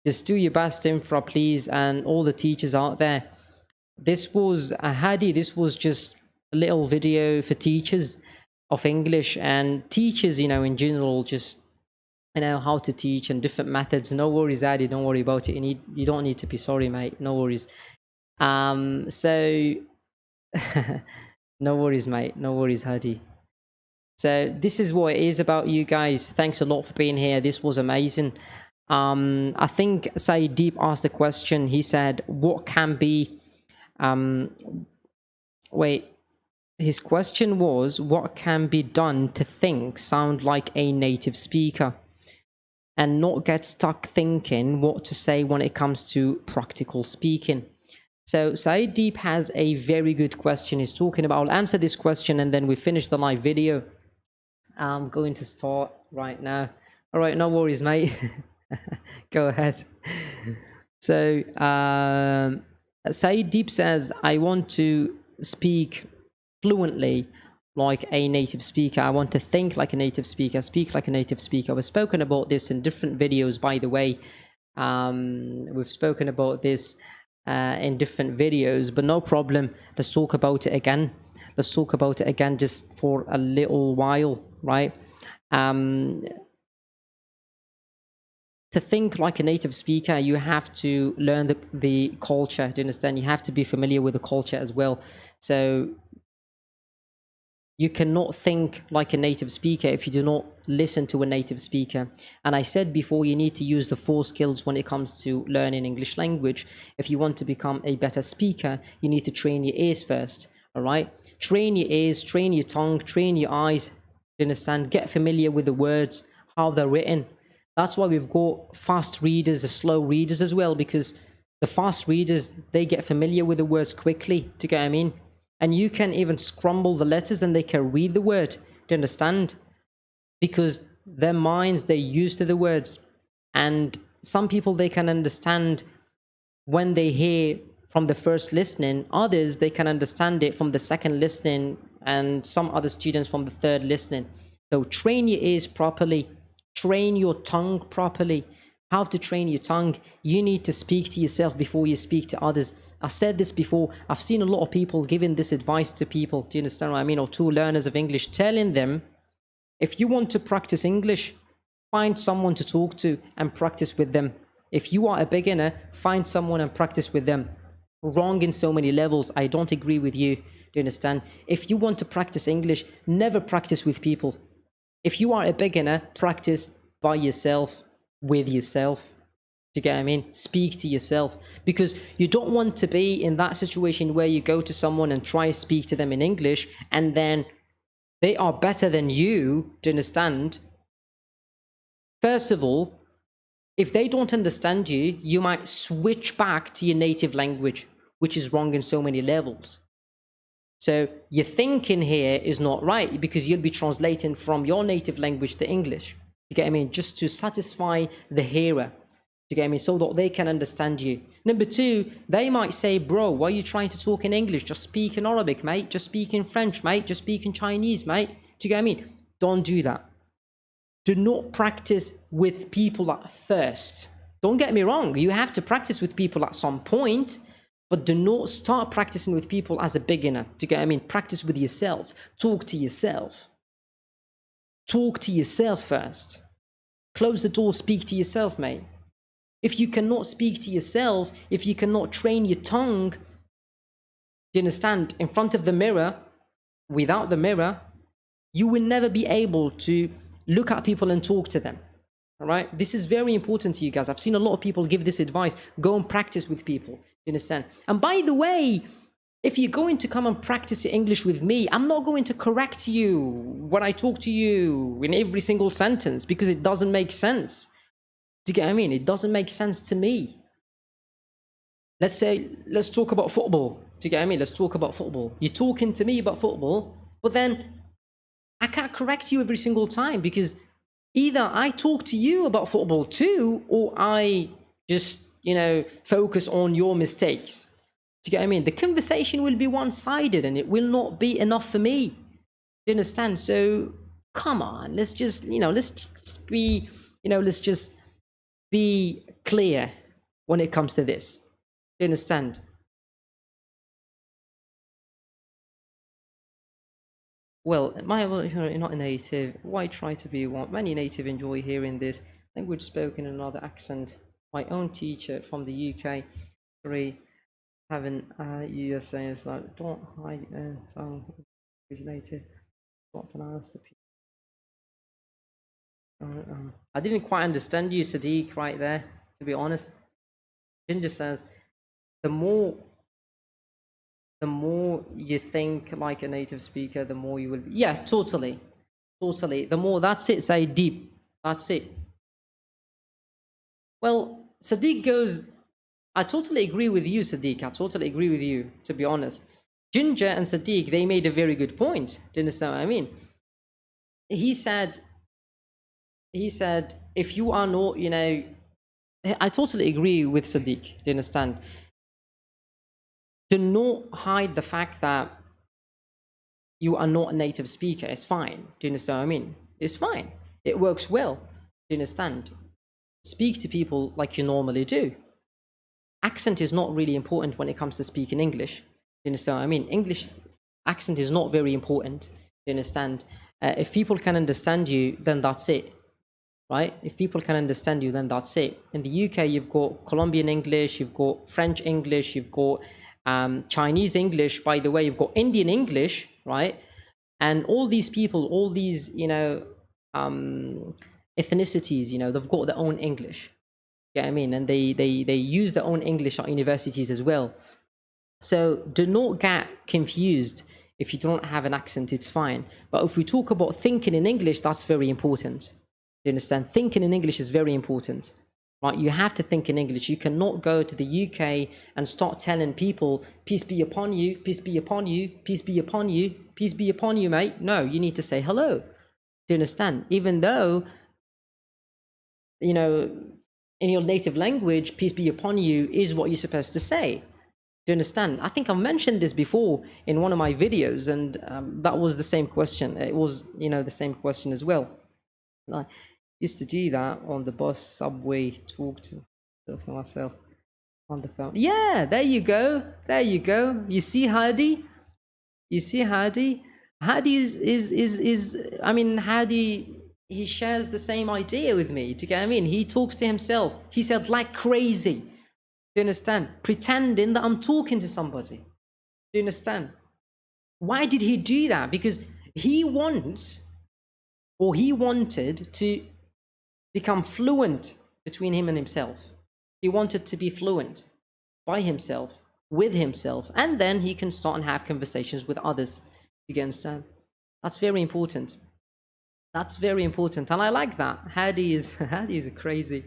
Just do your best, Infra, please. And all the teachers out there. This was a Hadi. This was just a little video for teachers of English and teachers, you know, in general, just, you know, how to teach and different methods. No worries, Hadi. Don't worry about it. You don't need to be sorry, mate. No worries. So no worries, mate. No worries, Hadi. So this is what it is about, you guys. Thanks a lot for being here. This was amazing. I think Saeed Deep asked a question. He said, what can be his question was, what can be done to think, sound like a native speaker and not get stuck thinking what to say when it comes to practical speaking? So Saeed Deep has a very good question. He's talking about, I'll answer this question and then we finish the live video. I'm going to start right now. All right, no worries, mate. Go ahead. So Saeed Deep says, I want to speak fluently like a native speaker. I want to think like a native speaker, speak like a native speaker. We've spoken about this in different videos, by the way. We've spoken about this in different videos, but no problem. Let's talk about it again. Let's talk about it again just for a little while, right? To think like a native speaker, you have to learn the culture. Do you understand? You have to be familiar with the culture as well. So you cannot think like a native speaker if you do not listen to a native speaker. And I said before, you need to use the 4 skills when it comes to learning English language. If you want to become a better speaker, you need to train your ears first. All right? Train your ears, train your tongue, train your eyes. Do you understand? Get familiar with the words, how they're written. That's why we've got fast readers, slow readers as well, because the fast readers, they get familiar with the words quickly. Do you get what I mean? And you can even scramble the letters and they can read the word. Do you understand? Because their minds, they're used to the words. And some people, they can understand when they hear from the first listening. Others, they can understand it from the second listening, and some other students from the third listening. So train your ears properly. Train your tongue properly. How to train your tongue? You need to speak to yourself before you speak to others. I said this before. I've seen a lot of people giving this advice to people. Do you understand what I mean? Or to learners of English, telling them, if you want to practice English, find someone to talk to and practice with them. If you are a beginner, find someone and practice with them. Wrong in so many levels. I don't agree with you. Do you understand? If you want to practice English, never practice with people. If you are a beginner, practice by yourself, with yourself. Do you get what I mean? Speak to yourself. Because you don't want to be in that situation where you go to someone and try to speak to them in English and then they are better than you. Do you understand? First of all, if they don't understand you, you might switch back to your native language, which is wrong in so many levels. So your thinking here is not right because you'll be translating from your native language to English. You get what I mean? Just to satisfy the hearer. Do you get me? So that they can understand you. Number two, they might say, bro, why are you trying to talk in English? Just speak in Arabic, mate. Just speak in French, mate. Just speak in Chinese, mate. Do you get what I mean? Don't do that. Do not practice with people at first. Don't get me wrong. You have to practice with people at some point, but do not start practicing with people as a beginner. Do you get what I mean? Practice with yourself. Talk to yourself. Talk to yourself first. Close the door, speak to yourself, mate. If you cannot speak to yourself, if you cannot train your tongue, do you understand, in front of the mirror, without the mirror, you will never be able to look at people and talk to them. All right? This is very important to you guys. I've seen a lot of people give this advice. Go and practice with people. You understand? And by the way, if you're going to come and practice English with me, I'm not going to correct you when I talk to you in every single sentence because it doesn't make sense. Do you get what I mean? It doesn't make sense to me. Let's say, let's talk about football. Do you get what I mean? Let's talk about football. You're talking to me about football, but then I can't correct you every single time because either I talk to you about football too, or I just, focus on your mistakes. Do you get what I mean? The conversation will be one-sided and it will not be enough for me. Do you understand? So come on, let's just be clear when it comes to this. Do you understand? Well, not a native. Why try to be one? Many native enjoy hearing this language spoken in another accent. My own teacher from the UK, having USA is like, don't hide tongue native. Don't pronounce the people. I didn't quite understand you, Sadiq, right there, to be honest. Ginger says, the more you think like a native speaker, the more you will be. Yeah, totally. The more, that's it, say deep. That's it. Well, Sadiq goes, I totally agree with you, Sadiq. I totally agree with you, to be honest. Ginger and Sadiq, they made a very good point. Do you understand what I mean? He said, if you are not, I totally agree with Sadiq. Do you understand? Do not hide the fact that you are not a native speaker. It's fine. Do you understand what I mean? It's fine. It works well. Do you understand? Speak to people like you normally do. Accent is not really important when it comes to speaking English. Do you understand what I mean? English accent is not very important. Do you understand? If people can understand you, then that's it. Right? If people can understand you, then that's it. In the UK, you've got Colombian English, you've got French English, you've got Chinese English. By the way, you've got Indian English, right? And all these people, all these, ethnicities, they've got their own English. You know what I mean? And they use their own English at universities as well. So do not get confused if you don't have an accent, it's fine. But if we talk about thinking in English, that's very important. You understand? Thinking in English is very important, right? You have to think in English. You cannot go to the UK and start telling people, peace be upon you, peace be upon you, peace be upon you, peace be upon you, mate. No, you need to say hello. Do you understand? Even though, in your native language, peace be upon you is what you're supposed to say. Do you understand? I think I've mentioned this before in one of my videos, and that was the same question. It was, the same question as well. I used to do that on the bus, subway, talk to myself on the phone. Yeah, there you go. You see Hadi? Hadi is Hadi, he shares the same idea with me. Do you get what I mean? He talks to himself. He said like crazy. Do you understand? Pretending that I'm talking to somebody. Do you understand? Why did he do that? Because he wanted to become fluent between him and himself. He wanted to be fluent by himself, with himself, and then he can start and have conversations with others. You understand? That's very important. That's very important, and I like that. Hadi is a crazy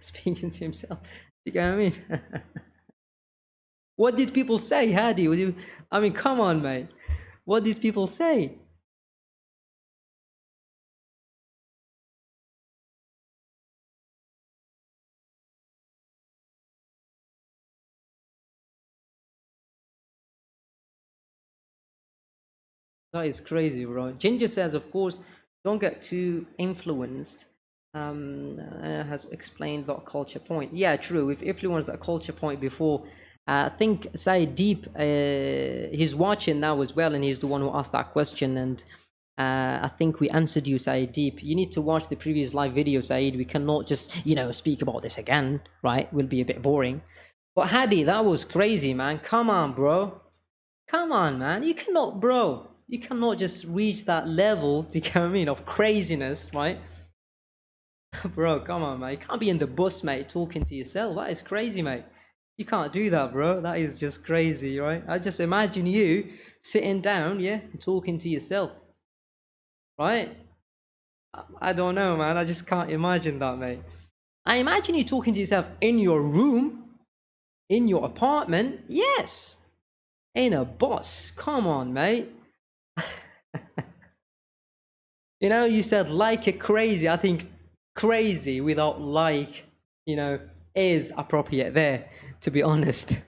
speaking to himself. You get what I mean? What did people say, Hadi? Come on, mate. What did people say? That is crazy, bro. Ginger says, of course, don't get too influenced. Has explained that culture point. Yeah, true. We've influenced that culture point before. I think Said Deep, he's watching now as well, and he's the one who asked that question. And I think we answered you, Said Deep. You need to watch the previous live video, Said. We cannot just, speak about this again, right? Will be a bit boring. But Hadi, that was crazy, man. Come on, bro. Come on, man. You cannot, bro. You cannot just reach that level, do you get what I mean, of craziness, right? Bro, come on, mate. You can't be in the bus, mate, talking to yourself. That is crazy, mate. You can't do that, bro. That is just crazy, right? I just imagine you sitting down, yeah, and talking to yourself, right? I don't know, man. I just can't imagine that, mate. I imagine you talking to yourself in your room, in your apartment. Yes. In a bus. Come on, mate. You said like it crazy. I think crazy without like, is appropriate there, to be honest.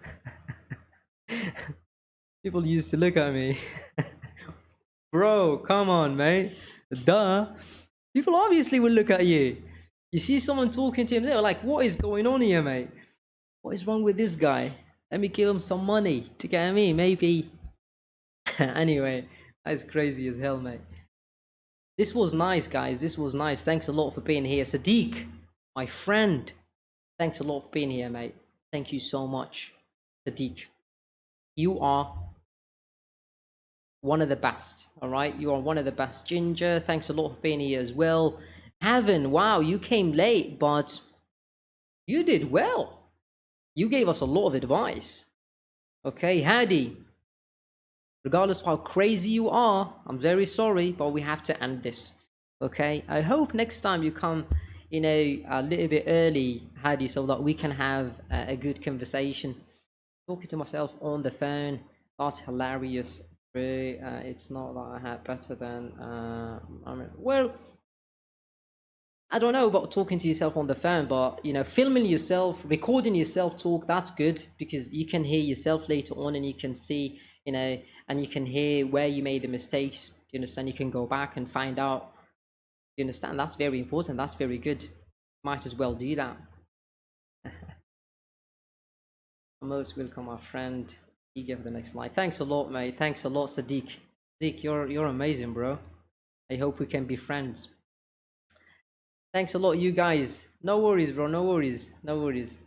People used to look at me. Bro, come on, mate. Duh. People obviously will look at you. You see someone talking to him, they're like, what is going on here, mate? What is wrong with this guy? Let me give him some money to get me, maybe. Anyway, that's crazy as hell, mate. This was nice, guys. This was nice. Thanks a lot for being here. Sadiq, my friend. Thanks a lot for being here, mate. Thank you so much, Sadiq. You are one of the best, all right? You are one of the best. Ginger, thanks a lot for being here as well. Heaven, wow, you came late, but you did well. You gave us a lot of advice. Okay, Hadi, regardless of how crazy you are, I'm very sorry, but we have to end this. Okay, I hope next time you come, a little bit early, Hadi, so that we can have a good conversation. Talking to myself on the phone, that's hilarious. It's not that I had better than, well, I don't know about talking to yourself on the phone, but filming yourself, recording yourself talk, that's good because you can hear yourself later on and you can see, and you can hear where you made the mistakes. You understand? You can go back and find out. You understand? That's very important. That's very good. Might as well do that. Most welcome, my friend. You give the next slide. Thanks a lot, mate. Thanks a lot, Sadiq. Sadiq, you're amazing, bro. I hope we can be friends. Thanks a lot, you guys. No worries, bro. No worries. No worries.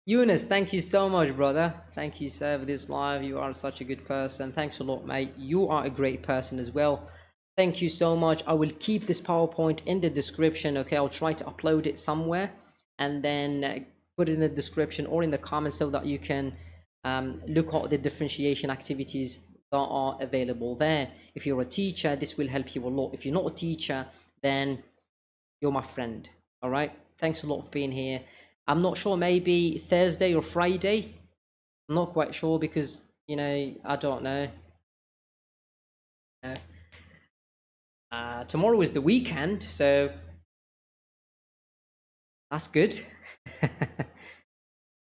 Eunice, thank you so much, brother. Thank you, sir, for this live. You are such a good person. Thanks a lot, mate. You are a great person as well. Thank you so much. I will keep this PowerPoint in the description, okay? I'll try to upload it somewhere and then put it in the description or in the comments so that you can look at the differentiation activities that are available there. If you're a teacher, this will help you a lot. If you're not a teacher, then you're my friend. All right. Thanks a lot for being here. I'm not sure, maybe Thursday or Friday. I'm not quite sure because, I don't know. Tomorrow is the weekend, so that's good.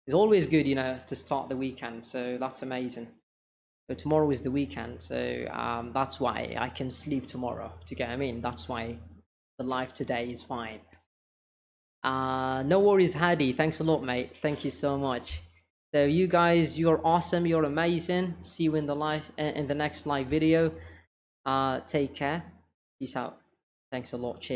It's always good, to start the weekend, so that's amazing. So tomorrow is the weekend, so that's why I can sleep tomorrow. Do you get what I mean? That's why the live today is fine. No worries, Hadi. Thanks a lot, mate. Thank you so much. So you guys, you're awesome. You're amazing. See you in the next live video. Take care. Peace out. Thanks a lot. Cheers.